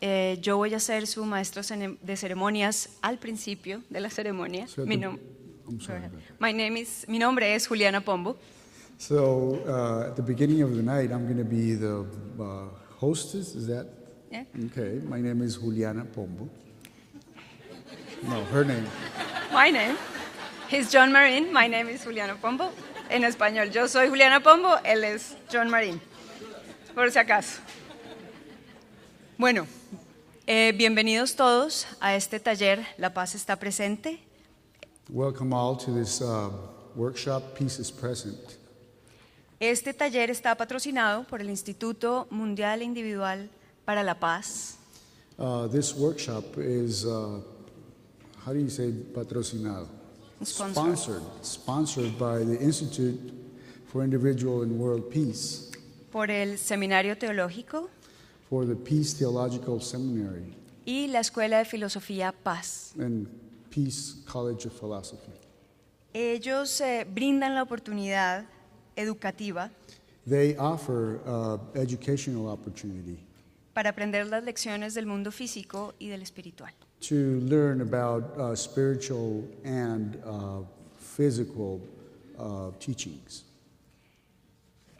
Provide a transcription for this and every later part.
Yo voy a ser su maestro de ceremonias al principio de la ceremonia. So Mi, I'm sorry about that. mi nombre es Juliana Pombo. So at the beginning of the night, I'm going to be the hostess. Is that? Yeah. Okay. My name is Juliana Pombo. No, her name. My name is John Marin. My name is Juliana Pombo. En español, yo soy Juliana Pombo, él es John Marin, por si acaso. Bueno, bienvenidos todos a este taller La Paz está presente. Welcome all to this workshop, Peace is Present. Este taller está patrocinado por el Instituto Mundial e Individual para la Paz. This workshop is, how do you say patrocinado? Sponsored by the Institute for Individual and World Peace. Por el Seminario Teológico. For the Peace Theological Seminary. Y la Escuela de Filosofía Paz. And Peace College of Philosophy. Ellos brindan la oportunidad educativa. They offer educational opportunity. Para aprender las lecciones del mundo físico y del espiritual. To learn about spiritual and physical teachings.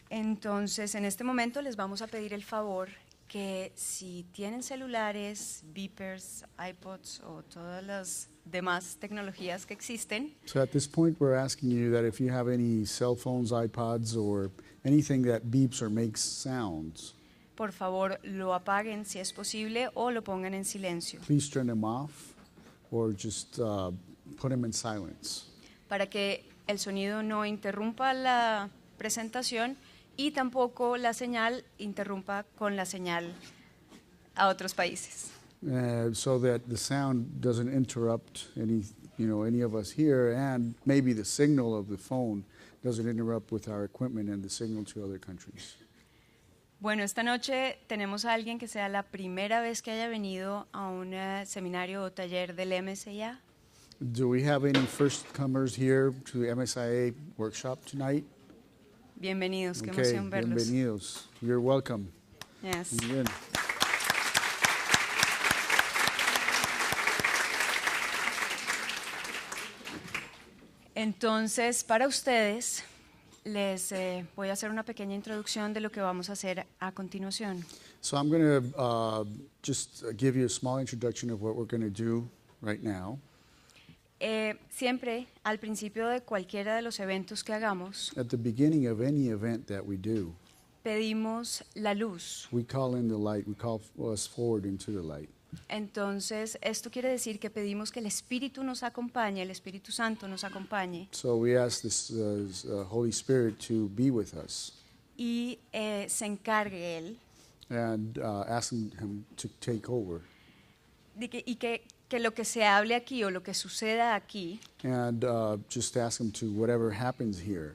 Entonces, en este momento les vamos a pedir el favor que si tienen celulares, beepers, iPods o todas las demás tecnologías que existen. So at this point we're asking you that if you have any cell phones, iPods or anything that beeps or makes sounds. Por favor, lo apaguen si es posible o lo pongan en silencio. Please turn them off or just put them in silence. Para que el sonido no interrumpa la presentación y tampoco la señal interrumpa con la señal a otros países. So that the sound doesn't interrupt any of us here, and maybe the signal of the phone doesn't interrupt with our equipment and the signal to other countries. Bueno, esta noche tenemos a alguien que sea la primera vez que haya venido a un seminario o taller del MSIA. Do we have any first-comers here to the MSIA workshop tonight? Bienvenidos, qué emoción verlos. Bienvenidos. You're welcome. Yes. Bien. Entonces, para ustedes, les voy a hacer una pequeña introducción de lo que vamos a hacer a continuación. So I'm going to just give you a small introduction of what we're going to do right now. Siempre al principio de cualquiera de los eventos que hagamos, At the beginning of any event that we do, pedimos la luz. we call in the light. We call us forward into the light. Entonces, esto quiere decir que pedimos que el Espíritu nos acompañe, el Espíritu Santo nos acompañe. So we ask this Holy Spirit to be with us Y se encargue Él and ask him to take over y que lo que se hable aquí o lo que suceda aquí and just ask him to whatever happens here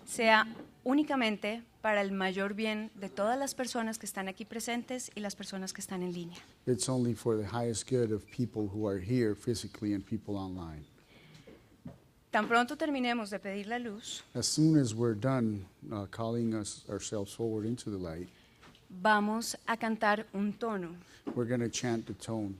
sea únicamente para el mayor bien de todas las personas que están aquí presentes y las personas que están en línea. It's only for the highest good of people who are here physically and people online. Tan pronto terminemos de pedir la luz, As soon as we're done calling ourselves forward into the light, vamos a cantar un tono. we're going to chant the tone,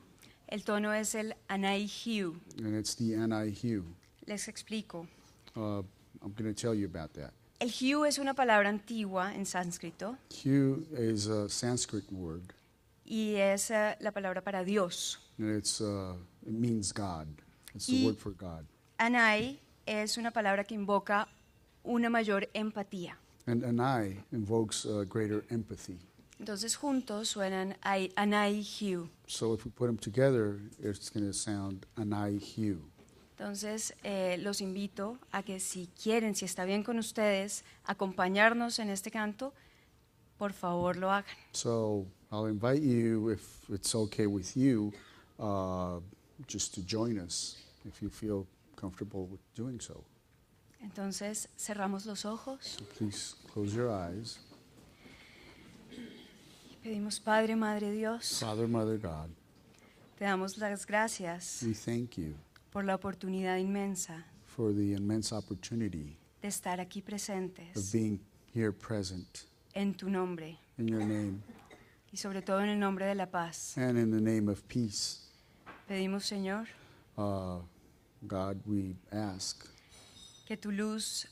El tono es el Anai Hiu. and it's the Anai Hu. Les explico. I'm going to tell you about that. El Hiu es una palabra antigua en sánscrito Hu is a Sanskrit word, y es la palabra para Dios. and it means God. It's the word for God. Anai es una palabra que invoca una mayor empatía. And Anai invokes greater empathy. Entonces juntos suenan Anai Hiu. So if we put them together, it's going to sound Anai Hu. Entonces los invito a que si quieren, si está bien con ustedes, acompañarnos en este canto, por favor lo hagan. So I'll invite you, if it's okay with you, just to join us if you feel comfortable with doing so. Entonces cerramos los ojos. So please close your eyes. Pedimos, Padre, Madre Dios, Father, Mother, God, te damos las gracias we thank you por la oportunidad inmensa for the immense opportunity de estar aquí of presentes being here present en tu nombre. in your name. y sobre todo en el nombre de la paz. and in the name of peace. Pedimos, Señor, God, we ask que tu luz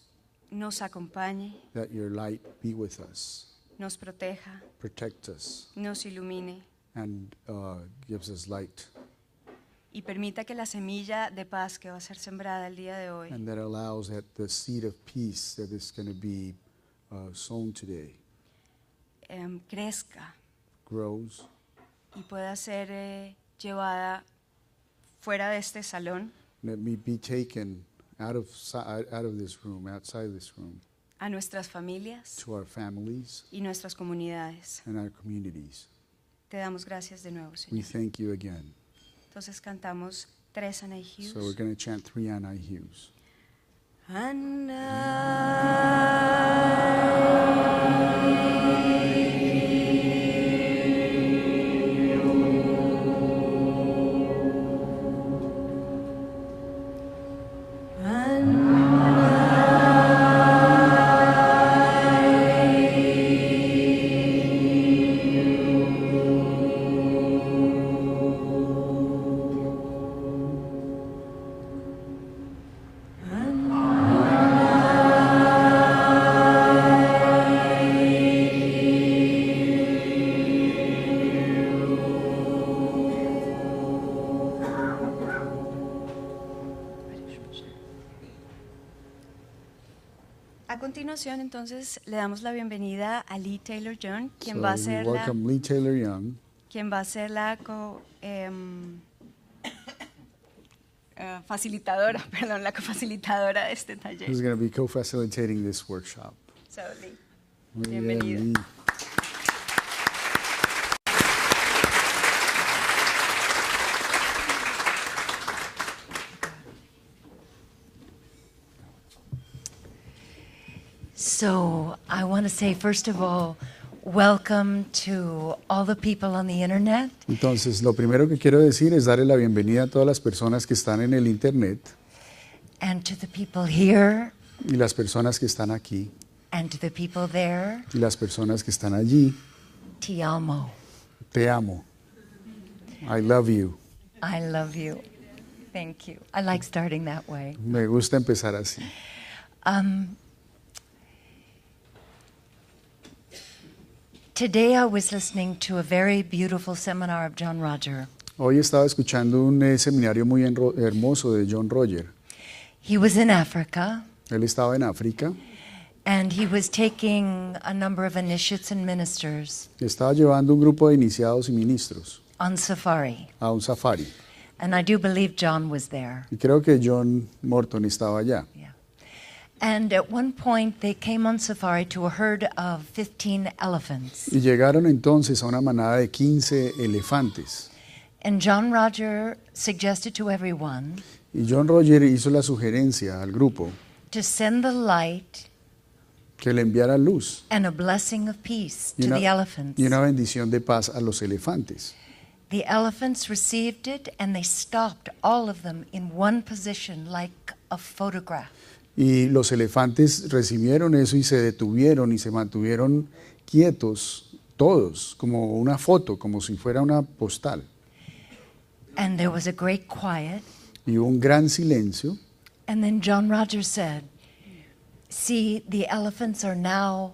nos acompañe, that your light be with us, nos proteja, protect us, nos ilumine and gives us light, y permita que la semilla de paz que va a ser sembrada el día de hoy and that allows that the seed of peace that is going to be sown today crezca grows y pueda ser llevada fuera de este salón Let me be taken out of this room, outside of this room, a nuestras familias to our families y nuestras comunidades. and our communities. Te damos gracias de nuevo, We Señor. thank you again. Entonces cantamos 3 So we're going to chant 3 anti-hues. A continuación, entonces, le damos la bienvenida a Lee Taylor John, quien So va a we ser la, welcome Lee Taylor Young, facilitadora, perdón, la cofacilitadora de este who's taller. going to be co-facilitating this workshop. So, Lee, Muy bien, bienvenido. Lee. So I want to say, first of all, welcome to all the people on the internet Entonces, lo primero que quiero decir es darle la bienvenida a todas las personas que están en el Internet and to the people here y las personas que están aquí and to the people there. y las personas que están allí. Ti amo. Te amo. I love you. I love you. Thank you. I like starting that way. Me gusta empezar así. Today I was listening to a very beautiful seminar of John Roger. Hoy estaba escuchando un seminario muy hermoso de John Roger. He was in Africa Él estaba en África, and he was taking a number of initiates and ministers estaba llevando un grupo de iniciados y ministros on safari. a un safari. And I do believe John was there. Y creo que John Morton estaba allá. Yeah. And at one point they came on safari to a herd of 15 elephants. Y llegaron entonces a una manada de 15 elefantes. And John Roger suggested to everyone Y John Roger hizo la sugerencia al grupo to send the light que le enviara luz and a blessing of peace y to una, the elephants. y una bendición de paz a los elefantes. The elephants received it and they stopped, all of them, in one position like a photograph. Y los elefantes recibieron eso y se detuvieron y se mantuvieron quietos todos, como una foto, como si fuera una postal. And there was a great quiet. Y hubo un gran silencio. And then John Rogers said, "See, the elephants are now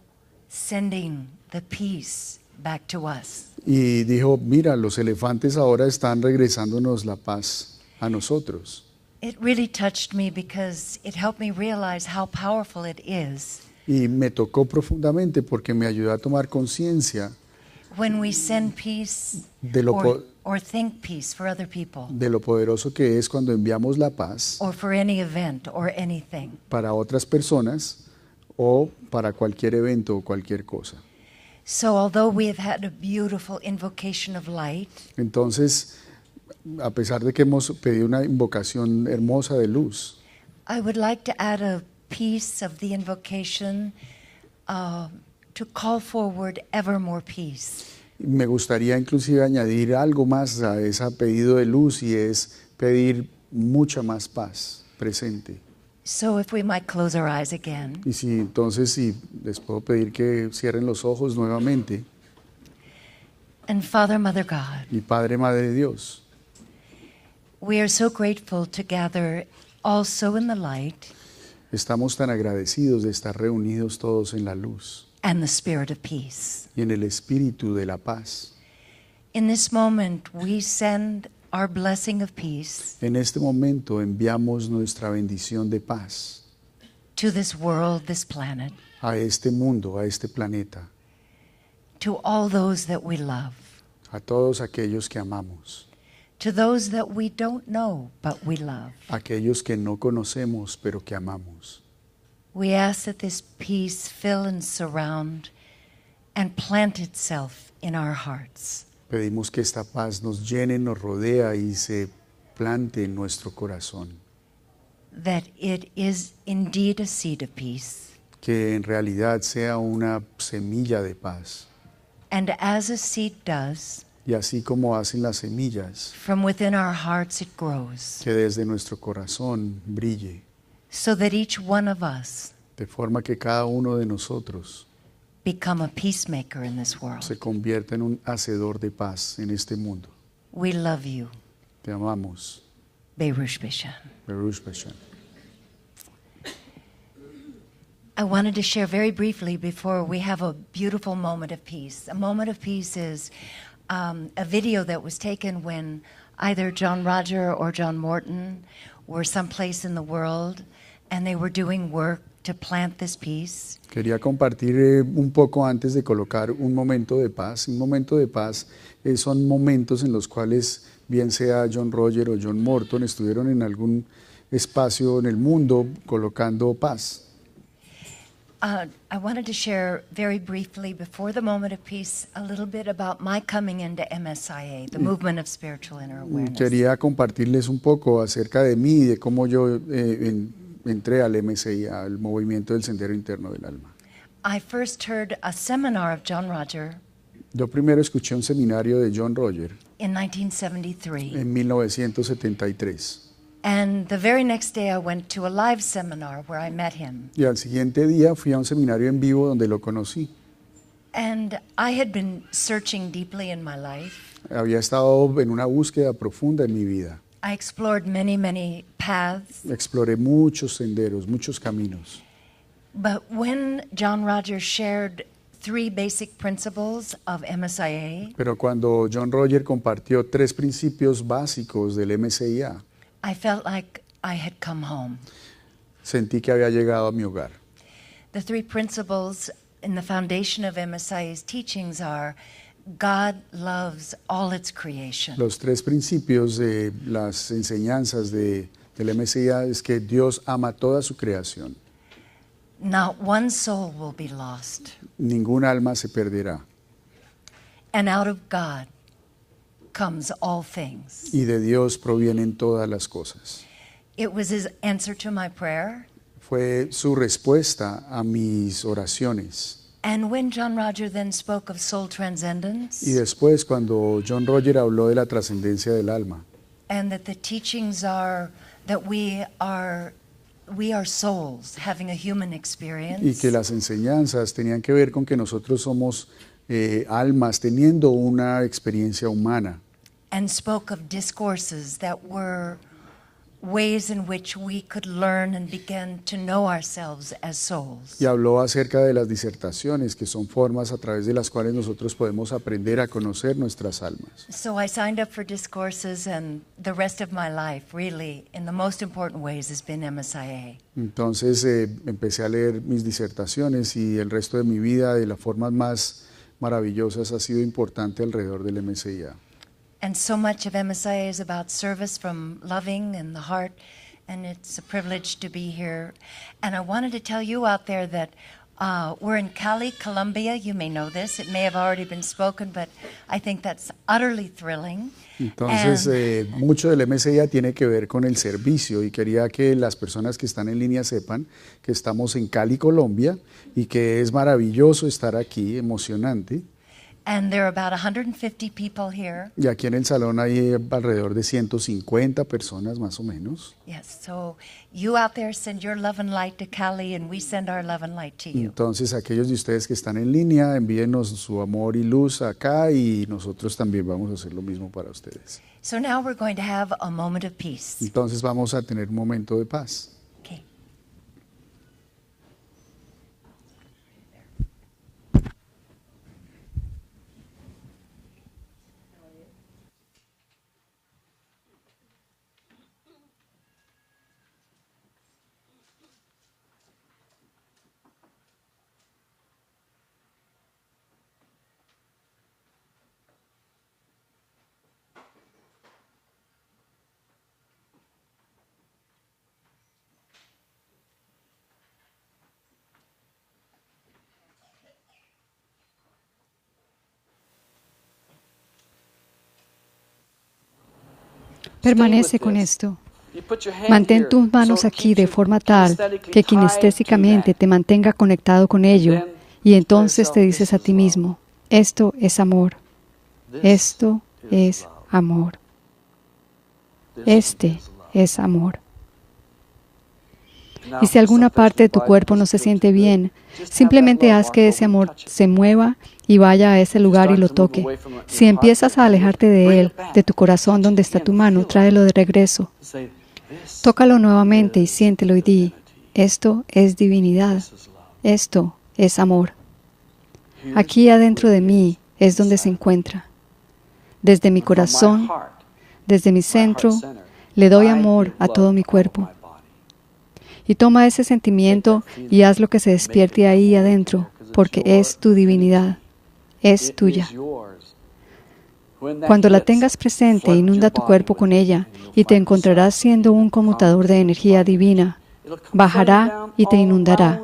sending the peace back to us." Y dijo, mira, los elefantes ahora están regresándonos la paz a nosotros. It really touched me because it helped me realize how powerful it is Y me tocó profundamente porque me ayudó a tomar conciencia when we send peace de lo, po- or think peace for other people de lo poderoso que es cuando enviamos la paz or for any event or anything. para otras personas o para cualquier evento o cualquier cosa. So although we have had a beautiful invocation of light, Entonces, a pesar de que hemos pedido una invocación hermosa de luz, I would like to add a piece of the invocation to call forward ever more peace. me gustaría inclusive añadir algo más a ese pedido de luz y es pedir mucha más paz presente. So if we might close our eyes again. Y si les puedo pedir que cierren los ojos nuevamente. And Father, Mother God, y Padre, Madre Dios, we are so grateful to gather also in the light estamos tan agradecidos de estar reunidos todos en la luz and the spirit of peace. y en el espíritu de la paz. In this moment, we send our blessing of peace En este momento enviamos nuestra bendición de paz to this world, this planet, a este mundo, a este planeta, to all those that we love, a todos aquellos que amamos, to those that we don't know but we love. aquellos que no conocemos pero que amamos. We ask that this peace fill and surround and plant itself in our hearts. Pedimos que esta paz nos llene, nos rodea y se plante en nuestro corazón. That it is indeed a seed of peace. Que en realidad sea una semilla de paz. And as a seed does, Y así como hacen las semillas, from within our hearts it grows, que desde nuestro corazón brille, so that each one of us de forma que cada uno de nosotros become a peacemaker in this world. se convierta en un hacedor de paz en este mundo. We love you. Te amamos. Berush Bishan. Baruch Bashan. I wanted to share very briefly before we have a beautiful moment of peace. A moment of peace is a video that was taken when either John Roger or John Morton were someplace in the world and they were doing work to plant this peace. Quería compartir un poco antes de colocar un momento de paz. Un momento de paz son momentos en los cuales, bien sea John Roger o John Morton, estuvieron en algún espacio en el mundo colocando paz. I wanted to share very briefly before the moment of peace a little bit about my coming into MSIA, the Movement of Spiritual Inner Awareness. Quería compartirles un poco acerca de mí y de cómo yo entré al MSIA, al Movimiento del Sendero Interno del Alma. I first heard a seminar of John Roger Yo primero escuché un seminario de John Roger in 1973. en 1973 And the very next day I went to a live seminar where I met him. y al siguiente día fui a un seminario en vivo donde lo conocí. And I had been searching deeply in my life. Había estado en una búsqueda profunda en mi vida. I explored many, many paths. Exploré muchos senderos, muchos caminos. But when John Roger shared 3 basic principles of MSIA, Pero cuando John Roger compartió 3 principios básicos del MSIA, I felt like I had come home. sentí que había llegado a mi hogar. The 3 principles in the foundation of MSIA's teachings are God loves all its creation. Los 3 principios de las enseñanzas del MSIA es que Dios ama toda su creación. Not one soul will be lost. Ningún alma se perderá. And out of God comes all things. Y de Dios provienen todas las cosas. It was his answer to my prayer. Fue su respuesta a mis oraciones. And when John Roger then spoke of soul transcendence, Y después cuando John Roger habló de la trascendencia del alma and that the teachings are that we are souls having a human experience, y que las enseñanzas tenían que ver con que nosotros somos almas teniendo una experiencia humana. and spoke of discourses that were ways in which we could learn and begin to know ourselves as souls. Y habló acerca de las disertaciones, que son formas a través de las cuales nosotros podemos aprender a conocer nuestras almas. So I signed up for discourses, and the rest of my life, really, in the most important ways, has been MSIA. Entonces empecé a leer mis disertaciones y el resto de mi vida de las formas más maravillosas ha sido importante alrededor del MSIA. And so much of MSIA is about service from loving and the heart, and it's a privilege to be here. And I wanted to tell you out there that we're in Cali, Colombia. You may know this. It may have already been spoken, but I think that's utterly thrilling. Entonces, mucho del MSIA tiene que ver con el servicio y quería que las personas que están en línea sepan que estamos en Cali, Colombia, y que es maravilloso estar aquí, emocionante. And there are about 150 people here. Y aquí en el salón hay alrededor de 150 personas más o menos. Yes, so you out there send your love and light to Cali, and we send our love and light to you. Entonces, aquellos de ustedes que están en línea, envíenos su amor y luz acá y nosotros también vamos a hacer lo mismo para ustedes. So now we're going to have a moment of peace. Entonces vamos a tener un momento de paz. Okay. Permanece con esto. Mantén tus manos aquí de forma tal que kinestésicamente te mantenga conectado con ello y entonces te dices a ti mismo, esto es amor, esto es amor, este es amor. Y si alguna parte de tu cuerpo no se siente bien, simplemente haz que ese amor se mueva y vaya a ese lugar y lo toque. Si empiezas a alejarte de él, de tu corazón donde está tu mano, tráelo de regreso. Tócalo nuevamente y siéntelo y di, esto es divinidad, esto es amor. Aquí adentro de mí es donde se encuentra. Desde mi corazón, desde mi centro, le doy amor a todo mi cuerpo. Y toma ese sentimiento y haz lo que se despierte ahí adentro, porque es tu divinidad, es tuya. Cuando la tengas presente, inunda tu cuerpo con ella y te encontrarás siendo un conmutador de energía divina. Bajará y te inundará.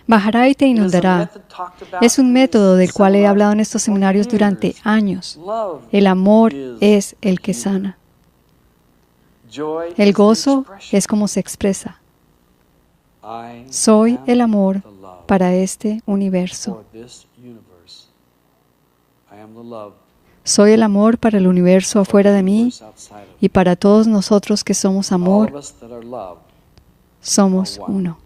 Bajará y te inundará. Es un método del cual he hablado en estos seminarios durante años. El amor es el que sana. El gozo es como se expresa. Soy el amor para este universo. Soy el amor para el universo afuera de mí y para todos nosotros que somos amor, somos uno.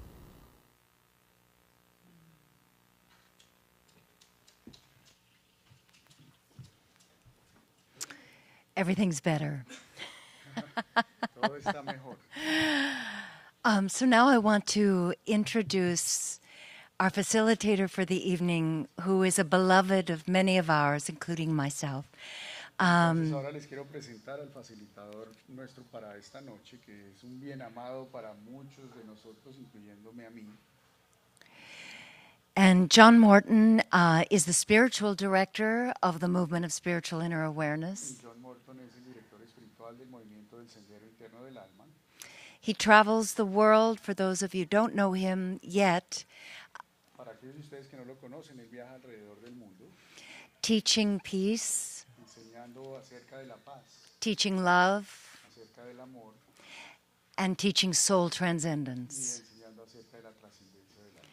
Everything's better. Todo está mejor. So now I want to introduce our facilitator for the evening, who is a beloved of many of ours, including myself. Entonces ahora les quiero presentar al facilitador nuestro para esta noche, que es un bien amado para muchos de nosotros, incluyéndome a mí. And John Morton is the spiritual director of the Movement of Spiritual Inner Awareness. John Morton es el director espiritual del Movimiento del Sendero Interno del Alma. He travels the world, for those of you who don't know him yet, Para aquellos de ustedes que no lo conocen, él viaja alrededor del mundo, teaching peace, enseñando acerca de la paz, teaching love, acerca del amor and teaching soul y transcendence. enseñando acerca de la trascendencia del alma.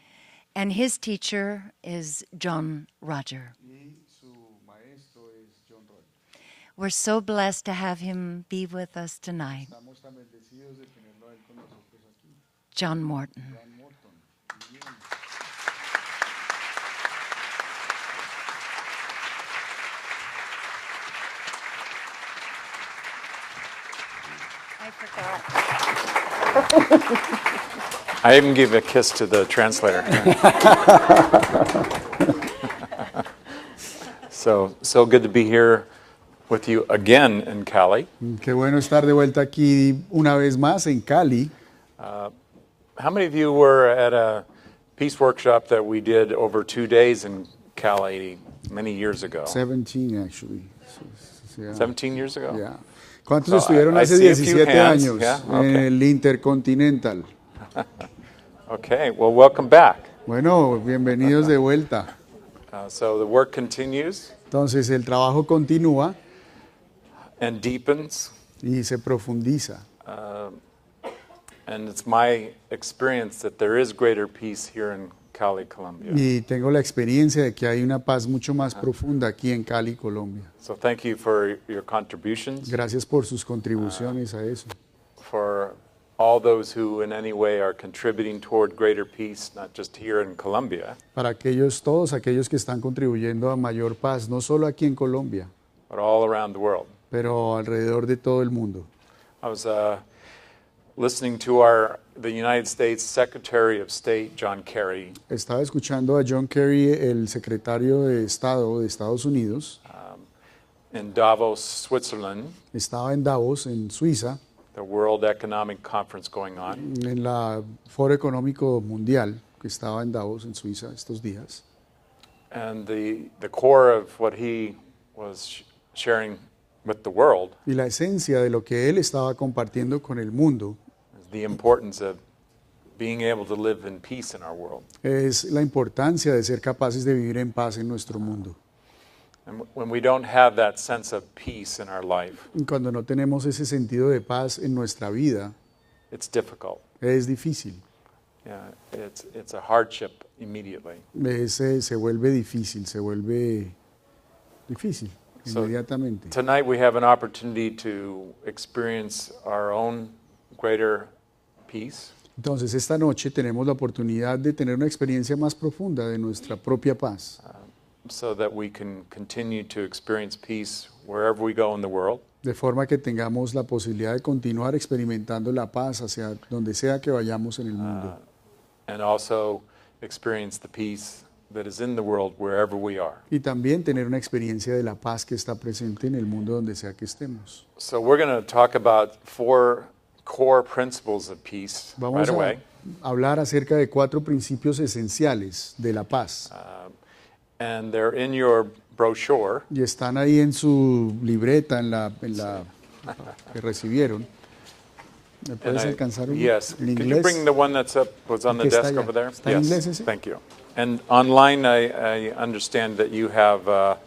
And his teacher is John Roger. Y su maestro es John Roger. We're so blessed to have him be with us tonight. Estamos tan bendecidos de tenerlo a él con nosotros aquí. John Morton. John Morton. Muy bien. I forgot. I even give a kiss to the translator. So good to be here with you again in Cali. Qué bueno estar de vuelta aquí una vez más en Cali. How many of you were at a peace workshop that we did over 2 days in Cali many years ago? 17 actually. Yeah. 17 years ago? Yeah. ¿Cuántos So estuvieron I hace see a few 17 hands. años Yeah? en Okay. el Intercontinental? Okay, well, welcome back. Bueno, bienvenidos de vuelta. So the work continues Entonces el trabajo continúa and deepens. y se profundiza. And it's my experience that there is greater peace here in Cali, Colombia. Y tengo la experiencia de que hay una paz mucho más profunda aquí en Cali, Colombia. So thank you for your contributions, Gracias por sus contribuciones a eso. for all those who in any way are contributing toward greater peace, not just here in Colombia, Para todos aquellos que están contribuyendo a mayor paz, no solo aquí en Colombia, but all around the world. pero alrededor de todo el mundo. I was listening to the United States Secretary of State, John Kerry, Estaba escuchando a John Kerry, el secretario de Estado de Estados Unidos. in Davos, Switzerland, Estaba en Davos, en Suiza, the World Economic Conference going on. en el Foro Económico Mundial, que estaba en Davos, en Suiza, estos días. And the core of what he was sharing with the world Y la esencia de lo que él estaba compartiendo con el mundo is the importance of being able to live in peace in our world. es la importancia de ser capaces de vivir en paz en nuestro mundo. And when we don't have that sense of peace in our life, Y cuando no tenemos ese sentido de paz en nuestra vida, it's difficult. es difícil. Yeah, it's a hardship immediately. Se vuelve difícil, se vuelve difícil So, inmediatamente. Tonight we have an opportunity to experience our own greater peace. Entonces, esta noche tenemos la oportunidad de tener una experiencia más profunda de nuestra propia paz, So that we can continue to experience peace wherever we go in the world. de forma que tengamos la posibilidad de continuar experimentando la paz hacia donde sea que vayamos en el mundo. And also experience the peace that is in the world wherever we are. Y también tener una experiencia de la paz que está presente en el mundo donde sea que estemos. So we're going to talk about 4 core principles of peace Vamos right away. a hablar acerca de 4 principios esenciales de la paz. And they're in your brochure. Y están ahí en su libreta, en la que recibieron. ¿Me puedes alcanzar un Yes. en Could you inglés? bring the one that's up, was on the Que está desk allá. over there? ¿Está en Yes. inglés ese? Thank you. And online, I understand that you have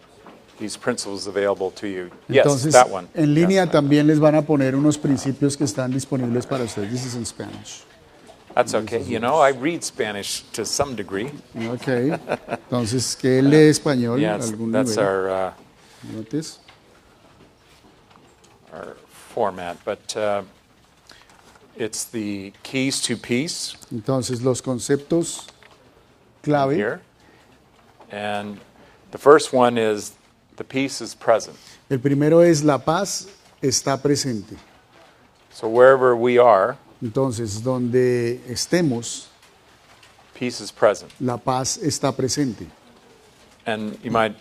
these principles available to you. Entonces, Yes, that one. en línea Yes. también les van a poner unos principios que están disponibles para ustedes. This is in Spanish. That's okay. You know, I read Spanish to some degree. Ok. Entonces, que él lee español Yeah, a algún that's nivel. Notice. our format. But it's the keys to peace Entonces, los conceptos clave. here. And the first one is the peace is present. El primero es la paz está presente. So wherever we are, Entonces, donde estemos, peace is present. la paz está presente. And you might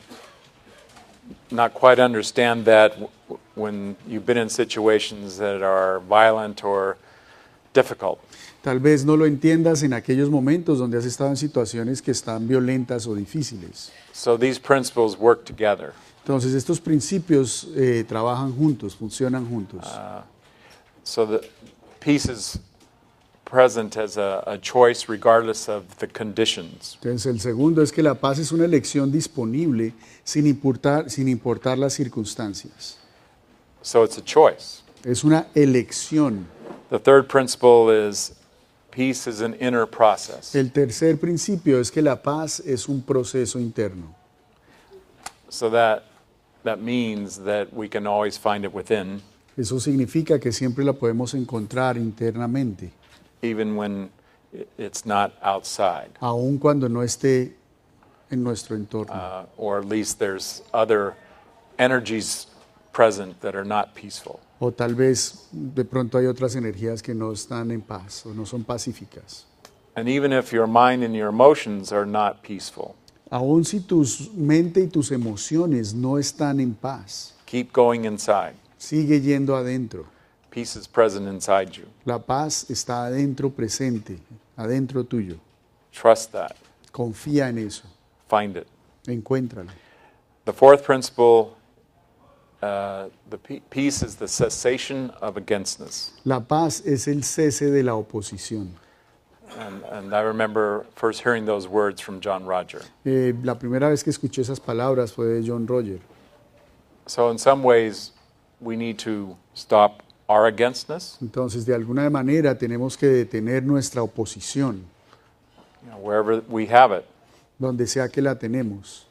not quite understand that when you've been in situations that are violent or difficult. Tal vez no lo entiendas en aquellos momentos donde has estado en situaciones que están violentas o difíciles. So these principles work together. Entonces, estos principios trabajan juntos, funcionan juntos. So the peace is present as a choice regardless of the conditions. Entonces, el segundo es que la paz es una elección disponible sin importar las circunstancias. So it's a choice. Es una elección. The third principle is peace is an inner process. El tercer principio es que la paz es un proceso interno. So that means that we can always find it within, Eso significa que siempre la podemos encontrar internamente, even when it's not outside. aun cuando no esté en nuestro entorno. Or at least there's other energies present that are not peaceful. O tal vez de pronto hay otras energías que no están en paz o no son pacíficas. And even if your mind and your emotions are not peaceful, Aun si tu mente y tus emociones no están en paz, keep going inside. sigue yendo adentro. Peace is present inside you. La paz está adentro presente, adentro tuyo. Trust that. Confía en eso, Find it. encuéntralo. The fourth principle, peace is the cessation of againstness. La paz es el cese de la oposición. And I remember first hearing those words from John Roger. La primera vez que escuché esas palabras fue de John Roger. So in some ways, we need to stop our againstness Entonces, de alguna manera tenemos que detener nuestra oposición wherever we have it, donde sea que la tenemos,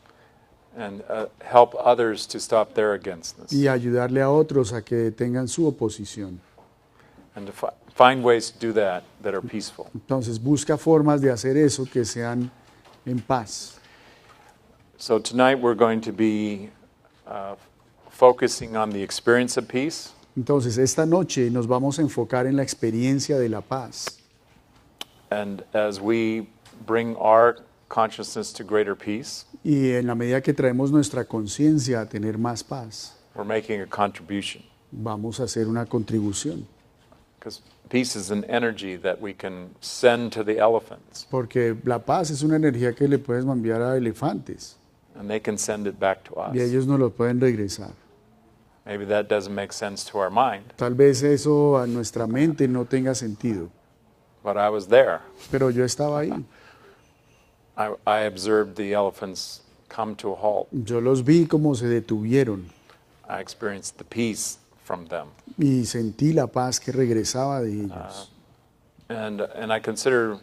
and help others to stop their againstness, y ayudarle a otros a que detengan su oposición. and to find ways to do that are peaceful. Entonces busca formas de hacer eso que sean en paz. So tonight we're going to be focusing on the experience of peace. Entonces esta noche nos vamos a enfocar en la experiencia de la paz. And as we bring our consciousness to greater peace, Y en la medida que traemos nuestra conciencia a tener más paz, we're making a contribution. vamos a hacer una contribución. Because peace is an energy that we can send to the elephants, Porque la paz es una energía que le puedes enviar a elefantes and they can send it back to us. y ellos nos lo pueden regresar. Maybe that doesn't make sense to our mind, Tal vez eso a nuestra mente no tenga sentido, but I was there. pero yo estaba ahí. I observed the elephants come to a halt. Yo los vi como se detuvieron I experienced the peace from them. y sentí la paz que regresaba de ellos. And I consider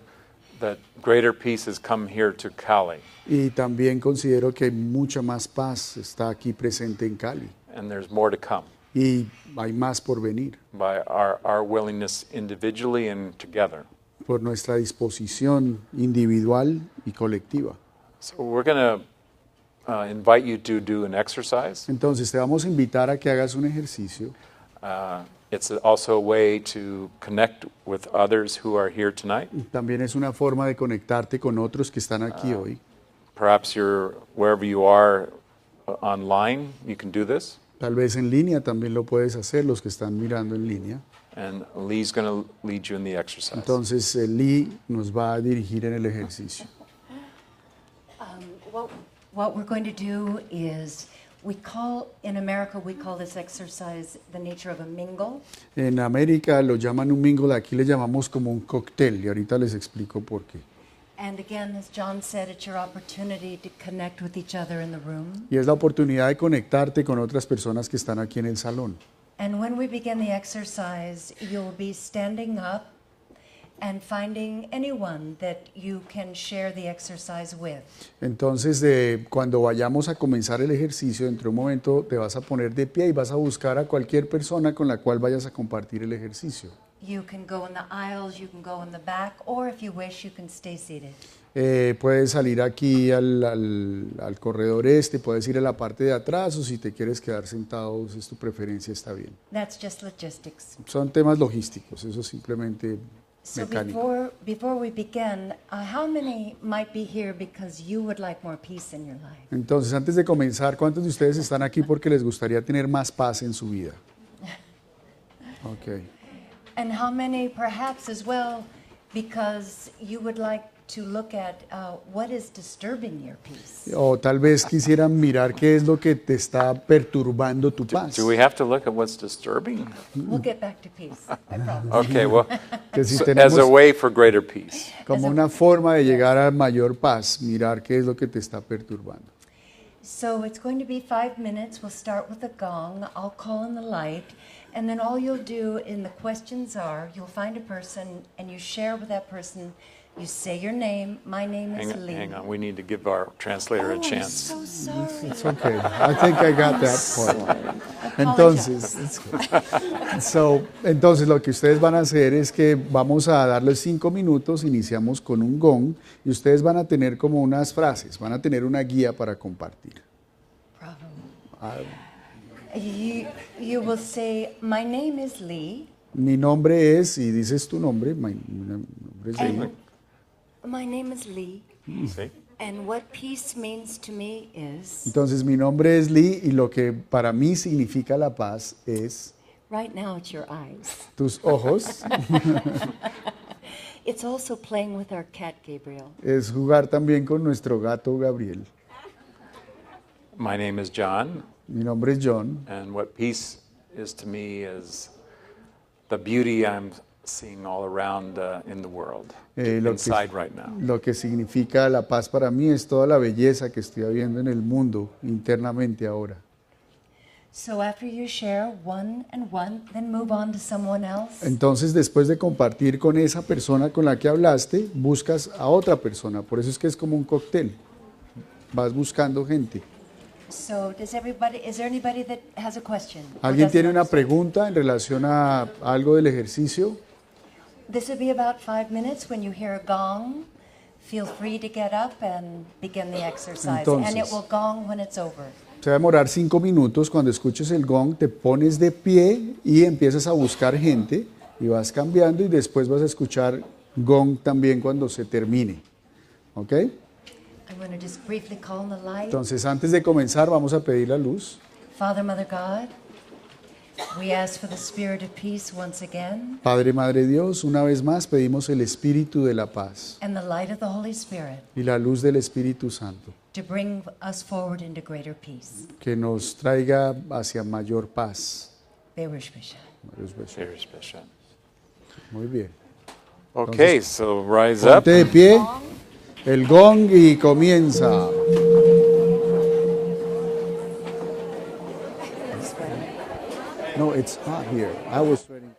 that greater peace has come here to Cali, Y también considero que mucha más paz está aquí presente en Cali and there's more to come y hay más por venir by our willingness individually and together. por nuestra disposición individual y colectiva. So we're going to invite you to do an exercise. Entonces te vamos a invitar a que hagas un ejercicio. It's also a way to connect with others who are here tonight. También es una forma de conectarte con otros que están aquí hoy. Perhaps you're wherever you are online, you can do this. Tal vez en línea también lo puedes hacer, los que están mirando en línea. And Lee's going to lead you in the exercise. Entonces Lee nos va a dirigir en el ejercicio. What we're going to do is in America, we call this exercise the nature of a mingle. En América lo llaman un mingle, aquí le llamamos como un cóctel y ahorita les explico por qué. And again, as John said, it's your opportunity to connect with each other in the room. Y es la oportunidad de conectarte con otras personas que están aquí en el salón. And when we begin the exercise, you'll be standing up and finding anyone that you can share the exercise with. Entonces, cuando vayamos a comenzar el ejercicio, dentro de un momento te vas a poner de pie y vas a buscar a cualquier persona con la cual vayas a compartir el ejercicio. You can go in the aisles, you can go in the back, or if you wish, you can stay seated. Puedes salir aquí al corredor puedes ir a la parte de atrás o si te quieres quedar sentado, si es tu preferencia, está bien. That's just logistics. Son temas logísticos, eso es simplemente So mecánico. before we begin, how many might be here because you would like more peace in your life? Entonces, antes de comenzar, ¿cuántos de ustedes están aquí porque les gustaría tener más paz en su vida? Okay. And how many perhaps as well because you would like to look at what is disturbing your peace? O tal vez quisieran mirar qué es lo que te está perturbando tu paz. Do we have to look at what's disturbing? We'll get back to peace, I promise. Okay, well, Que si as tenemos a way for greater peace. como una forma de llegar a mayor paz, mirar qué es lo que te está perturbando. So it's going to be 5 minutes. We'll start with a gong. I'll call in the light. And then all you'll do in the questions are, you'll find a person and you share with that person. You say your name. My name is Lee. Hang on, we need to give our translator a I'm chance. so sorry. It's okay. I think I got that part. Entonces, entonces lo que ustedes van a hacer es que vamos a darles 5 minutos, iniciamos con un gong y ustedes van a tener como unas frases, van a tener una guía para compartir. Bravo. You will say, my name is Lee. Mi nombre es, y dices tu nombre, mi nombre es Lee. My name is Lee. See? And what peace means to me is, Entonces mi nombre es Lee y lo que para mí significa la paz es right now it's your eyes. tus ojos, It's also playing with our cat, Gabriel. es jugar también con nuestro gato Gabriel. My name is John, Mi nombre es John and what peace is to me is the beauty I'm seeing all around in the world, inside right now. Lo que significa la paz para mí es toda la belleza que estoy viendo en el mundo internamente ahora. So after you share one and one, then move on to someone else. Entonces, después de compartir con esa persona con la que hablaste, buscas a otra persona. Por eso es que es como un cóctel. Vas buscando gente. So is there anybody that has a question? or ¿Alguien doesn't tiene una understand? pregunta en relación a algo del ejercicio? This will be about 5 minutes. When you hear a gong, feel free to get up and begin the exercise. And it Entonces. will gong when it's over. Se va a demorar 5 minutos. Cuando escuches el gong, te pones de pie y empiezas a buscar gente y vas cambiando y después vas a escuchar gong también cuando se termine. ¿Ok? I'm going to just briefly call on the light. Entonces, antes de comenzar, vamos a pedir la luz. Father, Mother God, we ask for the spirit of peace once again Padre, Madre Dios, una vez más pedimos el Espíritu de la paz and the light of the Holy Spirit y la luz del Espíritu Santo, to bring us forward into greater peace. que nos traiga hacia mayor paz. Berush Bisha. Cheers, Bishop. Muy bien. Okay, so rise up. Ponte de pie, el gong y comienza. No, it's hot here. I was sweating.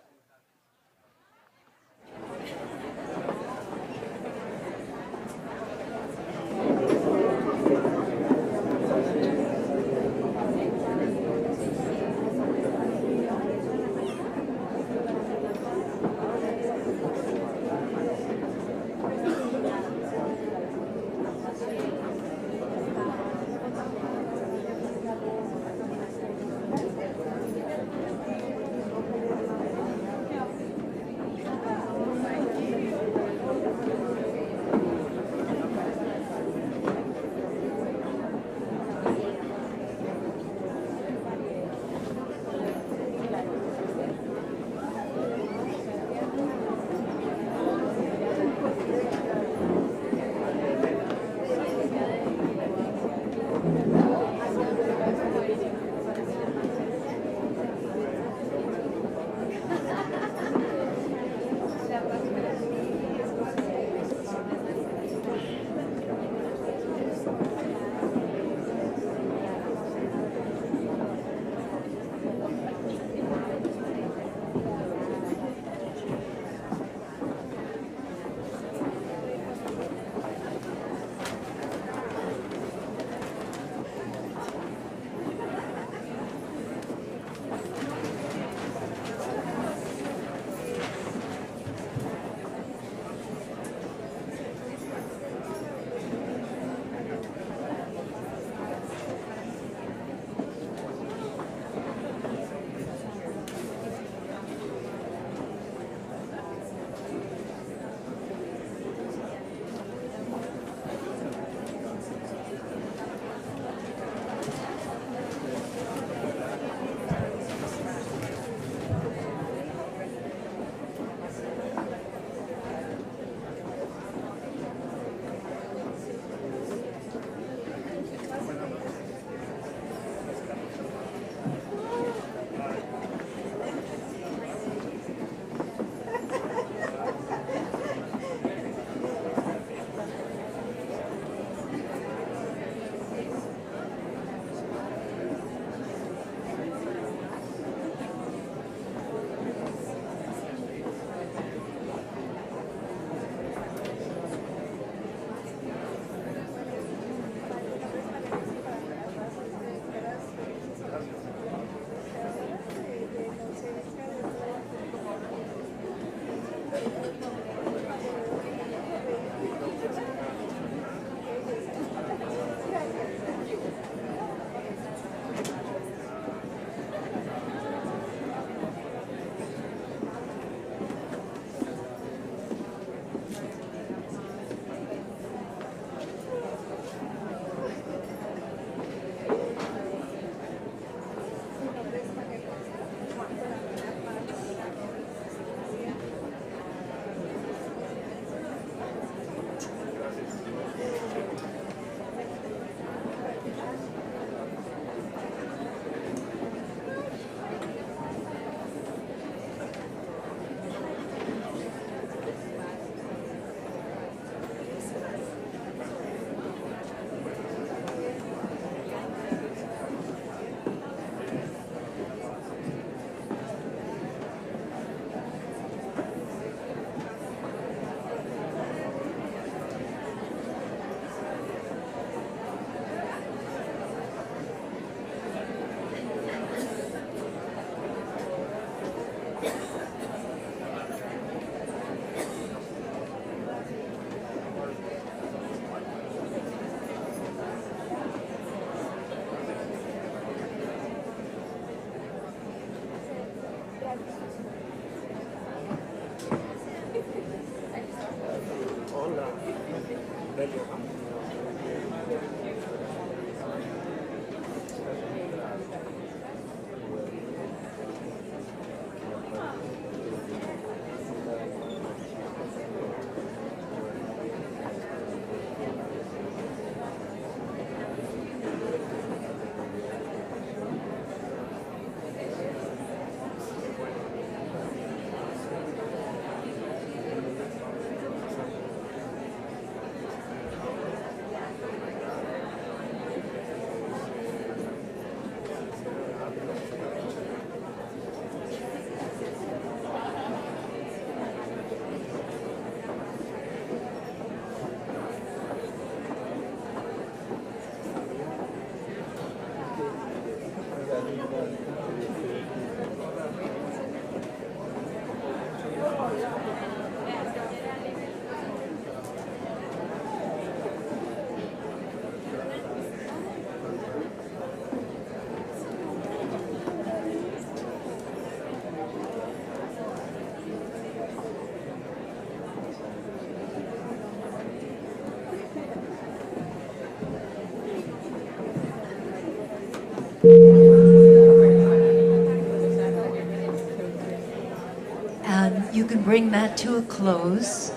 And you can bring that to a close.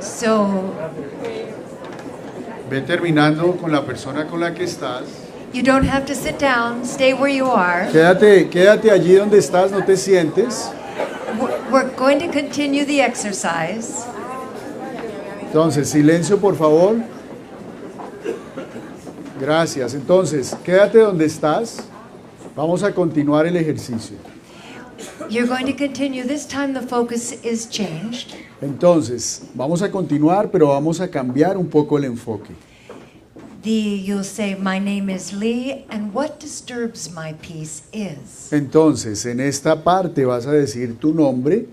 So Ve terminando con la persona con la que estás. you don't have to sit down, stay where you are. Quédate allí donde estás, no te sientes. We're going to continue the exercise. Entonces, silencio, por favor. Gracias. Entonces, quédate donde estás. Vamos a continuar el ejercicio. You're going to continue. This time the focus is changed. Entonces, vamos a continuar, pero vamos a cambiar un poco el enfoque. You'll say, my name is Lee, and what disturbs my peace is. Entonces, en esta parte vas a decir tu nombre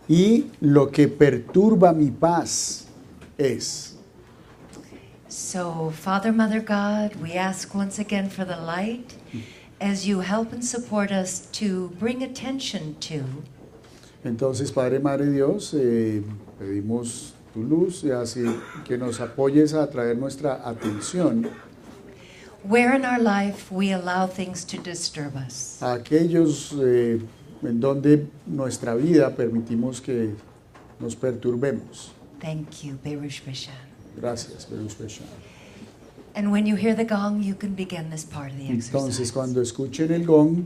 y lo que perturba mi paz es. So, Father, Mother, God, we ask once again for the light as you help and support us to bring attention to Entonces, Padre, Madre Dios, pedimos tu luz y así que nos apoyes a traer nuestra atención where in our life we allow things to disturb us. a aquellos en donde nuestra vida permitimos que nos perturbemos. Thank you, Berush Bishan. Gracias, Berush Beshan. And when you hear the gong, you can begin this part of the Entonces, exercise. cuando escuchen el gong,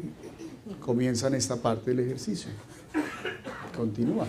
comienzan esta parte del ejercicio. Continúa.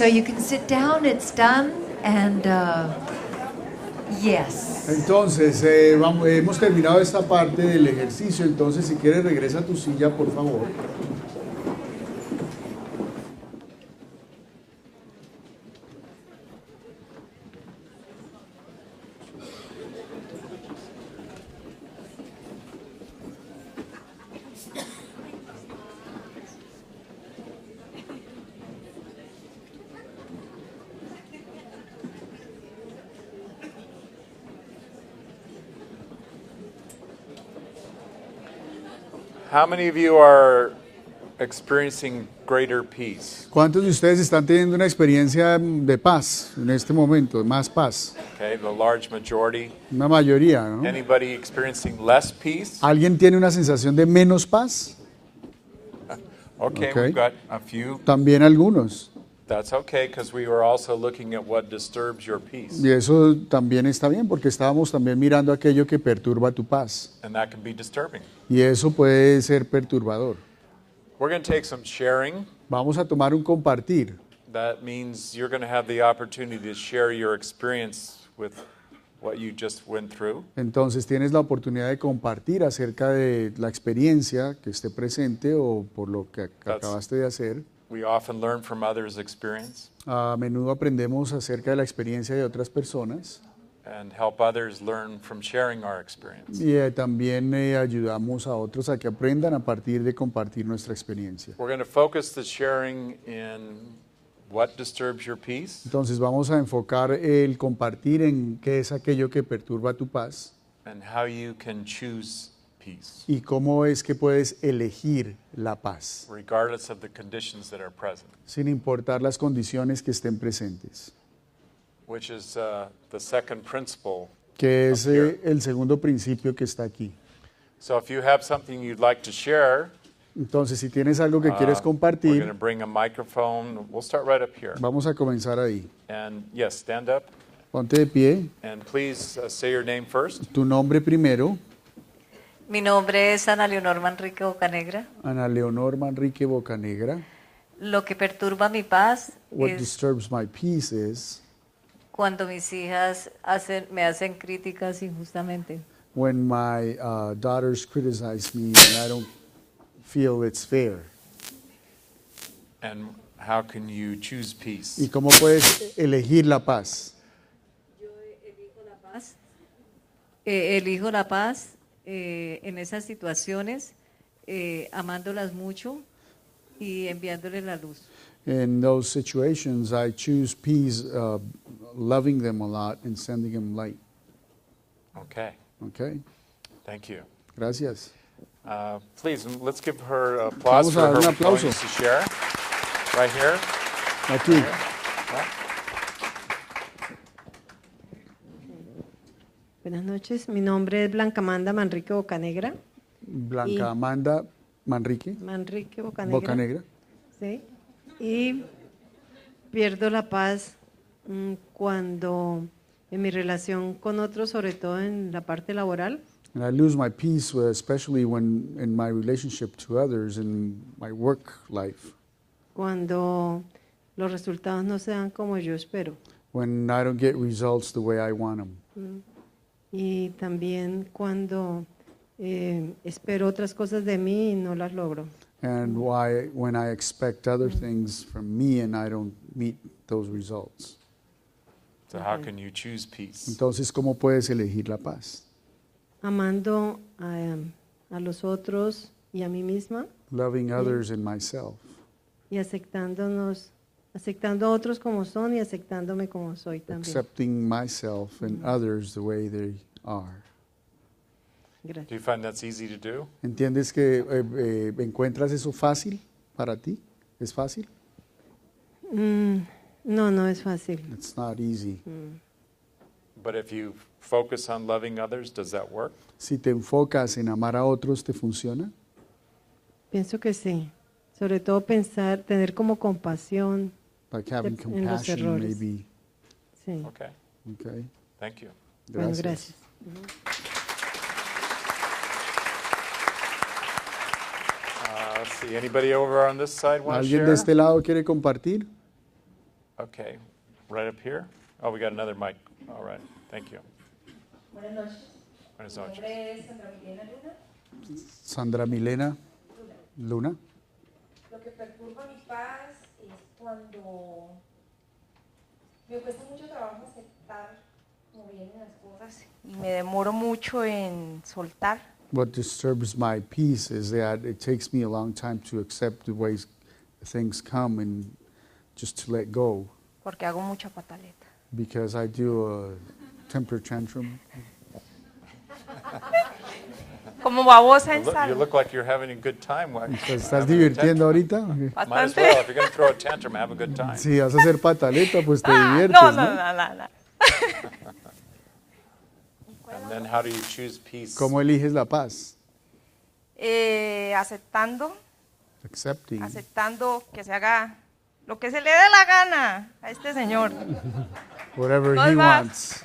So you can sit down, it's done, and yes. Entonces, hemos terminado esta parte del ejercicio, entonces si quieres regresa a tu silla, por favor. How many of you are experiencing greater peace? ¿Cuántos de ustedes están teniendo una experiencia de paz en este momento, más paz? Okay, the large majority. Una mayoría, ¿no? Anybody experiencing less peace? ¿Alguien tiene una sensación de menos paz? Okay, Okay. we've got a few. También algunos. That's okay, because we were also looking at what disturbs your peace. Y eso también está bien, porque estábamos también mirando aquello que perturba tu paz. And that can be disturbing. Y eso puede ser perturbador. We're going to take some sharing. Vamos a tomar un compartir. That means you're going to have the opportunity to share your experience with what you just went through. Entonces tienes la oportunidad de compartir acerca de la experiencia que esté presente o por lo que acabaste de hacer. We often learn from others' experience A menudo aprendemos acerca de la experiencia de otras personas and help others learn from sharing our experience. y también ayudamos a otros a que aprendan a partir de compartir nuestra experiencia. We're going to focus the sharing in what disturbs your peace Entonces vamos a enfocar el compartir en qué es aquello que perturba tu paz and how you can choose peace, y cómo es que puedes elegir la paz, regardless of the conditions that are present, sin importar las condiciones que estén presentes, which is the second principle. que es Up here. el segundo principio que está aquí. So if you have something you'd like to share, Entonces, si tienes algo que quieres we're going compartir, to bring a microphone. We'll start right up here. vamos a comenzar ahí. And yes, stand up. Ponte de pie, And please say your name first. tu nombre primero, Mi nombre es Ana Leonor Manrique Bocanegra. Ana Leonor Manrique Bocanegra. Lo que perturba mi paz What es disturbs my peace is cuando mis hijas me hacen críticas injustamente. when my daughters criticize me and I don't feel it's fair. And how can you choose peace? ¿Y cómo puedes elegir la paz? Elijo la paz en esas situaciones, amándolas mucho y enviándoles la luz. In those situations, I choose peace, loving them a lot and sending them light. Okay, Okay? thank you. Gracias. Please, let's give her applause Vamos a for dar un her aplauso. willingness to share. Right here. Aquí. Buenas noches, mi nombre es Blanca Amanda Manrique Bocanegra. Blanca Amanda Manrique Manrique Bocanegra. Bocanegra. Sí. Y pierdo la paz cuando en mi relación con otros, sobre todo en la parte laboral, And I lose my peace, especially when in my relationship to others in my work life, cuando los resultados no se dan como yo espero. when I don't get results the way I want them. Y también cuando espero otras cosas de mí y no las logro. And when I expect other things from me and I don't meet those results. So how can you choose peace? Entonces, ¿cómo puedes elegir la paz? Amando a los otros y a mí misma Loving others and myself. y aceptando a otros como son y aceptándome como soy también. Accepting myself and others the way they are. Do Gracias. you find that's easy to do? ¿Entiendes que encuentras eso fácil para ti? ¿Es fácil? No, no es fácil. It's not easy. But if you focus on loving others, does that work? Si te enfocas en amar a otros, ¿te funciona? Pienso que sí. Sobre todo pensar, tener como compasión. Like having En los compassion, errores. maybe. Sí. Okay, Okay. thank you. Bueno, gracias. Let's see, anybody over on this side want to ¿Alguien share? de este lado quiere compartir? Okay, right up here. Oh, we got another mic. All right, thank you. Buenas noches. Buenas Mi noches. nombre es Sandra Milena Luna. Sandra Milena Luna. Lo que perturba mi paz es cuando me cuesta mucho trabajo aceptar como vienen las cosas y me demoro mucho en soltar. What disturbs my peace is that it takes me a long time to accept the ways things come and just to let go. Porque hago mucha pataleta. Because I do a temper tantrum. Como babosa en You sal. look like you're having a good time. Why- ¿Te estás divirtiendo ahorita? Might as Bastante. well. If you're going to throw a tantrum, have a good time. Si vas a hacer pataleta, pues te diviertes, No. And then how do you choose peace? ¿Cómo eliges la paz? Aceptando Accepting que se haga lo que se le dé la gana a este señor. whatever No he es más. wants.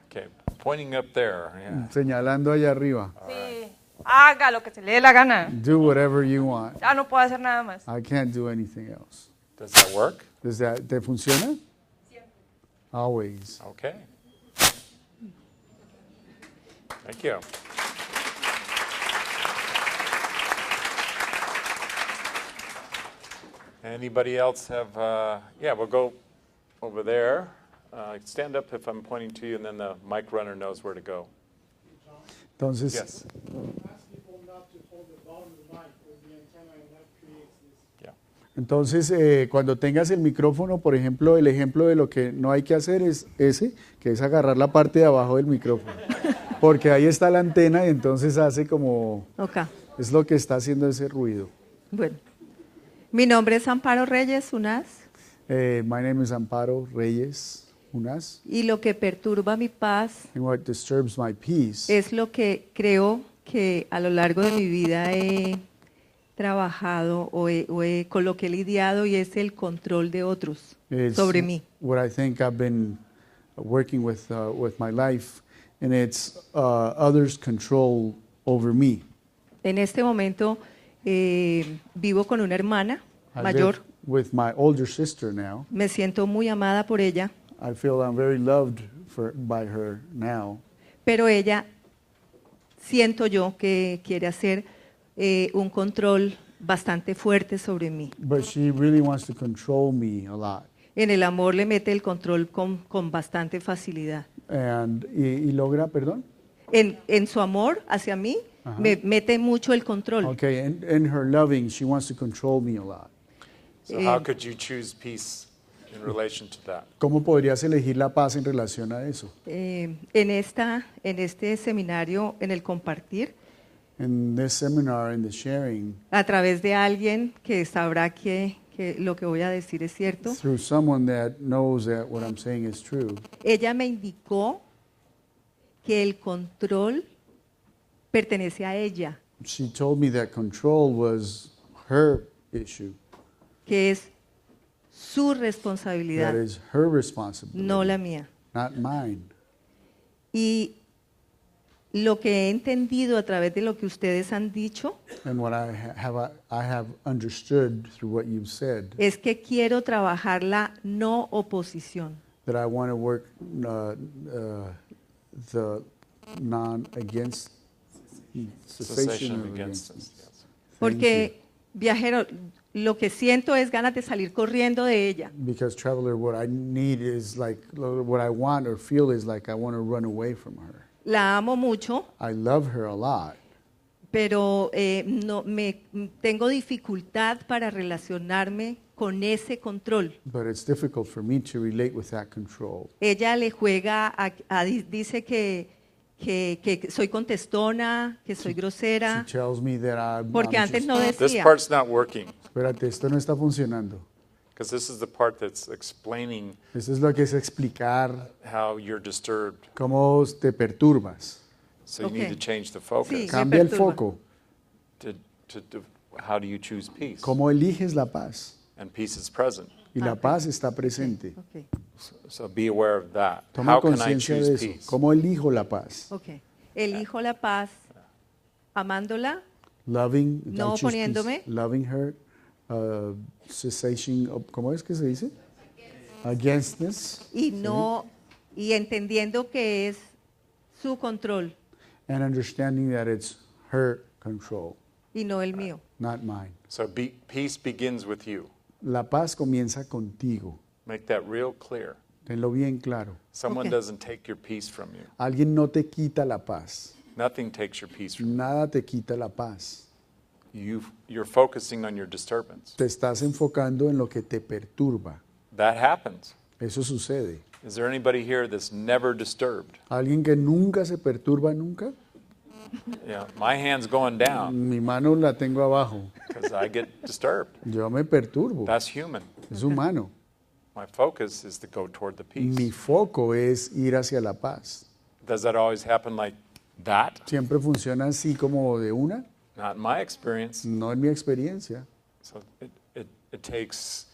Okay, pointing up there. Yeah. Señalando allá arriba. Sí, haga lo que se le dé la gana. Do whatever you want. Ya no puedo hacer nada más. I can't do anything else. Does that work? ¿Te funciona? Always. Okay. Thank you. Anybody else have, yeah, we'll go over there. Stand up if I'm pointing to you, and then the mic runner knows where to go. Entonces, Yes. Yeah. entonces cuando tengas el micrófono, por ejemplo, el ejemplo de lo que no hay que hacer es ese, que es agarrar la parte de abajo del micrófono. Porque ahí está la antena y entonces hace como, Ok, es lo que está haciendo ese ruido. bueno. Mi nombre es Amparo Reyes Unaz My name is Amparo Reyes Unas, y lo que perturba mi paz and what disturbs my peace es lo que creo que a lo largo de mi vida he trabajado con lo que he lidiado y es el control de otros is sobre mí. what I think I've been working with my life, and it's others' control over me. En este momento vivo con una hermana I mayor, live with my older sister now. me siento muy amada por ella, I feel I'm very loved by her now, pero ella siento yo que quiere hacer un control bastante fuerte sobre mí. but she really wants to control me a lot. En el amor le mete el control con bastante facilidad. Y logra, perdón? En su amor hacia mí, me mete mucho el control. Okay, in her loving, she wants to control me a lot. So how could you choose peace in relation to that? ¿Cómo podrías elegir la paz en relación a eso? En este seminario, en el compartir, In this seminar, in the sharing, a través de alguien que sabrá que lo que voy a decir es cierto, through someone that knows that what I'm saying is true, ella me indicó que el control pertenece a ella, she told me that control was her issue. que es su That responsabilidad, is her responsibility, no la mía. not mine. Y lo que he entendido a través de lo que ustedes han dicho And what I have understood through what you've said, es que quiero trabajar la no oposición. that I want to work the non-against, cessation of against against. us. Yes. Thank Porque, viajero, lo que siento es ganas de salir corriendo de ella. you. Because traveler, what I need is like, what I want or feel is like I want to run away from her. La amo mucho, I love her a lot, pero tengo dificultad para relacionarme con ese control. but it's difficult for me to relate with that control. Ella le juega, dice que soy contestona, que soy grosera, She tells me that porque I'm antes just- no This decía. part's not working Espérate, esto no está funcionando. because this is the part that's explaining Eso es lo que es explicar how you're disturbed. cómo te perturbas. So you Okay. need to change the focus. Sí. Cambia el perturba. foco. How do you choose peace? ¿Cómo eliges la paz? And peace is present. Y la paz está presente. Ok, So be aware of that. Toma How can I conciencia de choose eso. peace? ¿Cómo elijo la paz? ok. Elijo la paz amándola, Loving, No I choose peace. oponiéndome. Loving her, cessation of, ¿cómo es que se dice? Againstness. Y no, y entendiendo que es su control And understanding that it's her control, y no el mío. not mine. So peace begins with you. La paz comienza contigo. Make that real clear. Tenlo bien claro. Someone Okay. doesn't take your peace from you. Alguien no te quita la paz. Nothing takes your peace from you. Nada te quita la paz. You're focusing on your disturbance. Te estás enfocando en lo que te perturba. That happens. Eso sucede. Is there anybody here that's never disturbed? Alguien que nunca se perturba nunca. Yeah, my hand's going down Mi mano la tengo abajo. because I get disturbed. Yo me perturbo. That's human. Es humano. My focus is to go toward the Mi peace. foco es ir hacia la paz. Does that always happen like that? Siempre funciona así como de una. Not in my experience. No en mi experiencia. So it takes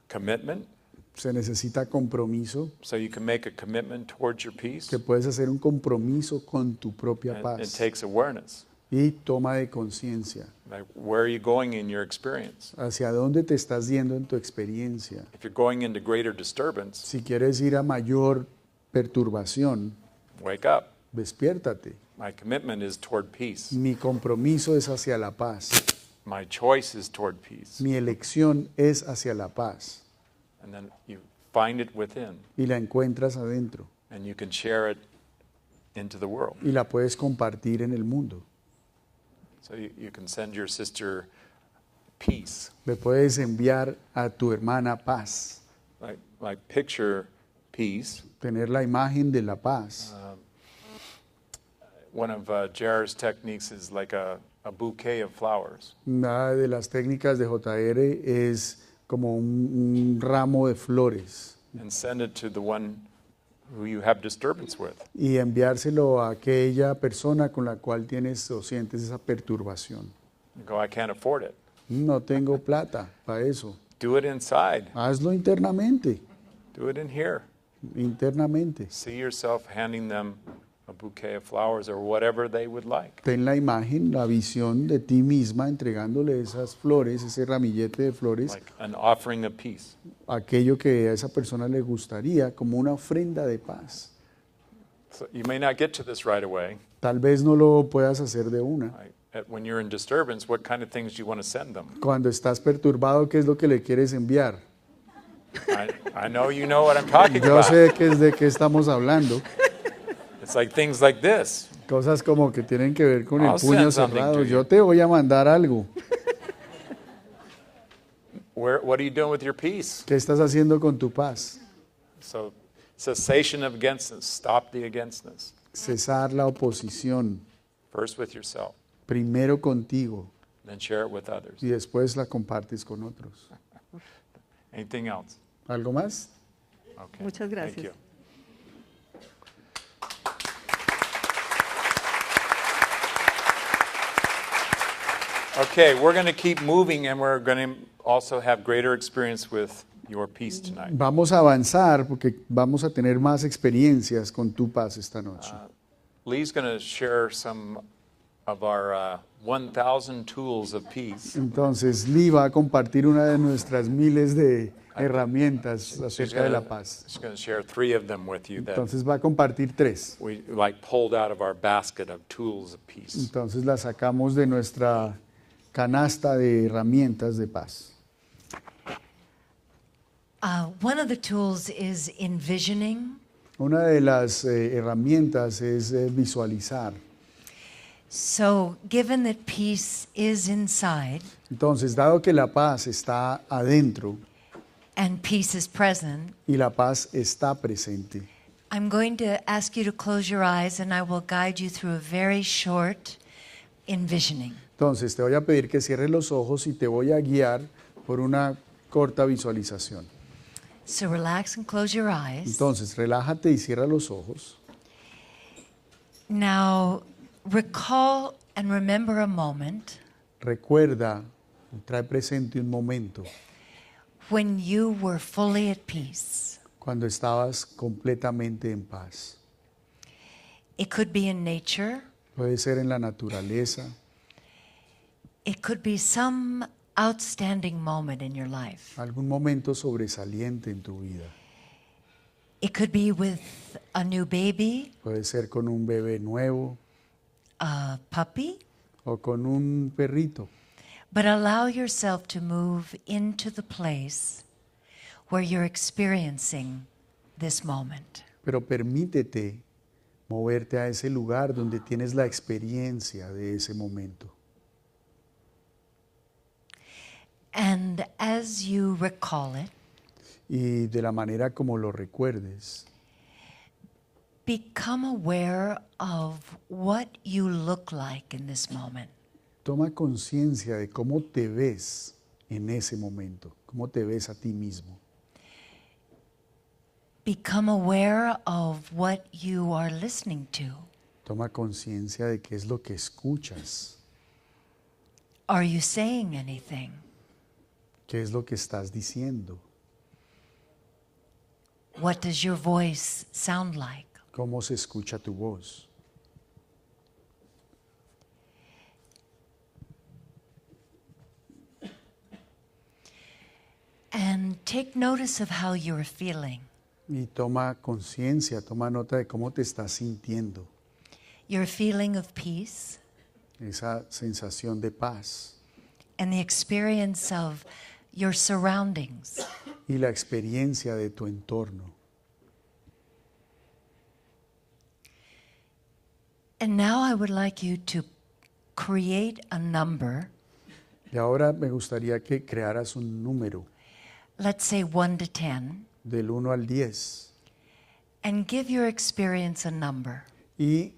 commitment. Se necesita compromiso. So you can make a commitment towards your peace. Que puedes hacer un compromiso con tu propia And it paz. takes awareness. Y toma de conciencia. Like, where are you going in your experience? ¿Hacia dónde te estás yendo en tu experiencia? If you're going into greater disturbance, Si quieres ir a mayor perturbación, wake up. despiértate. My commitment is toward peace. Mi compromiso es hacia la paz. My choice is toward peace. Mi elección es hacia la paz. And then you find it within, Y la encuentras adentro. and you can share it into the world. Y la puedes compartir en el mundo. So you can send your sister peace. Le puedes enviar a tu hermana paz. Like picture peace. Tener la imagen de la paz. One of Jair's techniques is like a bouquet of flowers. Una de las técnicas de JR es como un ramo de flores. And send it to the one who you have disturbance with. Y enviárselo a aquella persona con la cual tienes o sientes esa perturbación. You go, I can't afford it. No tengo plata para eso. Do it inside. Hazlo internamente. Do it in here. Internamente. See yourself handing them a bouquet of flowers or whatever they would like. Ten la imagen, la visión de ti misma entregándole esas flores, ese ramillete de flores, Like an offering of peace. aquello que a esa persona le gustaría como una ofrenda de paz. So you may not get to this right away. Tal vez no lo puedas hacer de una. When you're in disturbance, what kind of things do you want to send them? Cuando estás perturbado, ¿qué es lo que le quieres enviar? I know you know what I'm talking Yo about. sé que es de qué estamos hablando. It's like things like this. Cosas como que tienen que ver con el I'll puño send something cerrado. to you. Yo te voy a mandar algo. What are you doing with your peace? ¿Qué estás haciendo con tu paz? So, cessation of againstness. Stop the againstness. Cesar la oposición. First with yourself, Primero contigo then share it with others. y después la compartes con otros. Anything else? ¿Algo más? Okay. Muchas gracias. Thank you. Okay, we're going to keep moving, and we're going to also have greater experience with your peace tonight. Vamos a avanzar porque vamos a tener más experiencias con tu paz esta noche. Lee's going to share some of our 1,000 tools of peace. Entonces, Lee va a compartir una de nuestras miles de herramientas acerca de la paz. She's going to share 3 of them with you that Entonces va a compartir 3. we like pulled out of our basket of tools of peace. Entonces las sacamos de nuestra canasta de herramientas de paz. One of the tools is envisioning. Una de las herramientas es visualizar. So, given that peace is inside Entonces, dado que la paz está adentro and peace is present, y la paz está presente, I'm going to ask you to close your eyes and I will guide you through a very short envisioning. entonces te voy a pedir que cierres los ojos y te voy a guiar por una corta visualización. So relax and close your eyes. Entonces, relájate y cierra los ojos. Now, recall and remember a moment Recuerda, trae presente un momento when you were fully at peace. cuando estabas completamente en paz. It could be in nature. Puede ser en la naturaleza, It could be some outstanding moment in your life. algún momento sobresaliente en tu vida. It could be with a new baby, Puede ser con un bebé nuevo a puppy, o con un perrito. but allow yourself to move into the place where you're experiencing this moment. Pero permítete moverte a ese lugar donde tienes la experiencia de ese momento. And as you recall it, Y de la manera como lo recuerdes, become aware of what you look like in this moment. toma conciencia de cómo te ves en ese momento, cómo te ves a ti mismo. Become aware of what you are listening to. Toma conciencia de qué es lo que escuchas, Are you saying anything? qué es lo que estás diciendo, What does your voice sound like? cómo se escucha tu voz. And take notice of how you're feeling. Y toma conciencia, toma nota de cómo te estás sintiendo, Your feeling of peace esa sensación de paz and the experience of your surroundings. y la experiencia de tu entorno. And now I would like you to create a number, Y ahora me gustaría que crearas un número let's say 1 to 10, del 1 al 10 and give your experience a number. y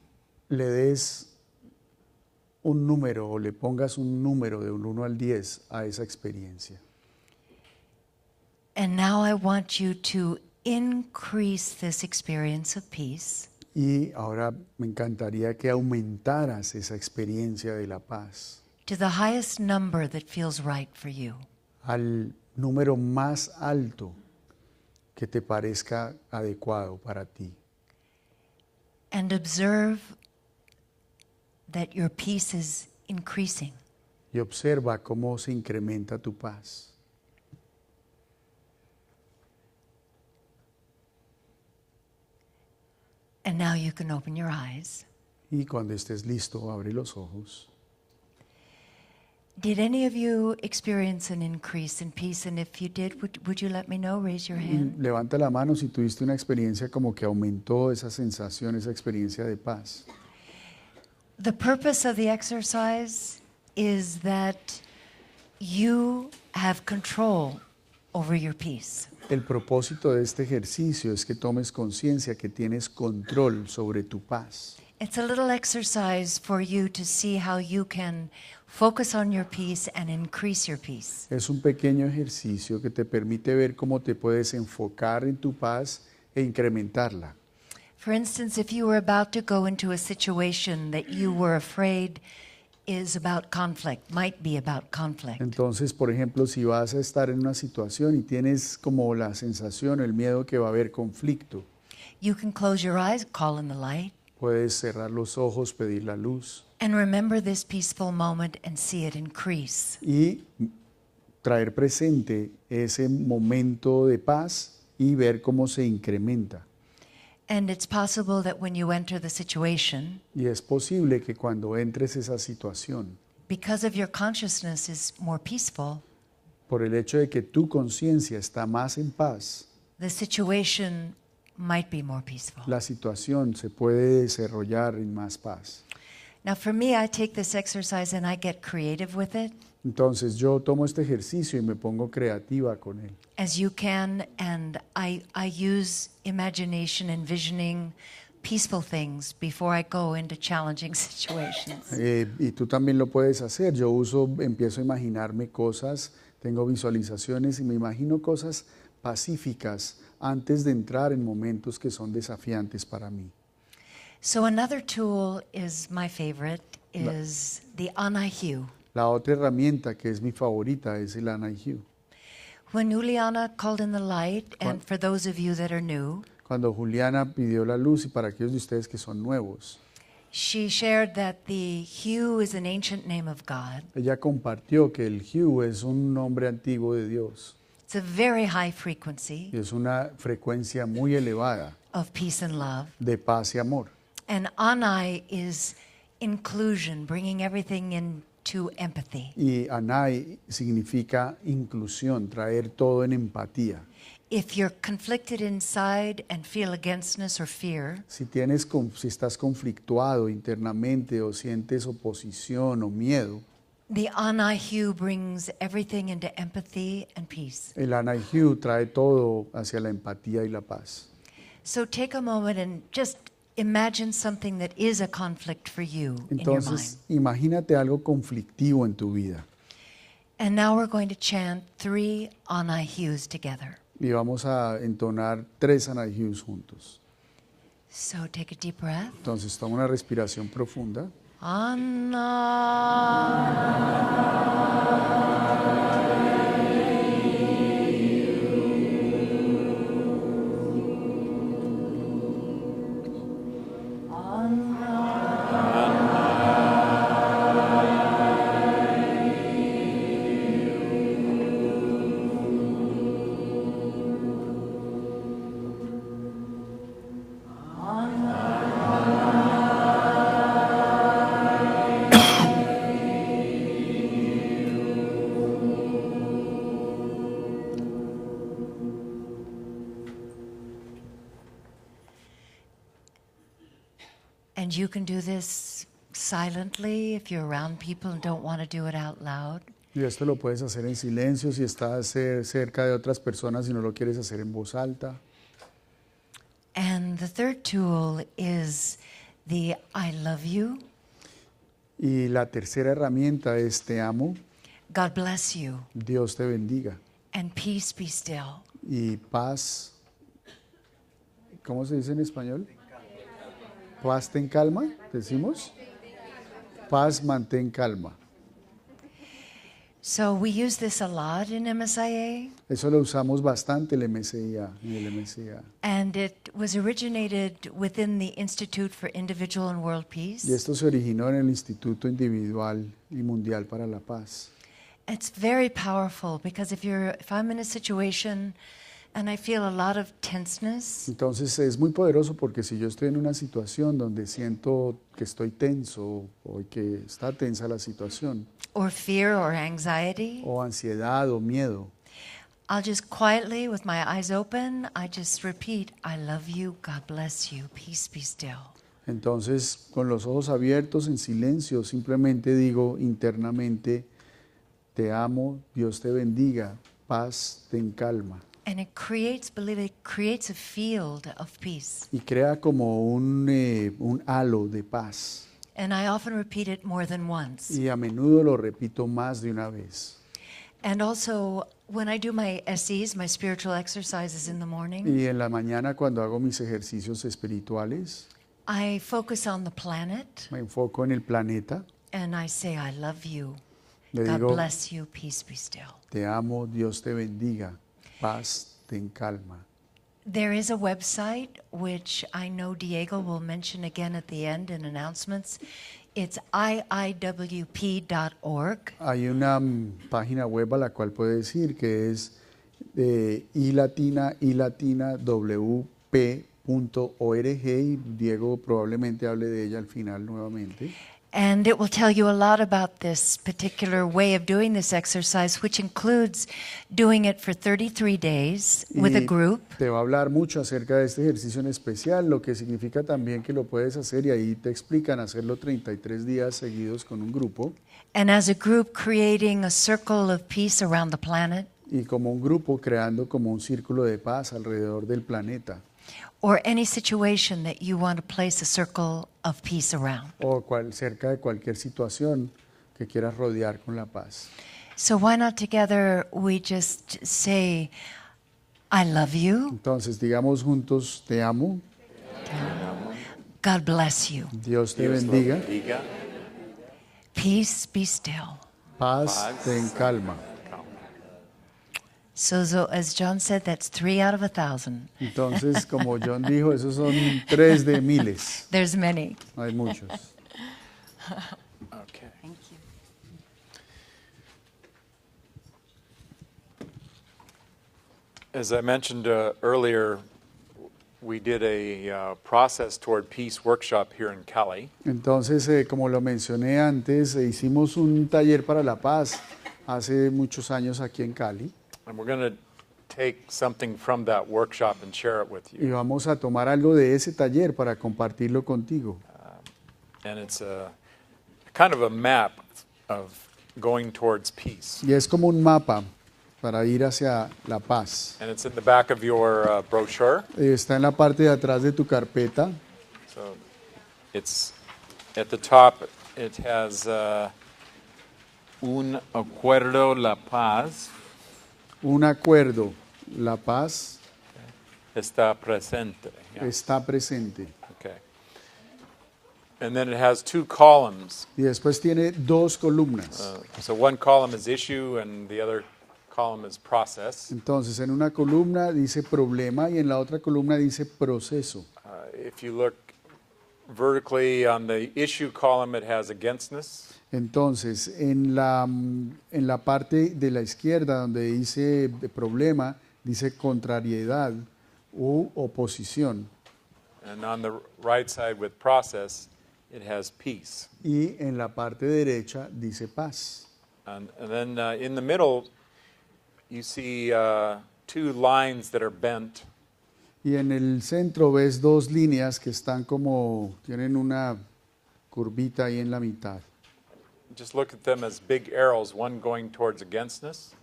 le des un número o le pongas un número de un 1 al 10 a esa experiencia. And now I want you to increase this experience of peace Y ahora me encantaría que aumentaras esa experiencia de la paz to the highest number that feels right for you. al número más alto que te parezca adecuado para ti. And observe that your peace is increasing. Y observa cómo se incrementa tu paz. And now you can open your eyes. Y cuando estés listo, abre los ojos. Did any of you experience an increase in peace? And if you did, would you let me know? Raise your hand. Levanta la mano si tuviste una experiencia como que aumentó esa sensación, esa experiencia de paz. The purpose of the exercise is that you have control over your peace. El propósito de este ejercicio es que tomes conciencia que tienes control sobre tu paz. It's a little exercise for you to see how you can focus on your peace and increase your peace. Es un pequeño ejercicio que te permite ver cómo te puedes enfocar en tu paz e incrementarla. For instance, if you were about to go into a situation that you were afraid is about conflict, might be about conflict, Entonces, por ejemplo, si vas a estar en una situación y tienes como la sensación, el miedo que va a haber conflicto, you can close your eyes, call in the light, puedes cerrar los ojos, pedir la luz and remember this peaceful moment and see it increase. y traer presente ese momento de paz y ver cómo se incrementa. And it's possible that when you enter the situation, Y es posible que cuando entres esa situación, because of your consciousness is more peaceful, por el hecho de que tu conciencia está más en paz, the situation might be more peaceful. la situación se puede desarrollar en más paz. Now for me, I take this exercise and I get creative with it, Entonces yo tomo este ejercicio y me pongo creativa con él. as you can, and I use imagination, envisioning peaceful things before I go into challenging situations. Y tú también lo puedes hacer. Yo empiezo a imaginarme cosas, tengo visualizaciones y me imagino cosas pacíficas antes de entrar en momentos que son desafiantes para mí. So another tool is my favorite, is the Anahu. La otra herramienta que es mi favorita es el Anahu. When Juliana called in the light, and for those of you that are new, Cuando Juliana pidió la luz y para aquellos de ustedes que son nuevos, She shared that the Hugh is an ancient name of God. Ella compartió que el Hugh es un nombre antiguo de Dios It's a very high frequency y es una frecuencia muy elevada of peace and love. de paz y amor. And Anai is inclusion, bringing everything into empathy. Y Anai significa inclusión, traer todo en empatía. If you're conflicted inside and feel againstness or fear, Si estás conflictuado internamente o sientes oposición o miedo, the Anai Hugh brings everything into empathy and peace. el Anai Hugh trae todo hacia la empatía y la paz. So take a moment and just imagine something that is a conflict for you in your mind. Entonces, imagínate algo conflictivo en tu vida And now we're going to chant 3 Anai Hughs together. y vamos a entonar 3 Anai Hughs juntos. So take a deep breath. Entonces, toma una respiración profunda. Anai. And you can do this silently if you're around people and don't want to do it out loud. Y esto lo puedes hacer en silencio si estás cerca de otras personas y no lo quieres hacer en voz alta. And the third tool is the I love you, Y la tercera herramienta es te amo, God bless you, Dios te bendiga. and peace be still. Y paz, ¿cómo se dice en español? Paz, ten calma, decimos. Paz, mantén calma. So we use this a lot in MSIA, Eso lo usamos bastante en el MSIA. and it was originated within the Institute for Individual and World Peace. Y esto se originó en el Instituto Individual y Mundial para la Paz. It's very powerful because if I'm in a situation and I feel a lot of tenseness, Entonces es muy poderoso porque si yo estoy en una situación donde siento que estoy tenso o que está tensa la situación, or fear or anxiety, o ansiedad o miedo, I'll just quietly, with my eyes open, I just repeat, I love you, God bless you, peace be still. entonces con los ojos abiertos en silencio simplemente digo internamente, te amo, Dios te bendiga, paz, ten calma. And it creates, believe it, creates a field of peace. Y crea como un halo de paz. And I often repeat it more than once. Y a menudo lo repito más de una vez. And also, when I do my SEs, my spiritual exercises in the morning, Y en la mañana cuando hago mis ejercicios espirituales, I focus on the planet me enfoco en el planeta, and I say, I love you, le God digo, bless you, peace be still. te amo, Dios te bendiga, paz, ten calma. There is a website which I know Diego will mention again at the end in announcements. It's iiwp.org. Hay una página web a la cual puede decir que es ilatinawp.org y Diego probablemente hable de ella al final nuevamente. And it will tell you a lot about this particular way of doing this exercise, which includes doing it for 33 days with a Y group. te va a hablar mucho acerca de este ejercicio en especial, lo que significa también que lo puedes hacer y ahí te explican hacerlo 33 días seguidos con un grupo And as a group, creating a circle of peace around the planet, y como un grupo creando como un círculo de paz alrededor del planeta or any situation that you want to place a circle of peace around. o cerca de cualquier situación que quieras rodear con la paz. So why not together we just say, I love you, Entonces digamos juntos, te amo, God bless you, Dios te bendiga, peace be still. paz, ten calma. So as John said, that's 3 out of 1,000. Entonces, como John dijo, esos son 3 de miles. There's many. Hay muchos. Okay. Thank you. As I mentioned earlier, we did a process toward peace workshop here in Cali. Entonces, como lo mencioné antes, hicimos un taller para la paz hace muchos años aquí en Cali. And we're going to take something from that workshop and share it with Y you. vamos a tomar algo de ese taller para compartirlo contigo. And it's a kind of a map of going towards peace. Y es como un mapa para ir hacia la paz. And it's in the back of your brochure. Está en la parte de atrás de tu carpeta. So it's at the top, it has un acuerdo la paz Un acuerdo, la paz está presente. Yeah. está presente. Okay. And then it has 2 columns. Y después tiene 2 columnas. So one column is issue and the other column is process. Entonces, en una columna dice problema y en la otra columna dice proceso. If you look vertically on the issue column, it has againstness. Entonces, en la parte de la izquierda donde dice problema, dice contrariedad u oposición. And on the right side with process, it has peace. Y en la parte derecha dice paz. And then in the middle, you see 2 lines that are bent. Y en el centro ves 2 líneas que están tienen una curvita ahí en la mitad. Just look at them as big arrows, one going towards againstness,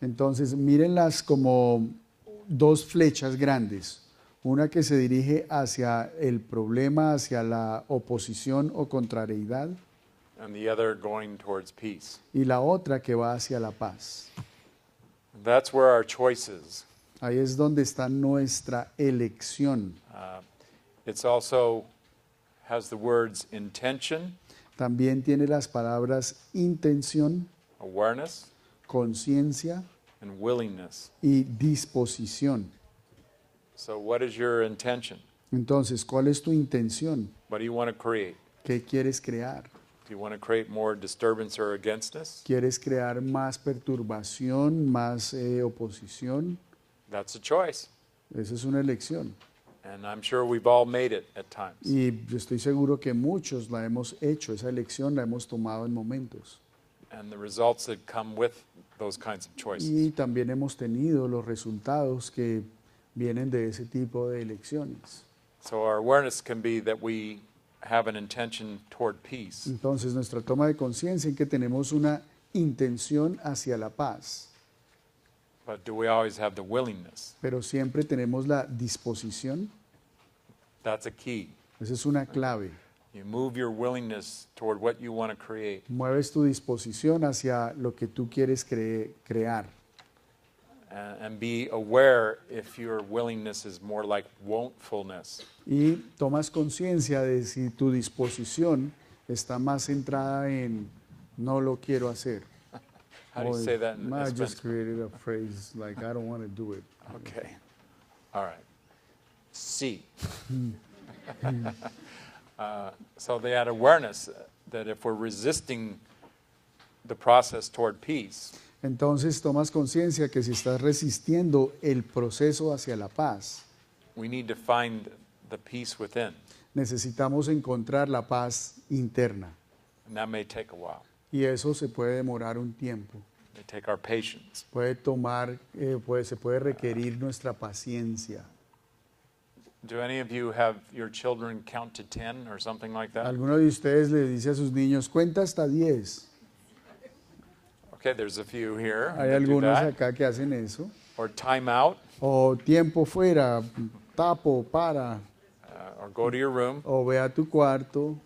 Entonces, mírenlas como 2 flechas grandes. Una que se dirige hacia el problema, hacia la oposición o contrariedad, and the other going towards peace. y la otra que va hacia la paz. That's where our choice is. Ahí es donde está nuestra elección. It's also has the words intention, También tiene las palabras intención, awareness, conciencia and willingness. y disposición. So what is your intention? Entonces, ¿cuál es tu intención? What do you want to create? ¿Qué quieres crear? Do you want to create more disturbance or againstness? ¿Quieres crear más perturbación, más oposición? That's a choice. Esa es una elección. And I'm sure we've all made it at times. Y yo estoy seguro que muchos la hemos hecho, esa elección la hemos tomado en momentos. And the results that come with those kinds of choices. Y también hemos tenido los resultados que vienen de ese tipo de elecciones. So our awareness can be that we have an intention toward peace. Entonces, nuestra toma de conciencia en que tenemos una intención hacia la paz, But do we always have the willingness? pero siempre tenemos la disposición. That's a key. Esa es una clave. You move your willingness toward what you want to create. Mueves tu disposición hacia lo que tú quieres crear. And be aware if your willingness is more like wantfulness. Y tomas conciencia de si tu disposición está más centrada en no lo quiero hacer. How do you say that in I Spanish? just created a phrase like I don't want to do it. Okay. All right. Sí. So they had awareness that if we're resisting the process toward peace, Entonces tomas conciencia que si estás resistiendo el proceso hacia la paz, we need to find the peace within. necesitamos encontrar la paz interna. And that may take a while. Y eso se puede demorar un tiempo. It may take our patience. Se puede requerir nuestra paciencia. Do any of you have your children count to 10 or something like that? ¿Alguno de ustedes le dice a sus niños, cuenta hasta 10? Okay, there's a few here Hay that do algunos that. acá que hacen eso. Or time out, O tiempo fuera, tapo, para, or go to your room. o ve a tu cuarto.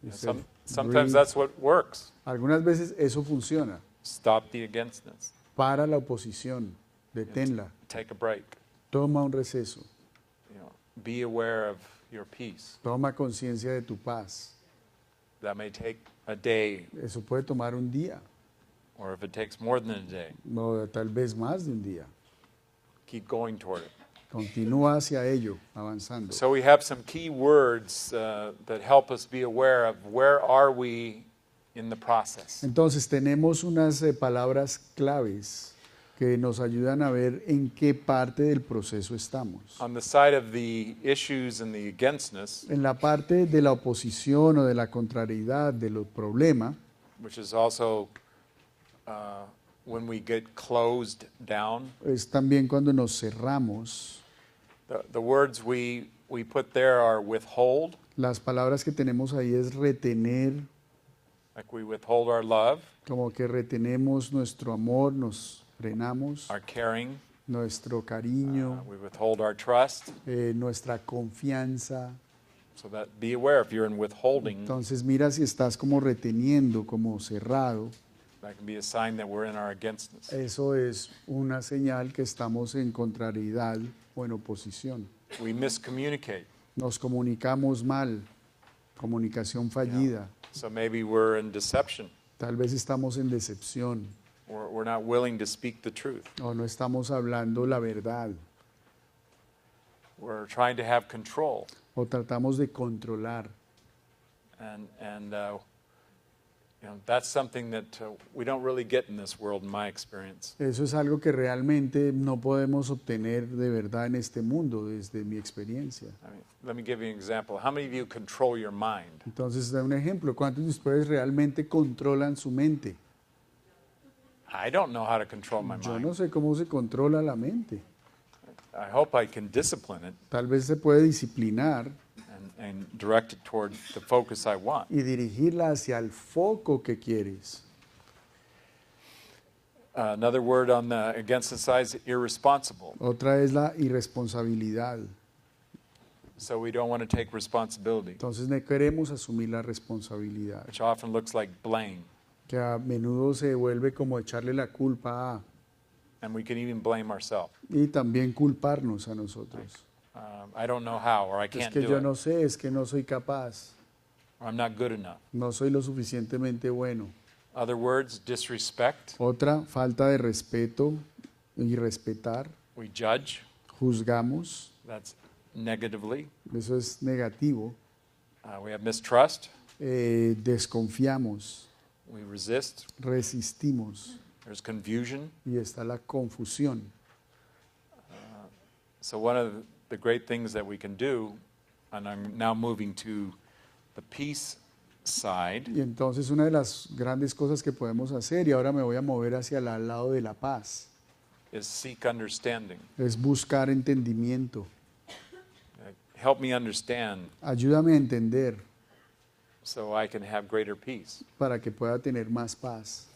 Dice, Sometimes breathe. that's what works. Algunas veces eso funciona. Stop the againstness. Para la oposición, deténla, Take a break. toma un receso, You know, be aware of your peace. toma conciencia de tu paz. That may take a day. Eso puede tomar un día. or if it takes more than a day, o tal vez más de un día. keep going toward it. Continúa hacia ello, avanzando. So we have some key words that help us be aware of where are we in the process. Entonces tenemos unas palabras claves que nos ayudan a ver en qué parte del proceso estamos. On the side of the issues and the againstness, En la parte de la oposición o de la contrariedad, de los problemas, which is also when we get closed down, es también cuando nos cerramos. the words we put there are withhold, Las palabras que tenemos ahí es retener, like we withhold our love, como que retenemos nuestro amor, nos frenamos, our caring, nuestro cariño, we withhold our trust. nuestra confianza. So that be aware if you're in withholding, Entonces mira si estás como reteniendo, como cerrado. that can be a sign that we're in our againstness. Eso es una señal que estamos en contrariedad o en oposición. We miscommunicate. Nos comunicamos mal, comunicación fallida. So maybe we're in deception. Tal vez estamos en decepción We're not willing to speak the truth. o no estamos hablando la verdad We're trying to have control. o tratamos de controlar. And that's something that we don't really get in this world, in my experience. Eso es algo que realmente no podemos obtener de verdad en este mundo, desde mi experiencia. I mean, let me give you an example. How many of you control your mind? Entonces, da un ejemplo. ¿Cuántos de ustedes realmente controlan su mente? I don't know how to control my Yo mind. no sé cómo se controla la mente. I hope I can discipline it Tal vez se puede disciplinar and direct it toward the focus I want. y dirigirla hacia el foco que quieres. Another word on the against the side is irresponsible. Otra es la irresponsabilidad. So we don't want to take responsibility, Entonces no queremos asumir la responsabilidad, which often looks like blame. que a menudo se vuelve como echarle la culpa a, And we can even blame ourselves. y también culparnos a nosotros. I don't know how, or I Es can't que do yo it, no sé, es que no soy capaz, or I'm not good enough. no soy lo suficientemente bueno. Other words, disrespect. Otra, falta de respeto y respetar. We judge. Juzgamos, That's negatively. eso es negativo. We have mistrust. Desconfiamos, We resist. resistimos There's confusion. y está la confusión. So one of the great things that we can do, and I'm now moving to the peace side, Y entonces una de las grandes cosas que podemos hacer, y ahora me voy a mover hacia el lado de la paz, is seek understanding. es buscar entendimiento. Help me understand Ayúdame a entender so I can have greater peace. para que pueda tener más paz.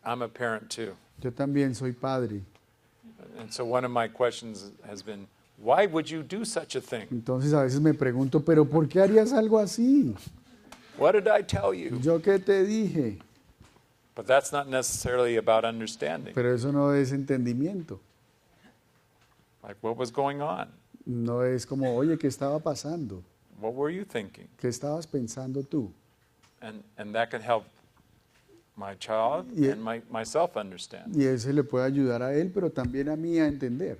I'm a parent too. Yo también soy padre, And so one of my questions has been, why would you do such a thing? entonces a veces me pregunto, pero ¿por qué harías algo así? What did I tell you? ¿Yo qué te dije? But that's not necessarily about understanding. Pero eso no es entendimiento. Like, what was going on? No es como, oye, ¿qué estaba pasando? What were you thinking? ¿Qué estabas pensando tú? And that can help my child Yeah. and myself understand. Y ese le puede ayudar a él, pero también a mí a entender.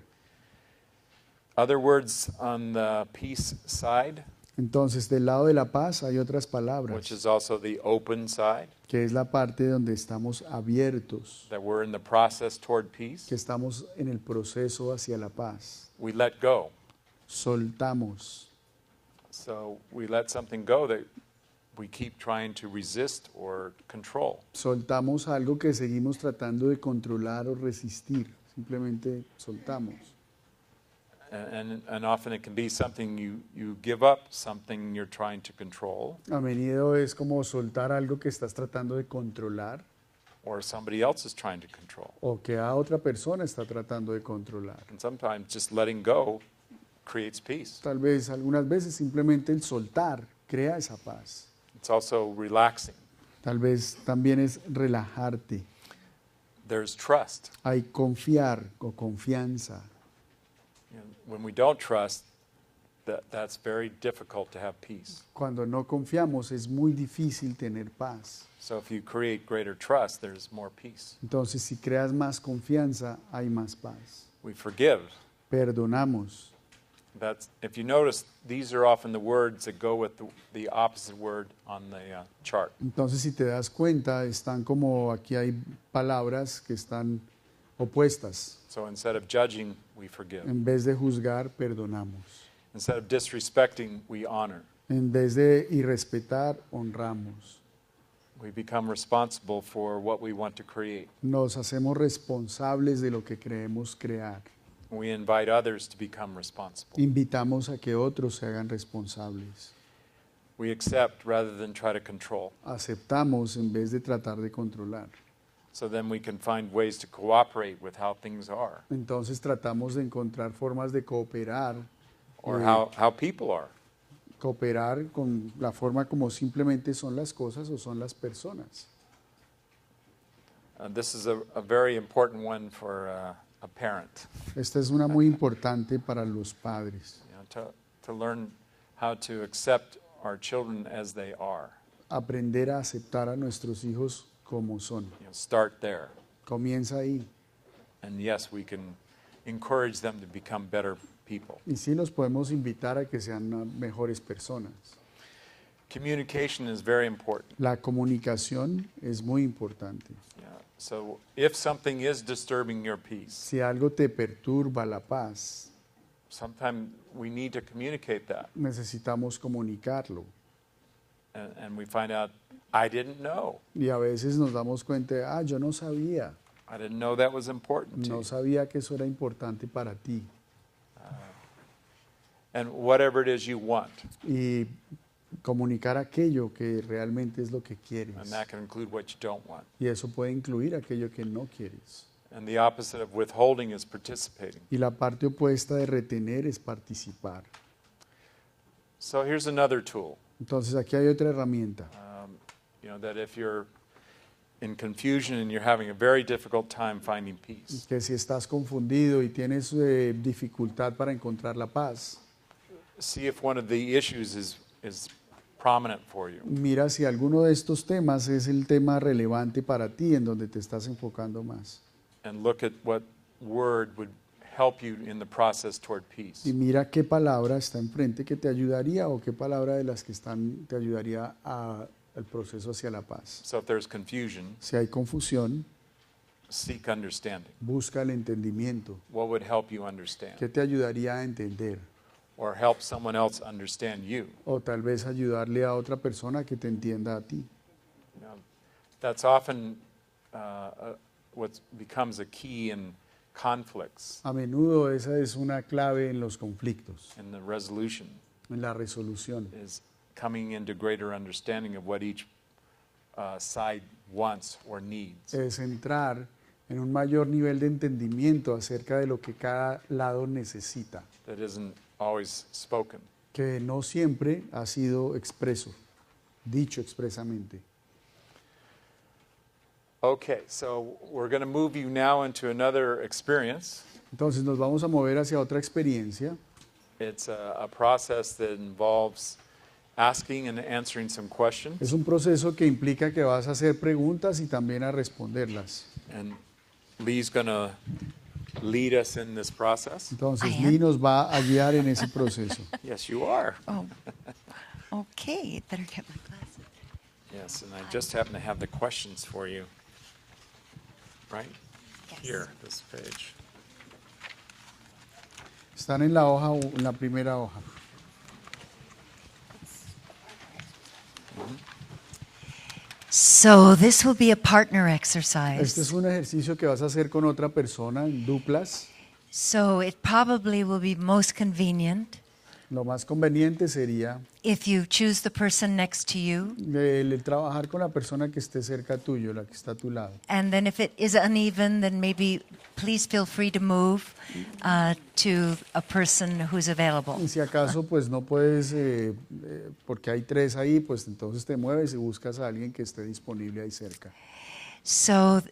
Other words on the peace side, Entonces, del lado de la paz hay otras which palabras, is also the open side, que es la parte donde estamos abiertos, that we're in the process toward peace. que estamos en el proceso hacia la paz. We let go. Soltamos. So we let something go that we keep trying to resist or control. Soltamos algo que seguimos tratando de controlar o resistir. Simplemente soltamos. And often it can be something you give up, something you're trying to control, A menudo es como soltar algo que estás tratando de controlar or somebody else is trying to control. o que a otra persona está tratando de controlar. And sometimes just letting go creates peace. Tal vez, algunas veces, simplemente el soltar crea esa paz. It's also relaxing. Tal vez también es relajarte. There's trust. Hay confiar o confianza. You know, when we don't trust, that's very difficult to have peace. Cuando no confiamos es muy difícil tener paz. So if you create greater trust, there's more peace. Entonces, si creas más confianza, hay más paz. We forgive. Perdonamos. That's, if you notice, these are often the words that go with the opposite word on the chart. Entonces, si te das cuenta, están como aquí hay palabras que están opuestas. So instead of judging, we forgive. En vez de juzgar, perdonamos. Instead of disrespecting, we honor. En vez de irrespetar, honramos. We become responsible for what we want to create. Nos hacemos responsables de lo que queremos crear. We invite others to become responsible. Invitamos a que otros se hagan responsables. We accept rather than try to control. Aceptamos en vez de tratar de controlar. So then we can find ways to cooperate with how things are, Entonces tratamos de encontrar formas de cooperar, or how people are. cooperar con la forma como simplemente son las cosas o son las personas. This is a very important one for a parent. Esta es una muy importante para los padres. You know, to learn how to accept our children as they are. Aprender a aceptar a nuestros hijos como son. You know, start there. Comienza ahí. And yes, we can encourage them to become better people. Y sí los podemos invitar a que sean mejores personas. Communication is very important. La comunicación es muy importante. Yeah. So if something is disturbing your peace, Si algo te perturba la paz, sometimes we need to communicate that. necesitamos comunicarlo. And we find out, I didn't know. Y a veces nos damos cuenta, yo no sabía, I didn't know that was important to no you. sabía que eso era importante para ti. And whatever it is you want, Y comunicar aquello que realmente es lo que quieres. and that can include what you don't want. Y eso puede incluir aquello que no quieres. And the opposite of withholding is participating. Y la parte opuesta de retener es participar. So here's another tool. Entonces aquí hay otra herramienta. You know, that if you're in confusion and you're having a very difficult time finding peace, Que si estás confundido y tienes dificultad para encontrar la paz, see if one of the issues is prominent for you. mira si alguno de estos temas es el tema relevante para ti, en donde te estás enfocando más. And look at what word would help you in the process toward peace. Y mira qué palabra está enfrente que te ayudaría o qué palabra de las que están te ayudaría al proceso hacia la paz. So if there's confusion, Si hay confusión, seek understanding. busca el entendimiento. What would help you understand? ¿Qué te ayudaría a entender? Or help someone else understand you. O tal vez ayudarle a otra persona que te entienda a ti. You know, that's often what becomes a key in conflicts, A menudo esa es una clave en los conflictos, in the resolution, en la resolución. is coming into greater understanding of what each side wants or needs. Es entrar en un mayor nivel de entendimiento acerca de lo que cada lado necesita, That isn't always spoken. que no siempre ha sido expreso, dicho expresamente. Okay, so we're going to move you now into another experience. Entonces nos vamos a mover hacia otra experiencia. It's a process that involves asking and answering some questions. Es un proceso que implica que vas a hacer preguntas y también a responderlas. And Lee's going to lead us in this process. Entonces I am. Lee nos va a guiar en ese proceso. Yes, you are. Oh, okay. Better get my glasses. Yes, and I just happen to have the questions for you. Right? Yes. Here, this page. Están en la hoja, en la primera hoja. So this will be a partner Este exercise. es un ejercicio que vas a hacer con otra persona en duplas. So it probably will be most convenient Lo más conveniente sería if you choose the person next to you. el trabajar con la persona que esté cerca tuyo, la que está a tu lado. And then if it is uneven, then maybe please feel free to move to a person who's available. Y si acaso pues no puedes, porque hay tres ahí, pues entonces te mueves y buscas a alguien que esté disponible ahí cerca. So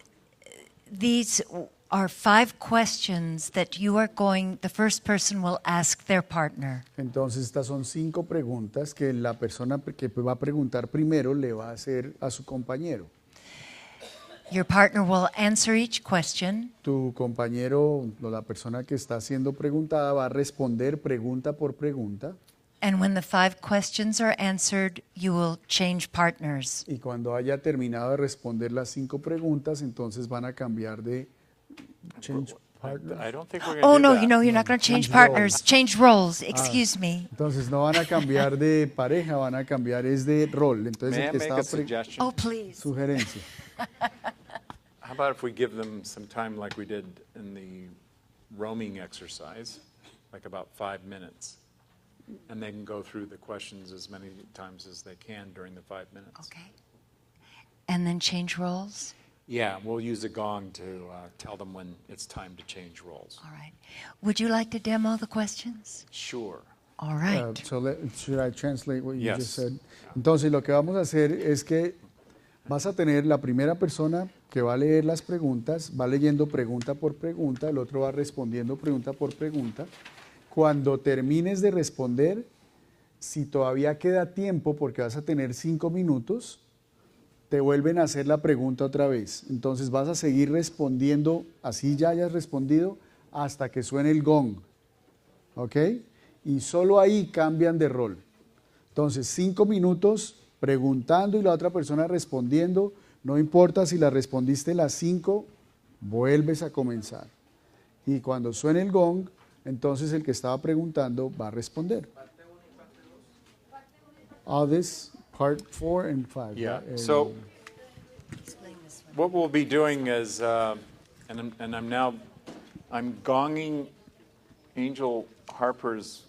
these are 5 questions that the first person will ask their partner. Entonces estas son 5 preguntas que la persona que va a preguntar primero le va a hacer a su compañero. Your partner will answer each question. Tu compañero o la persona que está siendo preguntada va a responder pregunta por pregunta. And when the 5 questions are answered, you will change partners. Y cuando haya terminado de responder las 5 preguntas, entonces van a cambiar de change partner. I don't think we're going to Oh, do no, that. you're not going to change Change partners. roles. Change roles. Excuse me. Entonces no van a cambiar de pareja, van a cambiar es de rol. Entonces May I el que make estaba a suggestion? Oh, please. sugerencia. How about if we give them some time like we did in the roaming exercise, like about 5 minutes, and they can go through the questions as many times as they can during the 5 minutes. Okay. And then change roles? Yeah, we'll use a gong to tell them when it's time to change roles. All right. Would you like to demo the questions? Sure. All right. Should I translate what you Yes. just said? Entonces lo que vamos a hacer es que vas a tener la primera persona que va a leer las preguntas, va leyendo pregunta por pregunta, el otro va respondiendo pregunta por pregunta. Cuando termines de responder, si todavía queda tiempo, porque vas a tener 5 minutos, te vuelven a hacer la pregunta otra vez. Entonces vas a seguir respondiendo, así ya hayas respondido, hasta que suene el gong. ¿Ok? Y solo ahí cambian de rol. Entonces 5 minutos preguntando y la otra persona respondiendo. No importa si la respondiste las 5, vuelves a comenzar. Y cuando suene el gong, entonces el que estaba preguntando va a responder. All this, part 4 and 5. Yeah. So what we'll be doing is, I'm gonging Angel Harper's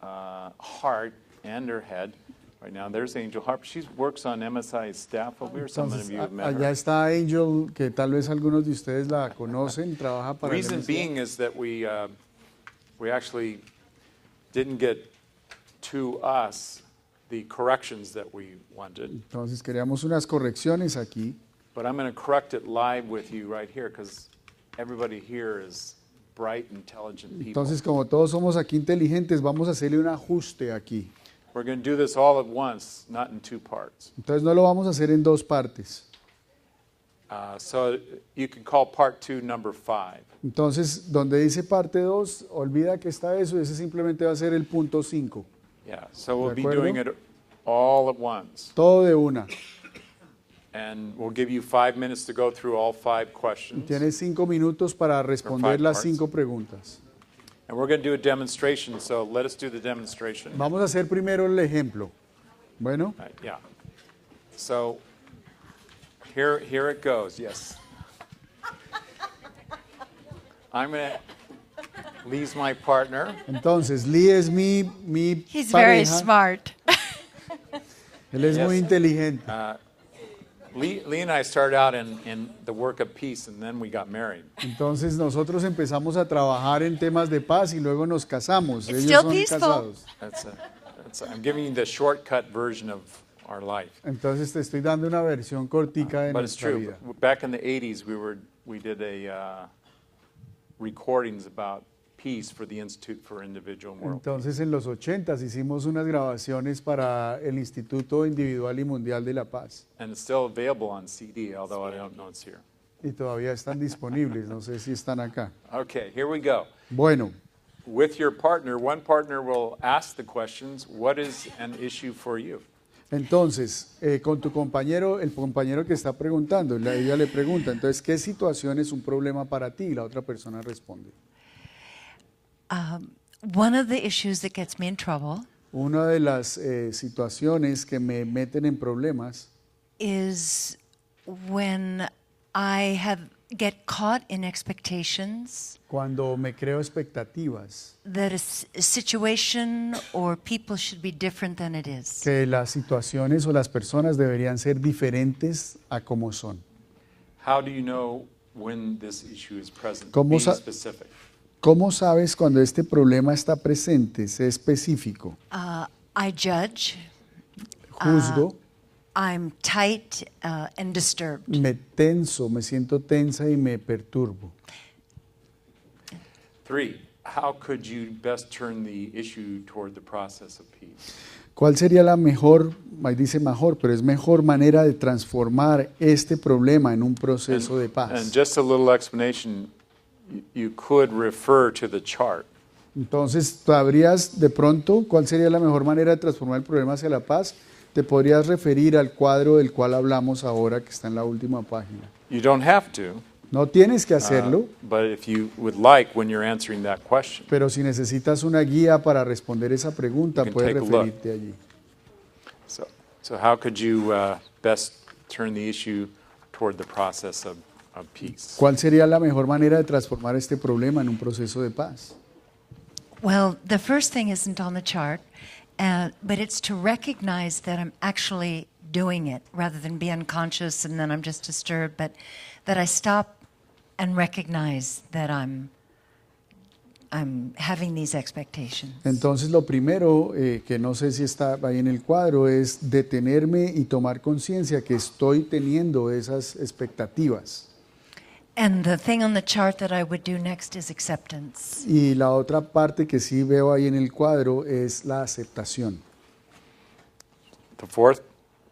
heart and her head right now. There's Angel Harper. She works on MSI's staff over here. Some of Entonces, you have met allá her. está Angel, que tal vez algunos de ustedes la conocen, trabaja para el Reason MSI. being is that we actually didn't get to us the corrections that we wanted, Entonces queríamos unas correcciones aquí, but I'm going to correct it live with you right here because everybody here is bright, intelligent people. entonces como todos somos aquí inteligentes, vamos a hacerle un ajuste aquí. We're going to do this all at once, not in 2 parts. Entonces no lo vamos a hacer en 2 partes. So you can call part 2 number 5. Entonces, donde dice parte 2, olvida que está eso, ese simplemente va a ser el punto 5. Yeah, so we'll be De acuerdo. doing it all at once. Todo de una. And we'll give you 5 minutes to go through all 5 questions. Tienes 5 minutos para responder five las parts. 5 preguntas. And we're going to do a demonstration, so let us do the demonstration. Vamos a hacer primero el ejemplo. Bueno, Right, yeah. So here it goes, yes. I'm going to Lee's my partner. entonces Lee es mi He's very pareja. smart. Él es muy Yes. inteligente. Lee and I started out in the work of peace, and then we got married. Entonces nosotros empezamos a trabajar en temas de paz y luego nos casamos. It's Ellos still son peaceful. casados. I'm giving you the shortcut version of our life. Entonces te estoy dando una versión cortica de But it's nuestra true. vida. Back in the 80s, we did a recordings about peace for the Institute for Individual and World Peace. Entonces en los 80s hicimos unas grabaciones para el Instituto Individual y Mundial de la Paz. And it's still available on CD, although I don't know it's here. Y todavía están disponibles, no sé si están acá. Okay, here we go. Bueno, With your partner, one partner will ask the questions, what is an issue for you? entonces con tu compañero, el compañero que está preguntando, ella le pregunta, entonces, ¿qué situación es un problema para ti? Y la otra persona responde. One of the issues that gets me in trouble Una de las situaciones que me meten en problemas is when I get caught in expectations cuando me creo expectativas, that a situation or people should be different than it is. que las situaciones o las personas deberían ser diferentes a como son. How do you know when this issue is present? ¿Cómo Be sa- specific. ¿Cómo sabes cuando este problema está presente? Sé específico. I judge, Juzgo, I'm tight and disturbed. me tenso, me siento tensa y me perturbo. 3, how could you best turn the issue toward the process of peace? ¿Cuál sería la mejor, ahí dice mejor, pero es mejor manera de transformar este problema en un proceso de paz? And just a little explanation, you could refer to the chart. Entonces, ¿sabrías de pronto cuál sería la mejor manera de transformar el problema hacia la paz? Te podrías referir al cuadro del cual hablamos ahora, que está en la última página. You don't have to. No tienes que hacerlo, But if you would like, when you're answering that question, pero si necesitas una guía para responder esa pregunta, You can puedes take a look. referirte allí. so how could you best turn the issue toward the process of peace? ¿Cuál sería la mejor manera de transformar este problema en un proceso de paz? Well, the first thing isn't on the chart, but it's to recognize that I'm actually doing it rather than be unconscious and then I'm just disturbed, but that I stop and recognize that I'm having these expectations. Entonces lo primero, que no sé si está ahí en el cuadro, es detenerme y tomar conciencia que estoy teniendo esas expectativas. And the thing on the chart that I would do next is acceptance. Y la otra parte que sí veo ahí en el cuadro es la aceptación. The fourth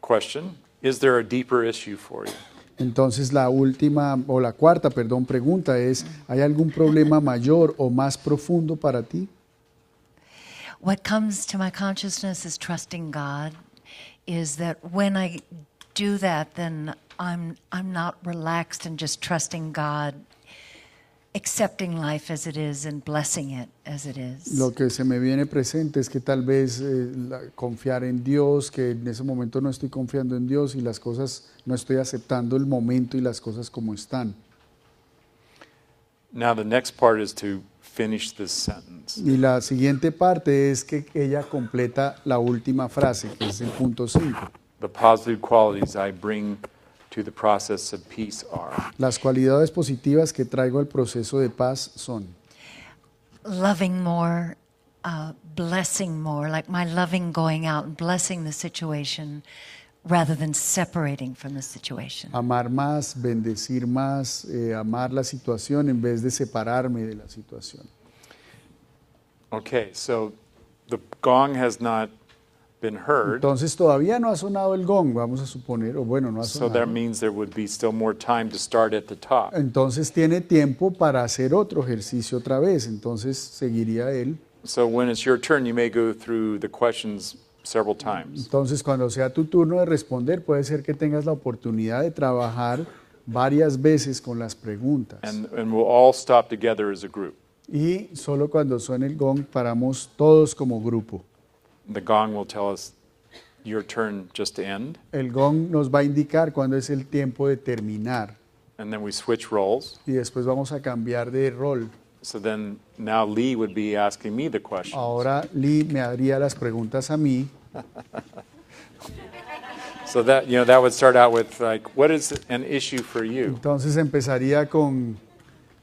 question, is there a deeper issue for you? Entonces la última, o la cuarta, perdón, pregunta es, ¿hay algún problema mayor o más profundo para ti? What comes to my consciousness is trusting God, is that when I do that, then I'm not relaxed and just trusting God, accepting life as it is and blessing it as it is. Lo que se me viene presente es que tal vez confiar en Dios, que en ese momento no estoy confiando en Dios y las cosas, no estoy aceptando el momento y las cosas como están. Now the next part is to finish this sentence. Y la siguiente parte es que ella completa la última frase, que es el punto 5. The positive qualities I bring to the process of peace are. Las cualidades positivas que traigo al proceso de paz son Loving more, blessing more, like my loving going out and blessing the situation rather than separating from the situation. amar más, bendecir más, amar la situación en vez de separarme de la situación. Okay, so the gong has not been heard, Entonces todavía no ha sonado el gong, vamos a suponer, o bueno, no ha so that sonado. means there would be still more time to start at the top. Entonces tiene tiempo para hacer otro ejercicio otra vez, entonces seguiría él. So when it's your turn, you may go through the questions several times. Entonces cuando sea tu turno de responder, puede ser que tengas la oportunidad de trabajar varias veces con las preguntas. And we'll all stop together as a group. Y solo cuando suene el gong paramos todos como grupo. The gong will tell us your turn just to end, El gong nos va a indicar cuándo es el tiempo de terminar and then we switch roles. y después vamos a cambiar de rol. So then now Lee would be asking me the questions. Ahora Lee me haría las preguntas a mí. So that, that would start out with like, what is an issue for you? Entonces empezaría con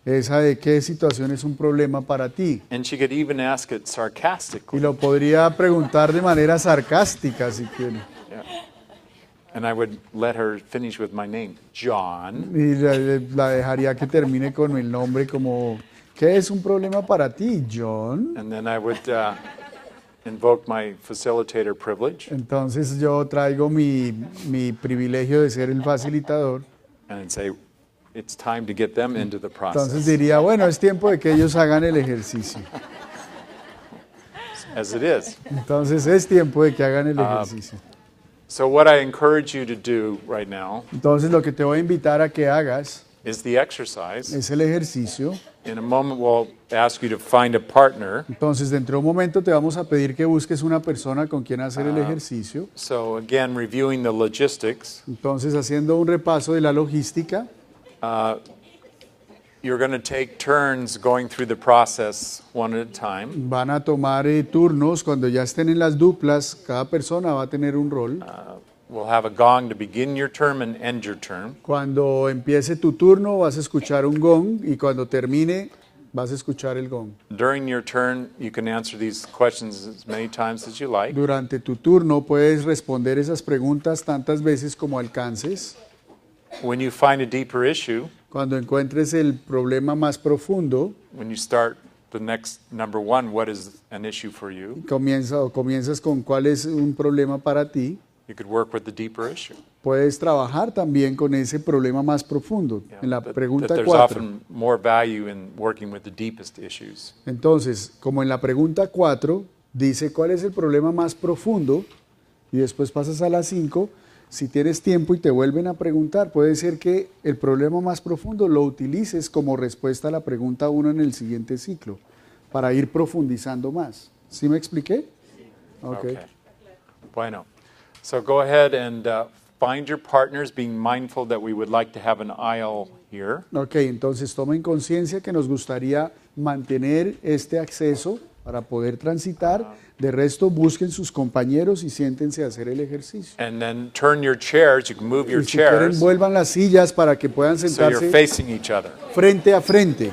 esa de qué situación es un problema para ti. And she could even ask it Y sarcastically. lo podría preguntar de manera sarcástica si quiere. Yeah. And I would let her finish with my name, John. Y la dejaría que termine con el nombre como, ¿qué es un problema para ti, John? And then I would invoke my facilitator privilege Entonces yo traigo mi privilegio de ser el facilitador. and I'd say, it's time to get them into the Entonces process, diría, bueno, es tiempo de que ellos hagan el ejercicio. as it is. Entonces es tiempo de que hagan el ejercicio. So what I encourage you to do right now Entonces lo que te voy a invitar a que hagas is the exercise. es el ejercicio. In a moment, we'll ask you to find a partner. Entonces dentro de un momento te vamos a pedir que busques una persona con quien hacer el ejercicio. So again, reviewing the logistics, Entonces haciendo un repaso de la logística, you're going to take turns going through the process one at a time. van a tomar turnos. Cuando ya estén en las duplas, cada persona va a tener un rol. We'll have a gong to begin your term and end your term. Cuando empiece tu turno vas a escuchar un gong y cuando termine vas a escuchar el gong. During your turn, you can answer these questions as many times as you like. Durante tu turno puedes responder esas preguntas tantas veces como alcances. When you find a deeper issue, Cuando encuentres el problema más profundo, when you start the next number one, what is an issue for you? Comienzas con cuál es un problema para ti. You could work with the deeper issue. Puedes trabajar también con ese problema más profundo. En la That pregunta there's 4. often more value in working with the deepest issues. Entonces, como en la pregunta 4, dice cuál es el problema más profundo y después pasas a la 5. Si tienes tiempo y te vuelven a preguntar, puede ser que el problema más profundo lo utilices como respuesta a la pregunta 1 en el siguiente ciclo, para ir profundizando más. ¿Sí me expliqué? Okay. Bueno. So go ahead and find your partners, being mindful that we would like to have an aisle here. Ok, entonces tomen conciencia que nos gustaría mantener este acceso para poder transitar. De resto, busquen sus compañeros y siéntense a hacer el ejercicio. And then turn your chairs, you can move your Y si quieren, chairs vuelvan las sillas para que puedan so sentarse you're facing each other. frente a frente.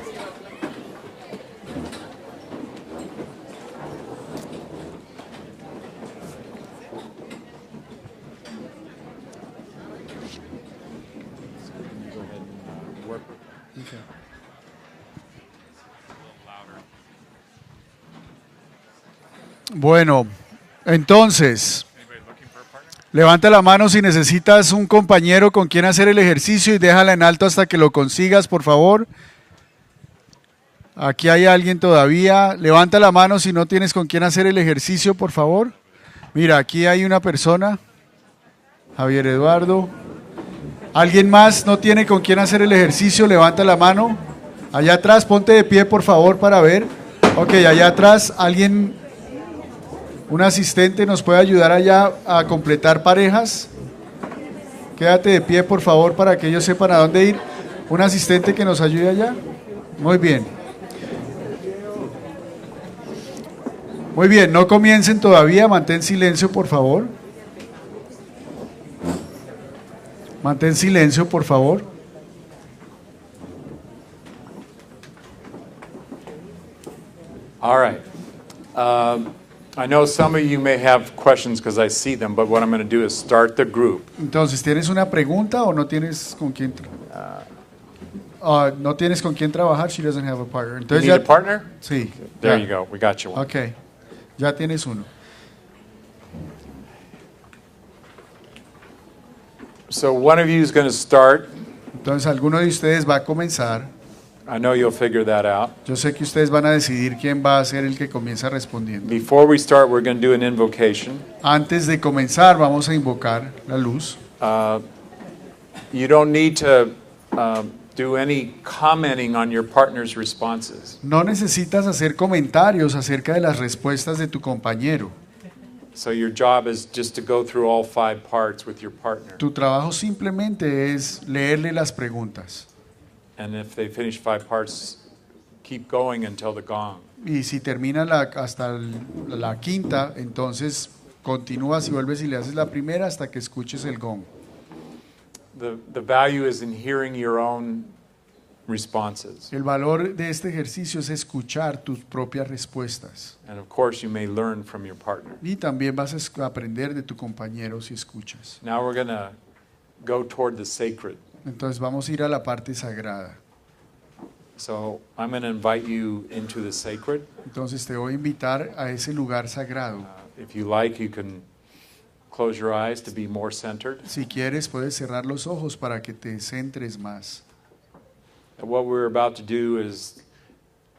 Bueno, entonces, levanta la mano si necesitas un compañero con quien hacer el ejercicio y déjala en alto hasta que lo consigas, por favor. Aquí hay alguien todavía. Levanta la mano si no tienes con quien hacer el ejercicio, por favor. Mira, aquí hay una persona. Javier Eduardo. ¿Alguien más no tiene con quien hacer el ejercicio? Levanta la mano. Allá atrás, ponte de pie, por favor, para ver. Ok, allá atrás, alguien... Un asistente nos puede ayudar allá a completar parejas. Quédate de pie, por favor, para que ellos sepan a dónde ir. Un asistente que nos ayude allá. Muy bien. Muy bien, no comiencen todavía. Mantén silencio, por favor. Mantén silencio, por favor. All right. I know some of you may have questions because I see them, but what I'm going to do is start the group. Entonces, ¿tienes una pregunta o no tienes con quién? No tienes con quién trabajar. She doesn't have a partner. Entonces, You need a partner? Sí. There ya. you go. We got you one. Ok. Ya tienes uno. So one of you is going to start. Entonces, alguno de ustedes va a comenzar. I know you'll figure that out. Yo sé que ustedes van a decidir quién va a ser el que comienza respondiendo. Before we start, we're going to do an invocation. Antes de comenzar, vamos a invocar la luz. You don't need to do any commenting on your partner's responses. No necesitas hacer comentarios acerca de las respuestas de tu compañero. So your job is just to go through all 5 parts with your partner. Tu trabajo simplemente es leerle las preguntas. And if they finish 5 parts, keep going until the gong. Y si termina hasta la quinta, entonces continúas y vuelves y le haces la primera hasta que escuches el gong. The value is in hearing your own responses. El valor de este ejercicio es escuchar tus propias respuestas. And of course, you may learn from your partner. Y también vas a aprender de tu compañero si escuchas. Now we're going to go toward the sacred. Entonces vamos a ir a la parte sagrada. So I'm going to invite you into the sacred. Entonces te voy a invitar a ese lugar sagrado. If you like, you can close your eyes to be more centered. Si quieres, puedes cerrar los ojos para que te centres más. And what we're about to do is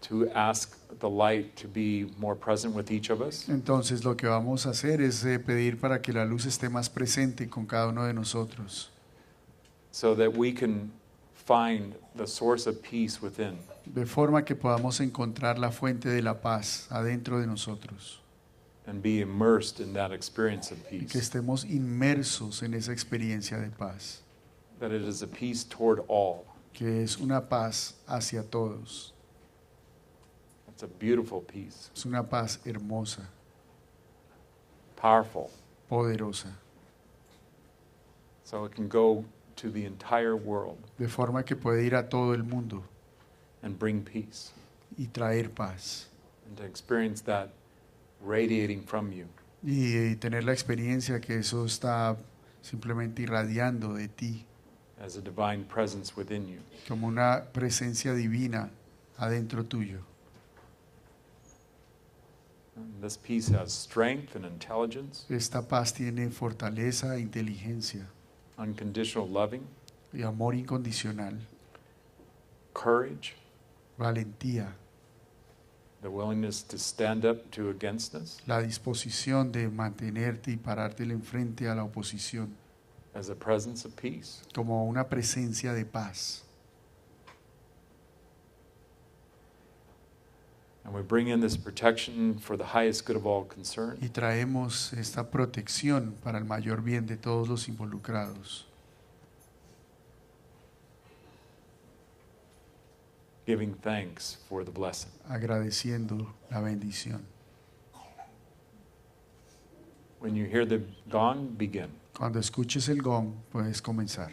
to ask the light to be more present with each of us. Entonces lo que vamos a hacer es pedir para que la luz esté más presente con cada uno de nosotros. So that we can find the source of peace within. De forma que podamos encontrar la fuente de la paz adentro de nosotros. And be immersed in that experience of Y que peace. estemos inmersos en esa experiencia de paz. That it is a peace toward all. Que es una paz hacia todos. It's a beautiful peace. Es una paz hermosa, Powerful. poderosa. So it can go to the entire world De forma que puede ir a todo el mundo and bring peace. y traer paz. And to experience that radiating from you. Y tener la experiencia que eso está simplemente irradiando de ti. As a divine presence within you. Como una presencia divina adentro tuyo. And this peace has strength and intelligence, Esta paz tiene fortaleza e inteligencia unconditional loving, y amor incondicional, courage, valentía, the willingness to stand up to againstness la disposición de mantenerte y pararte enfrente a la oposición as a presence of peace. como una presencia de paz. And we bring in this protection for the highest good of all concerned. Y traemos esta protección para el mayor bien de todos los involucrados, Giving thanks for the blessing. agradeciendo la bendición. When you hear the gong, begin. Cuando escuches el gong, puedes comenzar.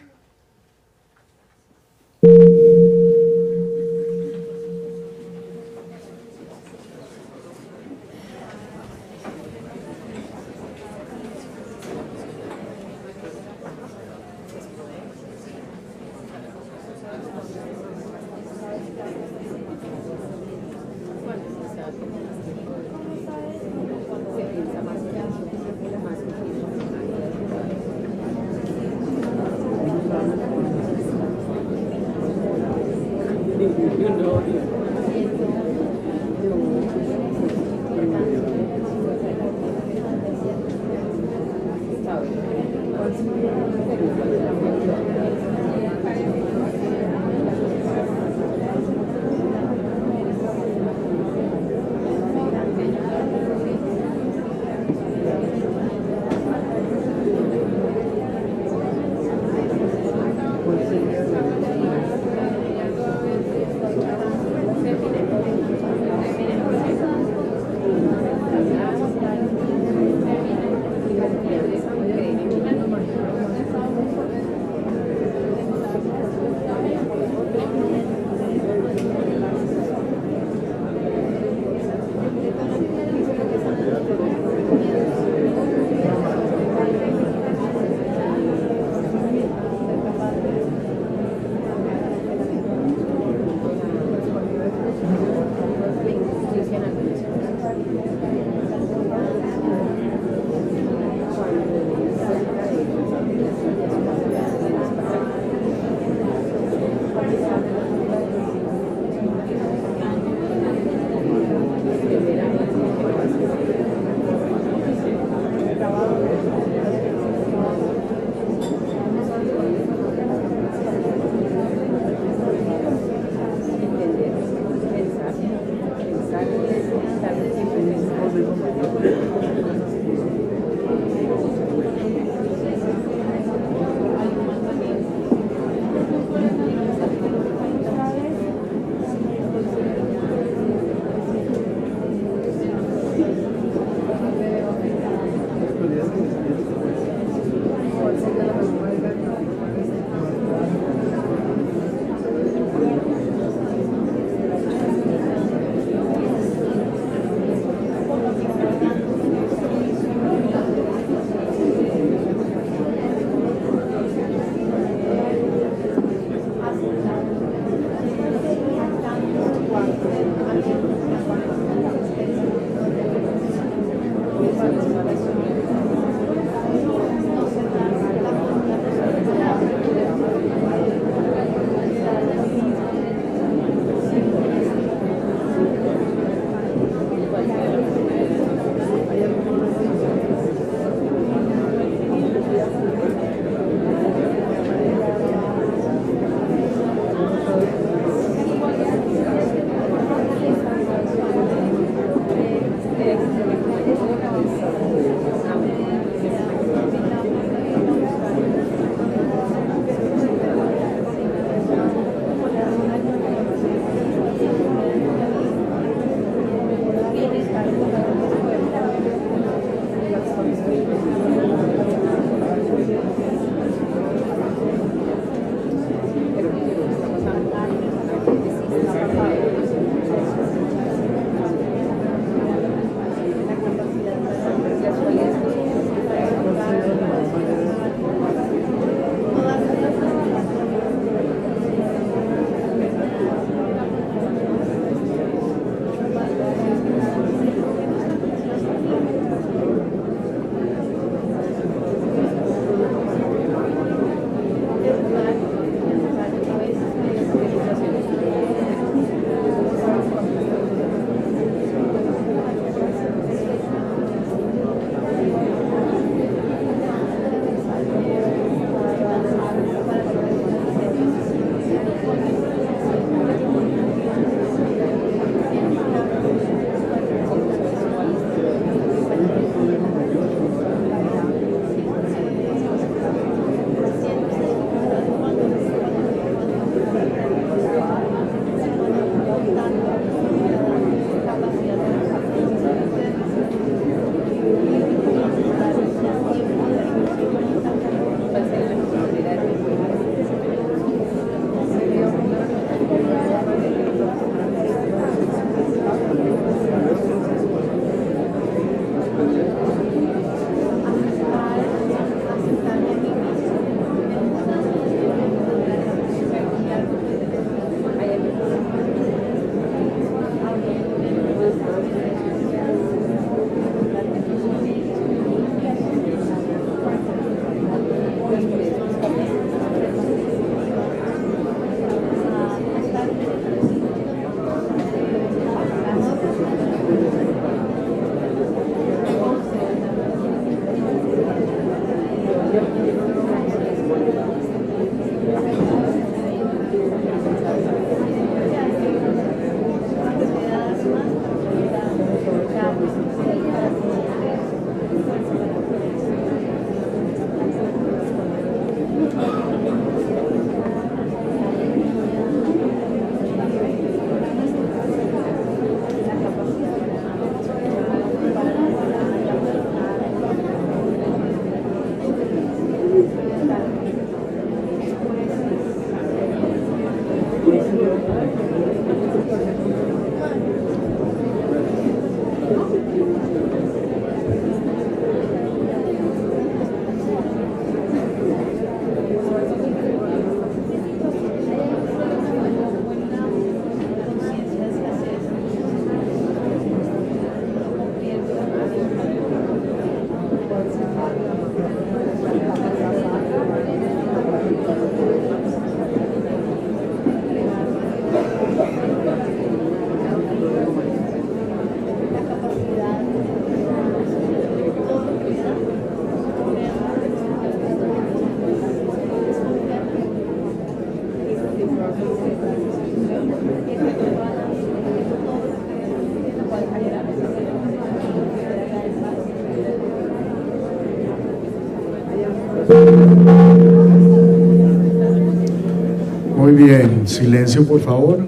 Muy bien, silencio por favor.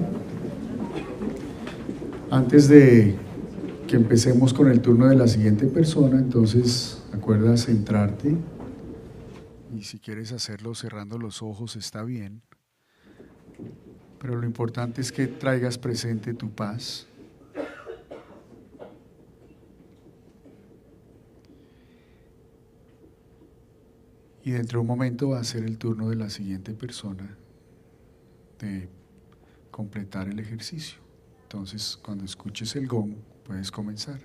Antes de que empecemos con el turno de la siguiente persona, entonces acuerda centrarte y si quieres hacerlo cerrando los ojos está bien, pero lo importante es que traigas presente tu paz. Y dentro de un momento va a ser el turno de la siguiente persona de completar el ejercicio. Entonces, cuando escuches el gong, puedes comenzar.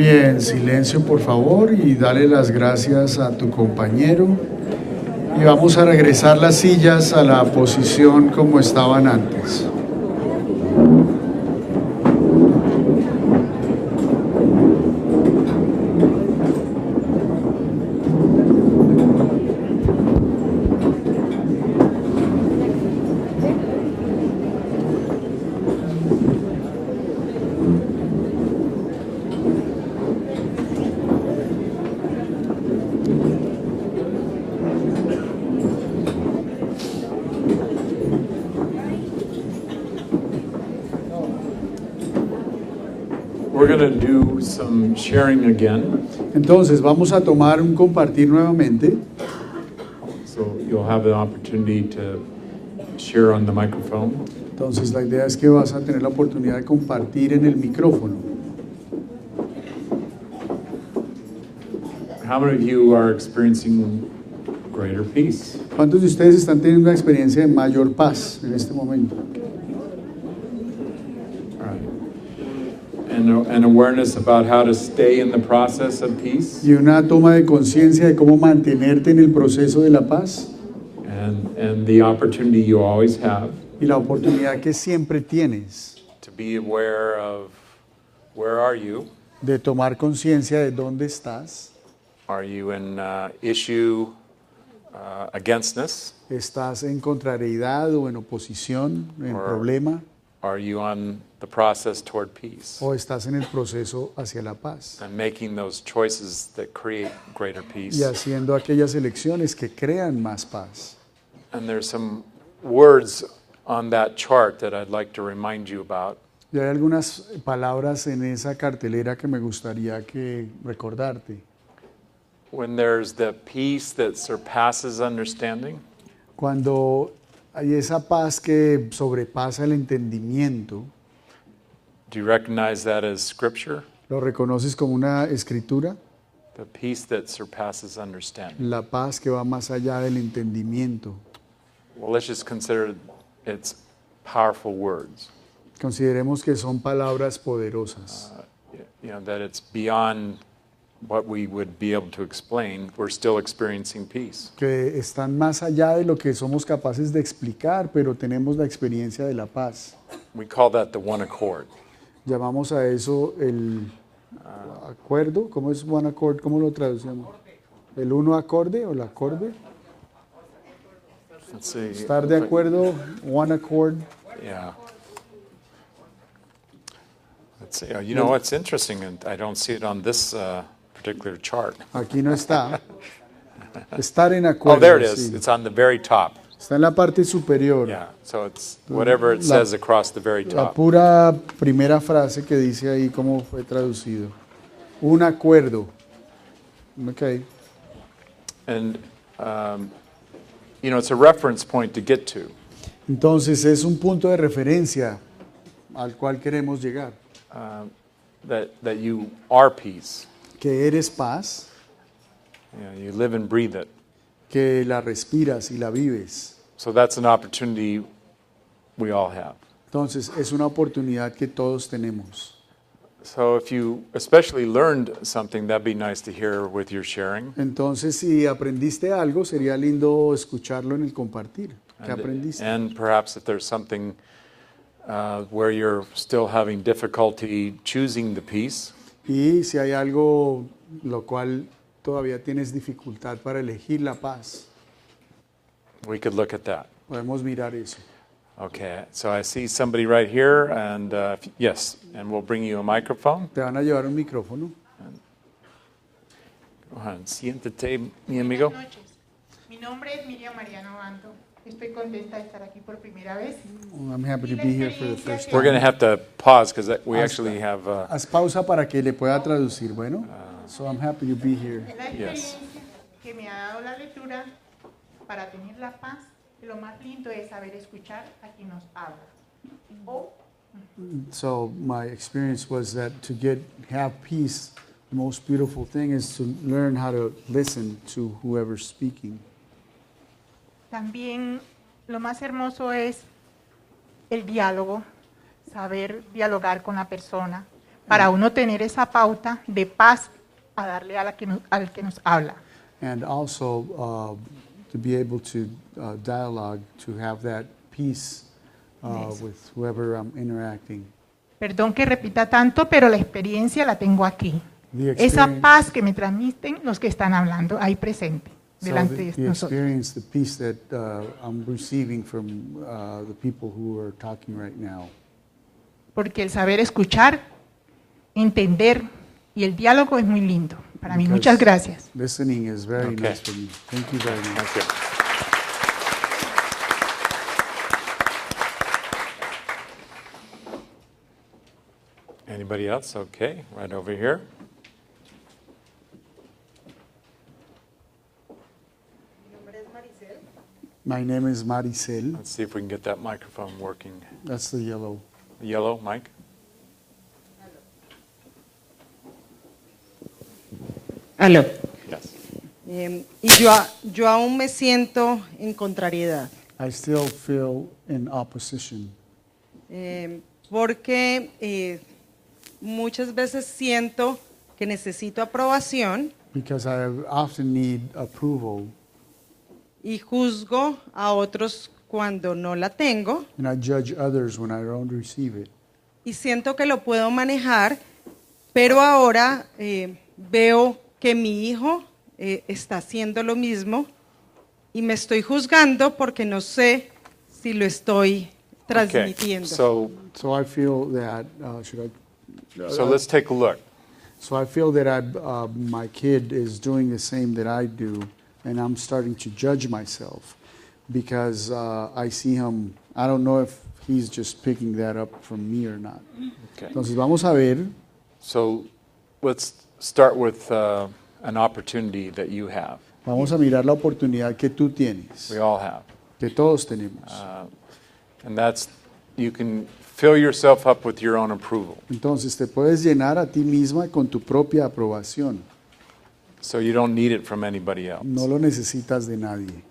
bien, silencio por favor y dale las gracias a tu compañero. Y vamos a regresar las sillas a la posición como estaban antes. We're going to do some sharing again. Entonces vamos a tomar un compartir nuevamente. So you'll have the opportunity to share on the microphone. Entonces la idea es que vas a tener la oportunidad de compartir en el micrófono. How many of you are experiencing greater peace? ¿Cuántos de ustedes están teniendo una experiencia de mayor paz en este momento? All right. And awareness about how to stay in the process of peace. Y una toma de conciencia de cómo mantenerte en el proceso de la paz. And the opportunity you always have. Y la oportunidad que siempre tienes. To be aware of where are you? De tomar conciencia de dónde estás. Are you in issue againstness? ¿Estás en contrariedad o en oposición, en problema? Are you on the process toward peace? ¿O estás en el proceso hacia la paz? And making those choices that create greater peace. Y haciendo aquellas elecciones que crean más paz. And there's some words on that chart that I'd like to remind you about. Y hay algunas palabras en esa cartelera que me gustaría que recordarte. When there's the peace that surpasses understanding. Cuando hay esa paz que sobrepasa el entendimiento. Do you recognize that as scripture? ¿Lo reconoces como una escritura? The peace that surpasses understanding. La paz que va más allá del entendimiento. Well, let's just consider it's powerful words. Consideremos que son palabras poderosas. You know, that it's beyond what we would be able to explain. We're still experiencing peace. Que están más allá de lo que somos capaces de explicar, pero tenemos la experiencia de la paz. We call that the one accord. Llamamos a eso el acuerdo. ¿Cómo es one accord? ¿Cómo lo traducimos? ¿El uno acorde o el acorde? Let's see. Estar de acuerdo, one accord. Yeah. Let's see. You know what's interesting, and I don't see it on this particular chart. Aquí no está. Estar en acuerdo. Oh, there it is. Sí. It's on the very top. Está en la parte superior. Yeah. So it's whatever it says across the very La top. pura primera frase que dice ahí cómo fue traducido. Un acuerdo. Okay. And you know, it's a reference point to get to. Entonces es un punto de referencia al cual queremos llegar. That you are peace. Que eres paz, You know, you live and breathe it. que la respiras y la vives. So that's an opportunity we all have. Entonces es una oportunidad que todos tenemos. So if you especially learned something, that'd be nice to hear with your sharing. Entonces si aprendiste algo, sería lindo escucharlo en el compartir. ¿Qué aprendiste? And perhaps if there's something where you're still having difficulty choosing the peace, Y si hay algo lo cual todavía tienes dificultad para elegir la paz, we could look at that. podemos mirar eso. Okay, so I see somebody right here, and yes, and we'll bring you a microphone. Te van a llevar un micrófono. Go ahead, siéntate, mi amigo. Buenas noches. Mi nombre es Miriam Mariano Banto. Estoy contenta de estar aquí por primera vez. I'm happy to be here for the first We're going to time. have to pause because we actually have. Haz pausa para que le pueda traducir, bueno. So I'm happy to be here. Es la Yes. experiencia que me ha dado la lectura para tener la paz. Y lo más lindo es saber escuchar a quien nos habla. O So my experience was that to have peace, the most beautiful thing is to learn how to listen to whoever's speaking. también lo más hermoso es el diálogo, saber dialogar con la persona, para uno tener esa pauta de paz a darle a al que nos habla. And also to be able to dialogue, to have that peace with whoever I'm interacting. Perdón que repita tanto, pero la experiencia la tengo aquí. Esa paz que me transmiten los que están hablando ahí presente, delante de nosotros. Experience, the peace that I'm receiving from the people who are talking right now. Porque el saber escuchar, entender y el diálogo es muy lindo para mí. Muchas gracias. Listening is very nice for me. Thank you very much. Thank you. Anybody else? Okay, right over here. My name is Maricel. Let's see if we can get that microphone working. That's the yellow. The yellow mic. Aló. Yes. Y yo aún me siento en contrariedad. I still feel in opposition Porque muchas veces siento que necesito aprobación because I often need approval, y juzgo a otros cuando no la tengo and I judge others when I don't receive it. y siento que lo puedo manejar, pero ahora veo que mi hijo está haciendo lo mismo y me estoy juzgando porque no sé si lo estoy transmitiendo. So I feel that So let's take a look. So I feel that my kid is doing the same that I do, and I'm starting to judge myself because I see him. I don't know if he's just picking that up from me or not. Okay. Entonces vamos a ver. So let's start with an opportunity that you have. Vamos a mirar la oportunidad que tú tienes, We all have. que todos tenemos. And that's, you can fill yourself up with your own approval. Entonces te puedes llenar a ti misma con tu propia aprobación. So you don't need it from anybody else. No lo necesitas de nadie.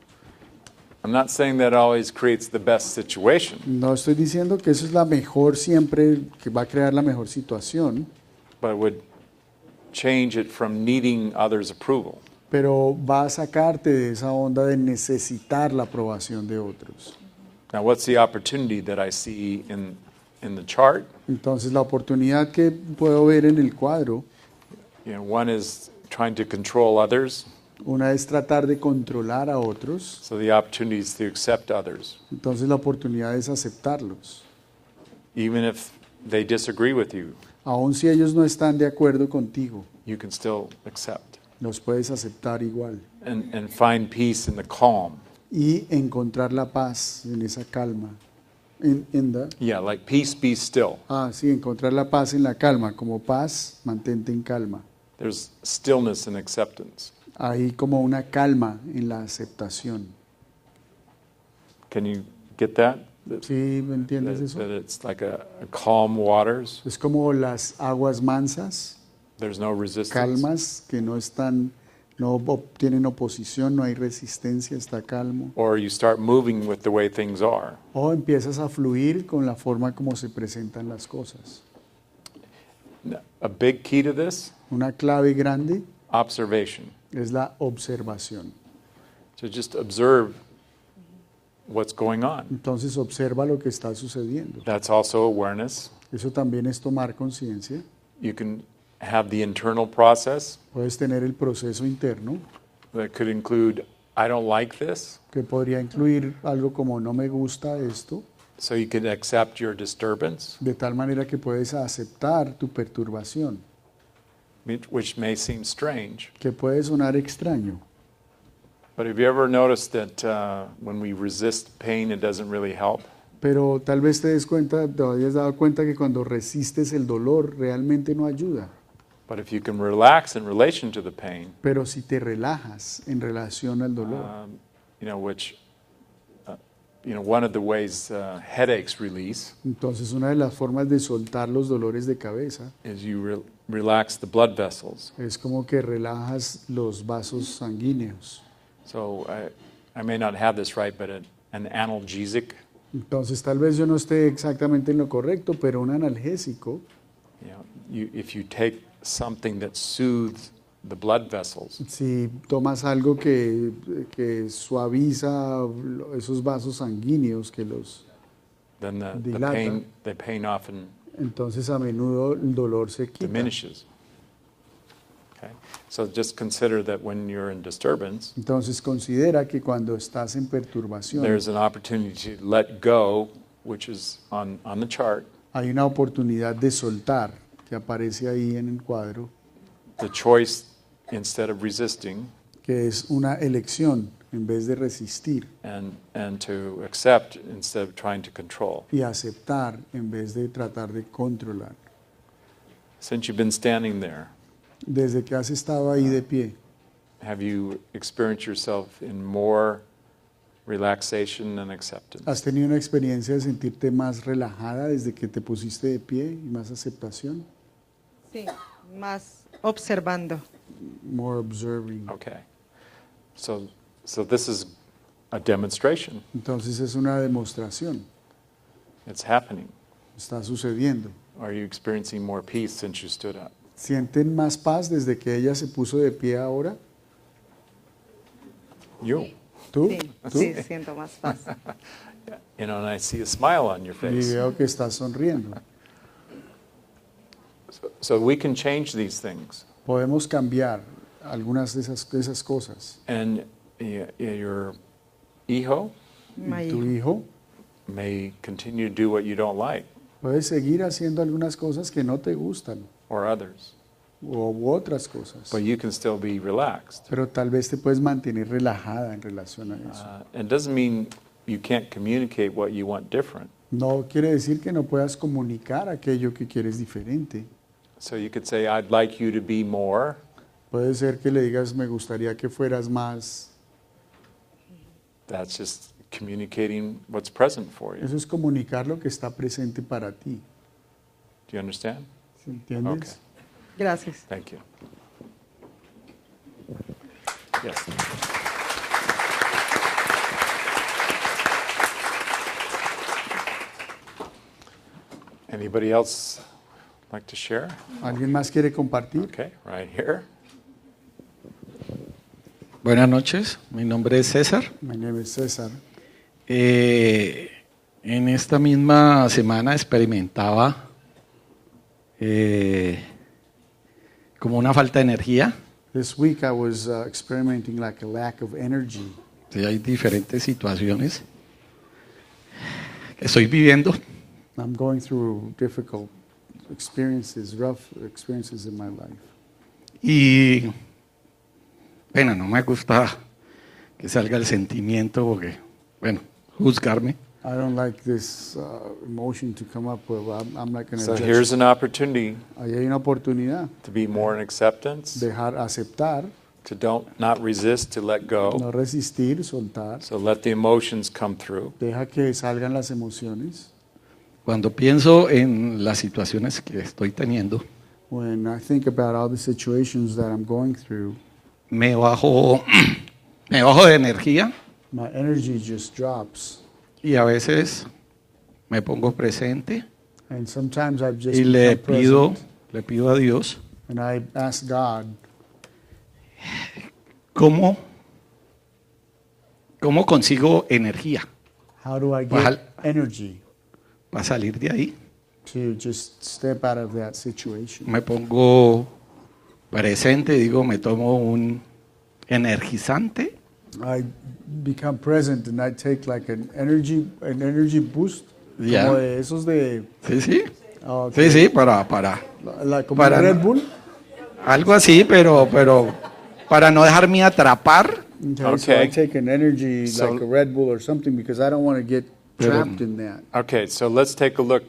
I'm not saying that always creates the best situation, No estoy diciendo que eso es la mejor siempre, que va a crear la mejor situación, but it would change it from needing others' approval. pero va a sacarte de esa onda de necesitar la aprobación de otros. Now, what's the opportunity that I see in the chart? Entonces la oportunidad que puedo ver en el cuadro, You know, one is trying to control others, una es tratar de controlar a otros, so the opportunity is to accept others, entonces la oportunidad es aceptarlos, even if they disagree with you. aun si ellos no están de acuerdo contigo, You can still accept los puedes aceptar igual and find peace in the calm. y encontrar la paz en esa calma. Yeah, like peace, be still. Sí, encontrar la paz en la calma, como paz, mantente en calma. There's stillness and acceptance. Hay como una calma en la aceptación. Can you get that? ¿Sí me entiendes eso? That it's like a calm waters. Es como las aguas mansas, There's no resistance. calmas, que no están, no tienen oposición, no hay resistencia, está calmo. Or you start moving with the way things are. O empiezas a fluir con la forma como se presentan las cosas. A big key to this, Una clave grande observation. es la observación. To just observe what's going on. Entonces observa lo que está sucediendo. That's also awareness. Eso también es tomar conciencia. You can have the internal process Puedes tener el proceso interno, that could include, I don't like this, que podría incluir algo como no me gusta esto, so you can accept your disturbance, de tal manera que puedes aceptar tu perturbación, which may seem strange. que puede sonar extraño. But have you ever noticed that when we resist pain, it doesn't really help? Pero tal vez te hayas dado cuenta que cuando resistes el dolor realmente no ayuda. But if you can relax in relation to the pain, Pero si te relajas en relación al dolor, one of the ways headaches release entonces una de las formas de soltar los dolores de cabeza is you relax the blood vessels. es como que relajas los vasos sanguíneos. So I may not have this right, but an analgesic, Entonces tal vez yo no esté exactamente en lo correcto, pero un analgésico if you take something that soothes the blood vessels, Si tomas algo que suaviza esos vasos sanguíneos que los then dilata, the pain often entonces a menudo el dolor se quita. diminishes. Okay? So just consider that when you're in disturbance, Entonces considera que cuando estás en perturbación there's an opportunity to let go, which is on the chart, hay una oportunidad de soltar que aparece ahí en el cuadro, the choice instead of resisting, que es una elección en vez de resistir, and to accept instead of trying to control. y aceptar en vez de tratar de controlar. Since you've been standing there, Desde que has estado ahí de pie, have you experienced yourself in more relaxation and acceptance? ¿has tenido una experiencia de sentirte más relajada desde que te pusiste de pie y más aceptación? Sí, más observando. More observing. Okay. So this is a demonstration. Entonces es una demostración, It's happening. está sucediendo. Are you experiencing more peace since you stood up? ¿Sienten más paz desde que ella se puso de pie ahora? You. ¿Tú? Sí, ¿Tú? sí, siento más paz. You know, and I see a smile on your Y face. veo que estás sonriendo. So we can change these things. Podemos cambiar algunas de esas cosas. And your hijo My Tu hijo may continue to do what you don't like, puede seguir haciendo algunas cosas que no te gustan or others, u otras cosas, but you can still be relaxed. pero tal vez te puedes mantener relajada en relación a eso. It doesn't mean you can't communicate what you want different. No quiere decir que no puedas comunicar aquello que quieres diferente. So you could say, I'd like you to be more, Puede ser que le digas, me gustaría que fueras más. that's just communicating what's present for you. Eso es comunicar lo que está presente para ti. Do you understand? ¿Sí entiendes? Okay. Gracias. Thank you. Yes. Anybody else like to share? ¿Alguien más quiere compartir? Okay, right here. Buenas noches, mi nombre es César. My name is César. En esta misma semana experimentaba como una falta de energía. This week I was experimenting like a lack of energy. Sí, hay diferentes situaciones que estoy viviendo I'm going through difficult experiences, rough experiences in my life. y bueno, no me gusta que salga el sentimiento porque, bueno, juzgarme. I don't like this emotion to come up with. I'm not going So to here's judge. an opportunity Ahí hay una oportunidad. to be more in acceptance, Dejar aceptar, to not resist, to let go. no resistir, soltar. So let the emotions come through. Deja que salgan las emociones. Cuando pienso en las situaciones que estoy teniendo, When I think about all the situations that I'm going through, me bajo de energía my energy just drops. y a veces me pongo presente And sometimes I've just y le become present, pido a Dios and I ask God, cómo consigo energía how do I Bajal- get energy para salir de ahí. to just step out of that situation? Me pongo presente, digo, me tomo un energizante I become present and I take like an energy boost, Ya. como de esos de, Sí, sí. okay, Sí, sí, para como para Red no- Bull. algo así, pero para no dejarme atrapar. Okay, so Okay. I take an energy So- like a Red Bull or something because I don't want to get trapped in that. Okay, so let's take a look.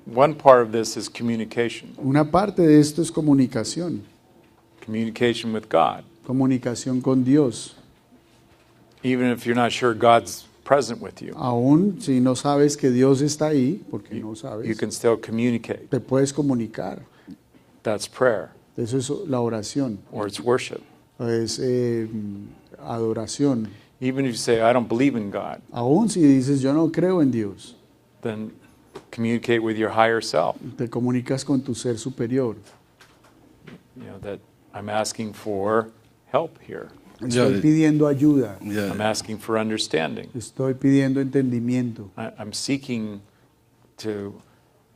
One part of this is communication, Una parte de esto es comunicación, communication with God. comunicación con Dios. Even if you're not sure God's present with you, Aún si no sabes que Dios está ahí, porque no you sabes, can still communicate. te puedes comunicar. That's prayer, Eso es la oración, or it's worship. es adoración. Even if you say, I don't believe in God, Aún si dices yo no creo en Dios, then communicate with your higher self. Te comunicas con tu ser superior. You know, that I'm asking for help here. Estoy pidiendo ayuda. I'm asking for understanding. Estoy pidiendo entendimiento. I'm seeking to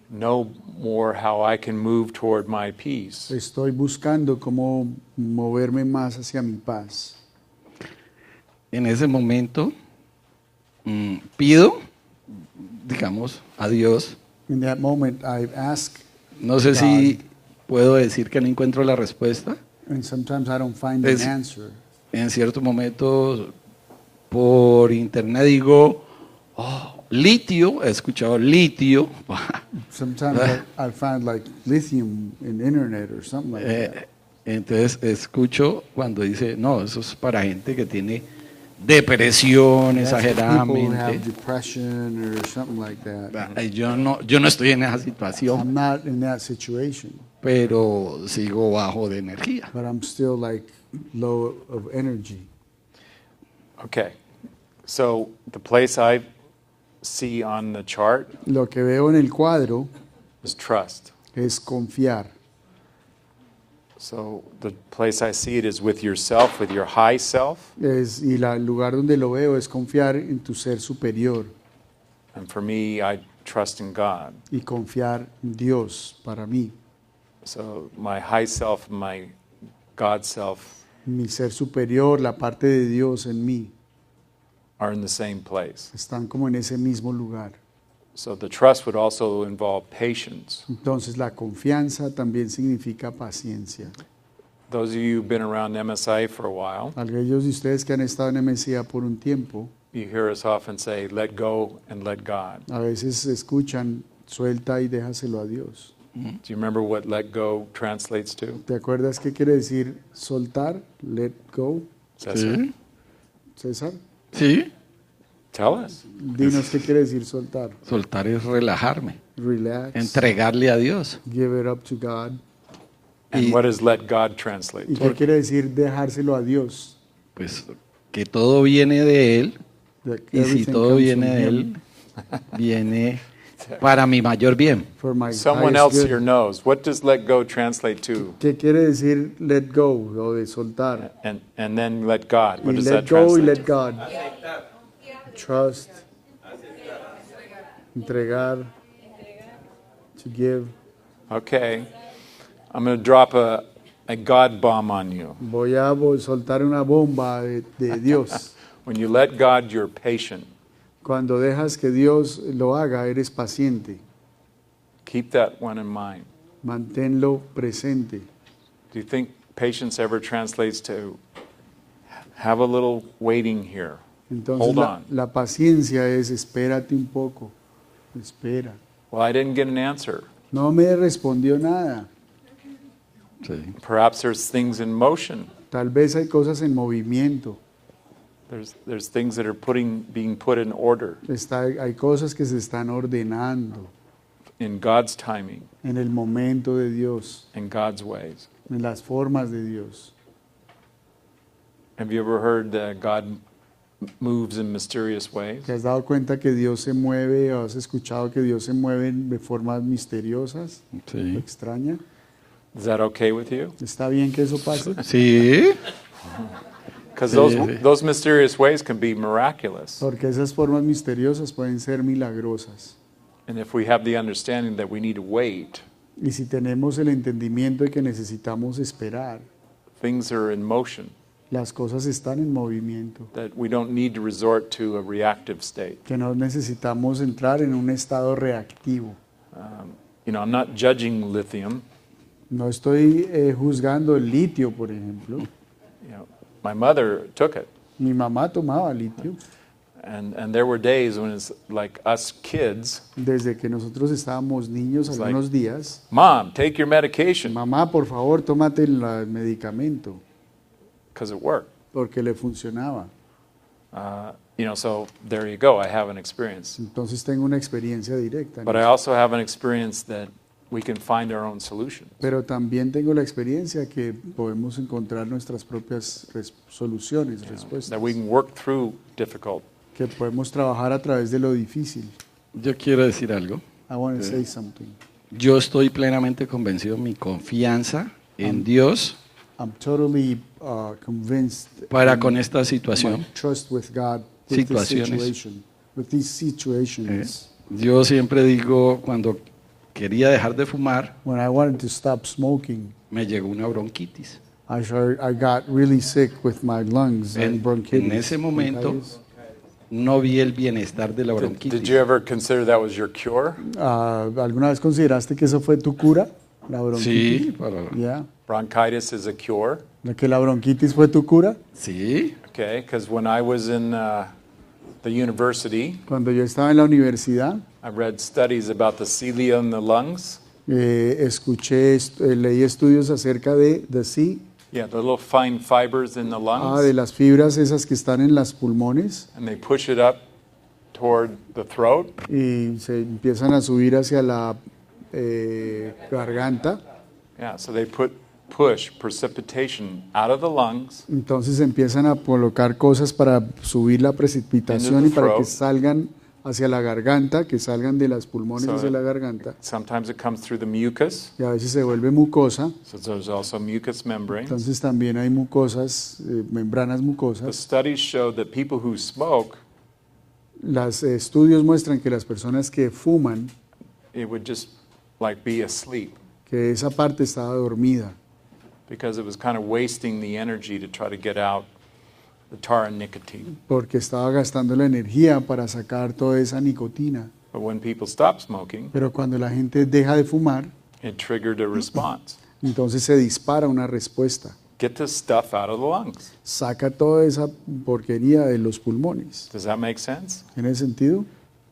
know more how I can move toward my peace. Estoy buscando cómo moverme más hacia mi paz. En ese momento pido, digamos, a Dios. In that moment, I ask. No sé si puedo decir que no encuentro la respuesta. And sometimes I don't find an answer. En ciertos momentos por internet digo, litio, he escuchado litio. Sometimes I find like lithium in internet or something like that. Entonces escucho cuando dice, no, eso es para gente que tiene depresión exageradamente. Depression or something like that. Yo no estoy en esa situación. I'm not in that situation. Pero sigo bajo de energía. But I'm still like low of energy. Okay, so the place I see on the chart Lo que veo en el cuadro is trust. es confiar. So the place I see it is with yourself, with your high self. Y el lugar donde lo veo es confiar en tu ser superior. And for me, I trust in God. Y confiar en Dios para mí. So my high self, my God self, mi ser superior, la parte de Dios en mí, are in the same place. Están como en ese mismo lugar. So the trust would also involve patience. Entonces la confianza también significa paciencia. Those of you who've been around MSI for a while, aquellos de ustedes que han estado en MSIA por un tiempo, you hear us often say, let go and let God. A veces escuchan, suelta y déjaselo a Dios. Do you remember what let go translates to? ¿Te acuerdas qué quiere decir soltar? Let go. César? César? Sí. Tell us. Dinos qué quiere decir soltar. Soltar es relajarme. Relax. Entregarle a Dios. Give it up to God. And what does let God translate? ¿Y qué quiere decir dejárselo a Dios? Pues que todo viene de Él. Y si todo viene de Él, viene para mi mayor bien. Someone else here knows. What does let go translate to? ¿Qué quiere decir let go o de soltar? And then let God. What does that Let go y translate? let God. Trust. Entregar. To give. Okay. I'm going to drop a God bomb on you. Voy a soltar una bomba de Dios. When you let God, you're patient. Cuando dejas que Dios lo haga, eres paciente. Keep that one in mind. Manténlo presente. Do you think patience ever translates to have a little waiting here? Entonces Hold on. La paciencia es espérate un poco. Espera. Well, I didn't get an answer. No me respondió nada. Sí. Perhaps there's things in motion. Tal vez hay cosas en movimiento. There's things that are being put in order. Hay cosas que se están ordenando. In God's timing. En el momento de Dios. In God's ways. En las formas de Dios. Have you ever heard that God moves in mysterious ways? ¿Te has dado cuenta que Dios se mueve o has escuchado que Dios se mueve de formas misteriosas? Sí. Extraña. Is that okay with you? ¿Está bien que eso pase? Sí. Because those mysterious ways can be miraculous. Porque esas formas misteriosas pueden ser milagrosas. And if we have the understanding that we need to wait, Y si tenemos el entendimiento de que necesitamos esperar, things are in motion. Las cosas están en movimiento. That we don't need to resort to a reactive state. Que no necesitamos entrar en un estado reactivo. I'm not judging lithium. No estoy juzgando el litio, por ejemplo. My mother took it. Mi mamá tomaba litio. And there were days when it's like us kids. Desde que nosotros estábamos niños, algunos días. Mom, take your medication. Mamá, por favor, tómate el medicamento. Because it worked. Porque le funcionaba. So there you go. I have an experience. Entonces tengo una experiencia directa. But I also have an experience that we can find our own solutions. Pero también tengo la experiencia que podemos encontrar nuestras propias soluciones, respuestas. That we can work through difficult. Que podemos trabajar a través de lo difícil. Yo quiero decir algo. I want to say something. Yo estoy plenamente convencido, mi confianza en Dios I'm totally convinced para con esta my situación. trust with God with this Situaciones. situation, with these situations. Yo siempre digo, cuando quería dejar de fumar, When I wanted to stop smoking, me llegó una bronquitis. I got really sick with my lungs and bronchitis. En ese momento no vi el bienestar de la Did bronquitis. you ever consider that was your cure? ¿Alguna vez consideraste que eso fue tu cura? La bronquitis. Sí, para- Yeah. Bronchitis is a cure. ¿Que la bronquitis fue tu cura? sí, Okay, because when I was in the university, Cuando yo estaba en la universidad, I read studies about the cilia in the lungs. leí estudios acerca de Yeah, the little fine fibers in the lungs. de las fibras esas que están en las pulmones And they push it up toward the throat. y se empiezan a subir hacia la garganta. Yeah, so they push precipitation out of the lungs Entonces empiezan a colocar cosas para subir la precipitación y para que salgan hacia la garganta, que salgan de las pulmones hacia la garganta. Sometimes it comes through the mucus. Y a veces se vuelve mucosa. So there's also mucous membranes. Entonces también hay mucosas, membranas The mucosas. studies show that people who smoke, Los estudios muestran que las personas que fuman, it would just like be asleep que esa parte estaba dormida, because it was kind of wasting the energy to try to get out the tar and nicotine. porque estaba gastando la energía para sacar toda esa nicotina. But when people stop smoking, Pero cuando la gente deja de fumar, it triggered a response. entonces se dispara una respuesta. Get this stuff out of the lungs. Saca toda esa porquería de los pulmones. Does that make sense? ¿Tiene sentido?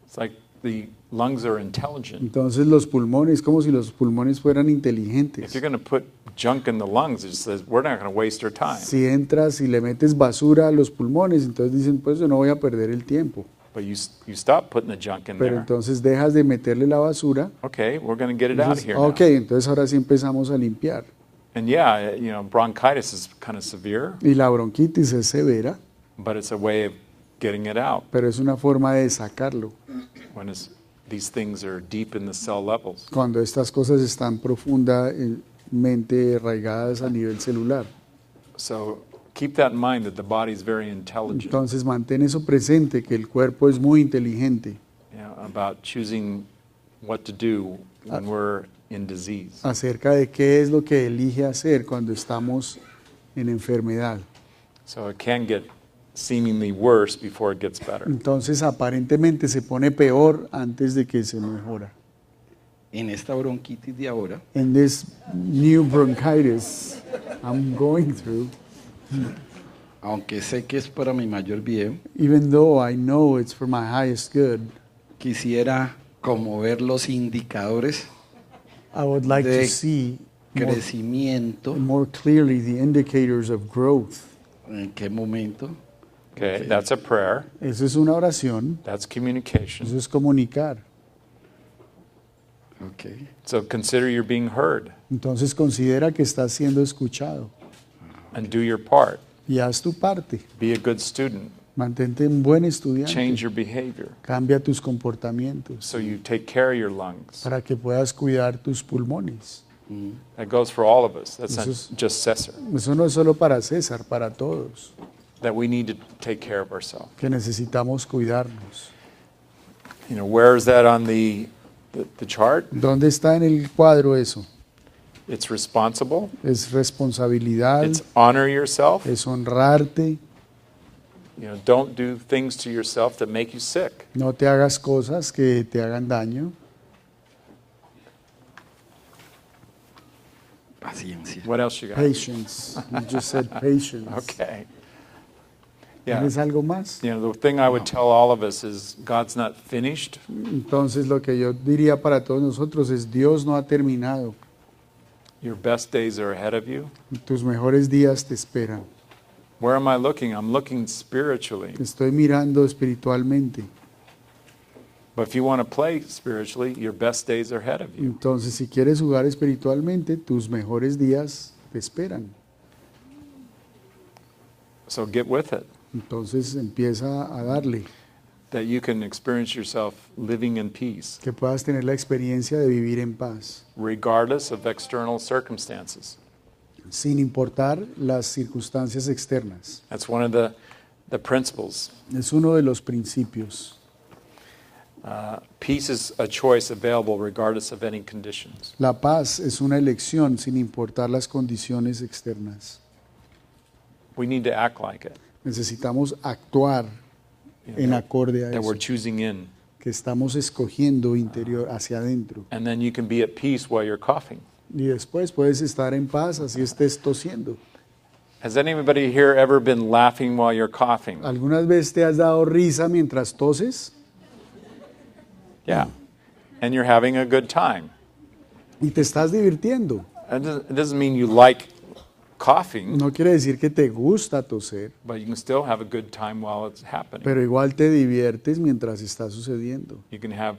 It's like the lungs are intelligent. Entonces los pulmones, como si los pulmones fueran If inteligentes. you're going to put junk in the lungs, it says we're not going to waste our time. Si entras y le metes basura a los pulmones, entonces dicen, pues yo no voy a perder el tiempo. But you stop putting the junk in Pero there. entonces dejas de meterle la basura. Okay, we're going to get it out of Entonces, here ok, now. entonces ahora sí empezamos a limpiar. And yeah, you know, bronchitis is kind of severe, Y la bronquitis es severa, but it's a way of getting it out pero es una forma de sacarlo. when these things are deep in the cell levels. Cuando estas cosas están profundamente arraigadas a nivel celular. So keep that in mind that the body is very intelligent, Entonces mantén eso presente, que el cuerpo es muy inteligente you know, about choosing what to do when we're in disease. acerca de qué es lo que elige hacer cuando estamos en enfermedad. So it can get seemingly worse before it gets better. Entonces aparentemente se pone peor antes de que se mejora. en esta bronquitis de ahora, In this new bronchitis I'm going through, aunque sé que es para mi mayor bien, even though I know it's for my highest good, quisiera como ver los indicadores I would like de to see crecimiento, more clearly the indicators of growth. en qué momento. Okay, that's a prayer. Eso es una oración, That's communication. eso es comunicar. Okay. So consider you're being heard Entonces considera que estás siendo escuchado and do your part. y haz tu parte. Be a good student. Mantente un buen Change estudiante. your behavior Cambia tus comportamientos so you take care of your lungs. para que puedas cuidar tus pulmones. That goes for all of us. That's not Eso es- just Cesar. Eso no es solo para César, para todos, That we need to take care of ourselves. que necesitamos cuidarnos. You know, where is that on the chart? ¿Dónde está en el cuadro eso? It's responsible. Es responsabilidad, It's honor yourself. es honrarte. You know, don't do things to yourself that make you sick. No te hagas cosas que te hagan daño. Paciencia. What else you got? Patience. You just said patience. Okay. Yeah. ¿Tienes algo más? You know, the thing I would tell all of us is God's not finished. Entonces lo que yo diría para todos nosotros es Dios no ha terminado. Your best days are ahead of you. Tus mejores días te esperan. Where am I looking? I'm looking spiritually. Estoy mirando espiritualmente. But if you want to play spiritually, your best days are ahead of you. Entonces si quieres jugar espiritualmente, tus mejores días te esperan. So get with it. Entonces empieza a darle. that you can experience yourself living in peace, que puedas tener la experiencia de vivir en paz, regardless of external circumstances. sin importar las circunstancias externas. That's one of the principles. Es uno de los principios. Peace is a choice available regardless of any conditions. La paz es una elección sin importar las condiciones externas. We need to act like it. Necesitamos actuar en acorde a That we're eso, choosing in. que estamos escogiendo interior hacia adentro. And then you can be at peace while you're coughing. Y después puedes estar en paz así estés tosiendo. Has anybody here ever been laughing while you're coughing? ¿Algunas veces te has dado risa mientras toses? Yeah. And you're having a good time. Y te estás divirtiendo. It doesn't mean you like coughing, No quiere decir que te gusta toser, but you can still have a good time while it's happening. pero igual te diviertes mientras está sucediendo. You can have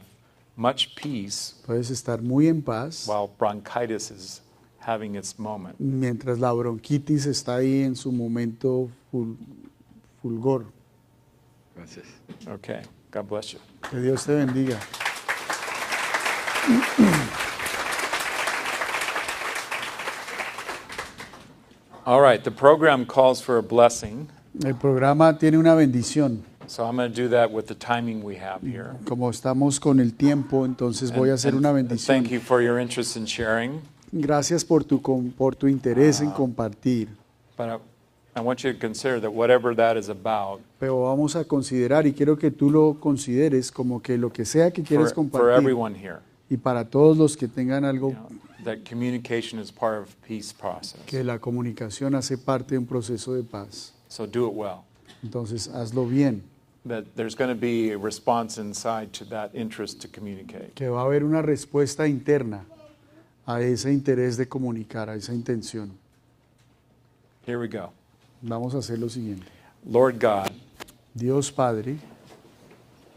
much peace Puedes estar muy en paz while bronchitis is having its moment. mientras la bronquitis está ahí en su momento fulgor. Gracias. Okay. God bless you. Que Dios te bendiga. All right. The program calls for a blessing, El programa tiene una bendición. so I'm going to do that with the timing we have here. Como estamos con el tiempo, entonces voy a hacer una bendición. Thank you for your interest in sharing. Gracias por tu interés en compartir. But I want you to consider that whatever that is about, Pero vamos a considerar, y quiero que tú lo consideres como que lo que sea que quieres for compartir, everyone here, y para todos los que tengan algo, you know, that communication is part of peace process. que la comunicación hace parte de un proceso de paz. So do it well. Entonces, hazlo bien, That there's going to be a response inside to that interest to communicate. que va a haber una respuesta interna a ese interés de comunicar, a esa intención. Here we go. Vamos a hacer lo siguiente. Lord God, Dios Padre,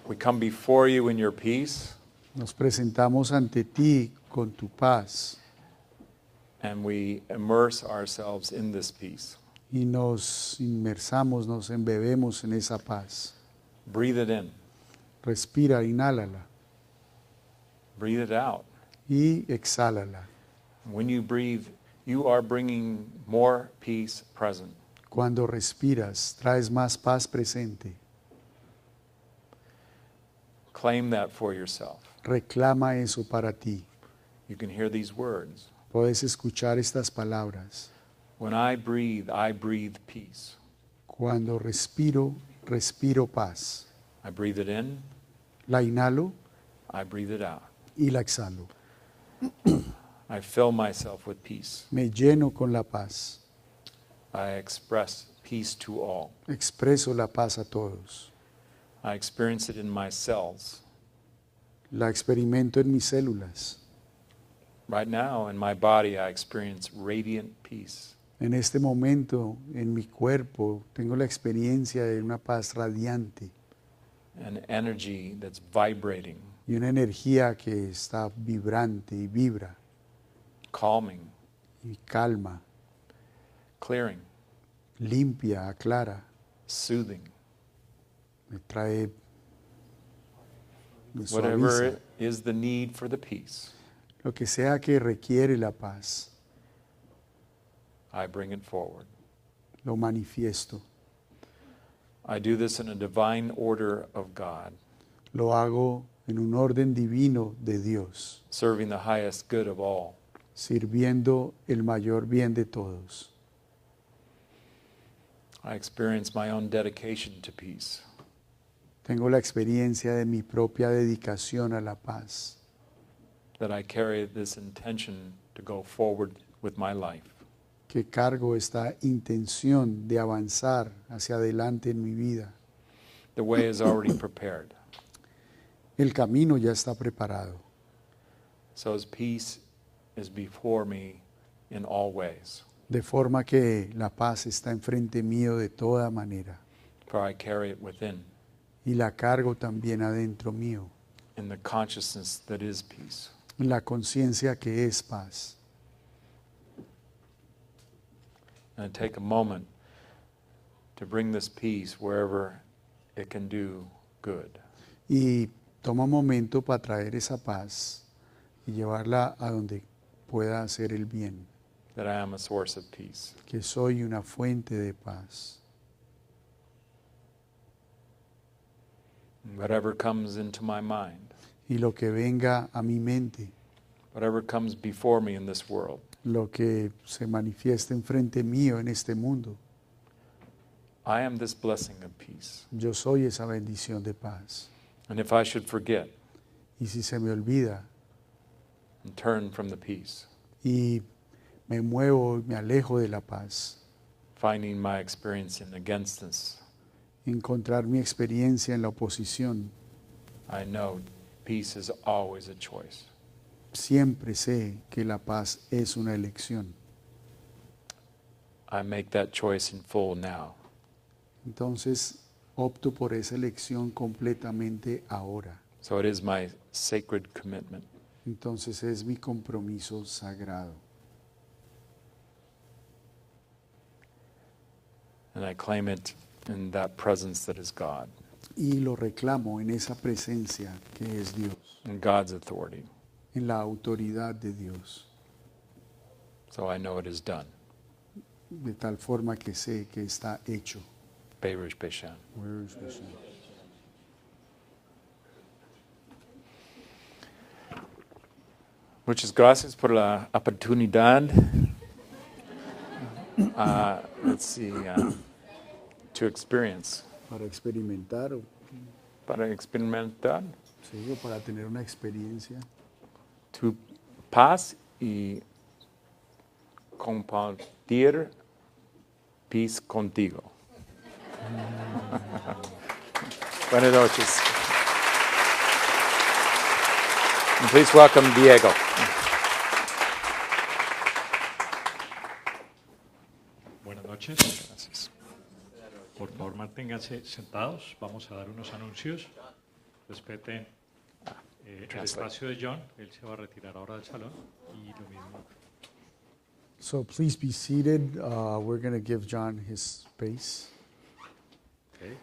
we come before you in your peace, nos presentamos ante ti con tu paz and we immerse ourselves in this peace. y nos inmersamos, nos embebemos en esa paz. Breathe it in. Respira, inhálala Breathe it out. y exhálala. When you breathe, you are bringing more peace present. Cuando respiras, traes más paz presente. Claim that for yourself. Reclama eso para ti. You can hear these words. Puedes escuchar estas palabras. When I breathe peace. Cuando respiro, respiro paz. I breathe it in, La inhalo I breathe it out. y la exhalo. I fill myself with peace. Me lleno con la paz. I express peace to all. Expreso la paz a todos. I experience it in my cells. La experimento en mis células. Right now, in my body, I experience radiant peace. En este momento, en mi cuerpo, tengo la experiencia de una paz radiante An energy that's vibrating, y una energía que está vibrante y vibra calming, y calma, clearing, limpia, aclara, soothing. me trae, me Whatever suaviza. it is the need for the peace, Lo que sea que requiere la paz, I bring it forward. lo manifiesto. I do this in a divine order of God, Lo hago en un orden divino de Dios, serving the highest good of all. sirviendo el mayor bien de todos. I experience my own dedication to peace. Tengo la experiencia de mi propia dedicación a la paz, That I carry this intention to go forward with my life. que cargo esta intención de avanzar hacia adelante en mi vida. The way is already prepared. El camino ya está preparado. So as peace is before me in all ways, De forma que la paz está enfrente mío de toda manera. for I carry it within, Y la cargo también adentro mío, in the consciousness that is peace. en la conciencia que es paz. And I take a moment to bring this peace wherever it can do good. Y toma un momento para traer esa paz y llevarla a donde pueda hacer el bien. That I am a source of peace. Que soy una fuente de paz. Whatever comes into my mind. Y lo que venga a mi mente. Whatever comes before me in this world. Lo que se manifiesta enfrente mío en este mundo. I am this blessing of peace. Yo soy esa bendición de paz. And if I should forget, y si se me olvida, and turn from the peace, y me muevo, me alejo de la paz, finding my experience in against this, encontrar mi experiencia en la oposición, I know peace is always a choice. Siempre sé que la paz es una elección. I make that choice in full now. Entonces, opto por esa elección completamente ahora. So it is my sacred commitment. Entonces es mi compromiso sagrado. And I claim it in that presence that is God. Y lo reclamo en esa presencia que es Dios. In God's authority. En la autoridad de Dios. So I know it is done. De tal forma que sé que está hecho. Berush Beshan. Muchas gracias por la oportunidad. Let's see, to experience. Para experimentar. Para experimentar. Sí, o para tener una experiencia. Tu paz y compartir peace contigo. Buenas noches. And please welcome Diego. Buenas noches. Gracias. Por favor, manténganse sentados. Vamos a dar unos anuncios. Respeten el espacio de John. Él se va a retirar ahora del salón. Y lo mismo. So please be seated. We're going to give John his space. Okay.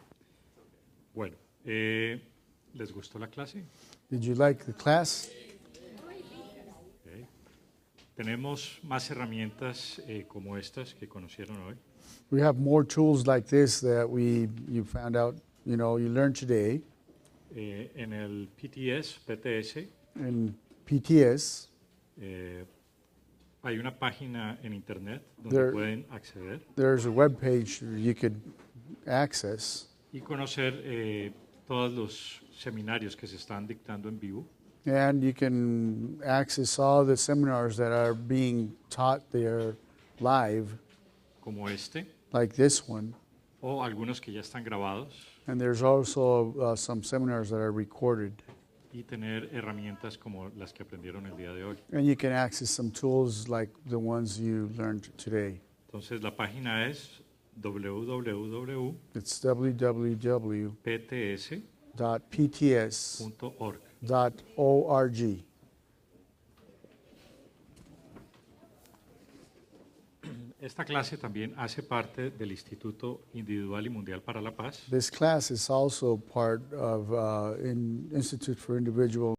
Bueno, ¿les gustó la clase? Did you like the class? Okay. Tenemos más herramientas como estas que conocieron hoy. We have more tools like this that you found out, you learned today. En el PTS. In PTS. Hay una página en internet donde pueden acceder. There's a web page you could access. Y conocer todos los seminarios que se están dictando en vivo. And you can access all the seminars that are being taught there live. Como este. Like this one. O algunos que ya están grabados. And there's also some seminars that are recorded. Y tener herramientas como las que aprendieron el día de hoy. And you can access some tools like the ones you learned today. Entonces la página es www. It's www.pts.org. Esta clase también hace parte del Instituto Individual y Mundial para la Paz. This class is also part of Institute for Individual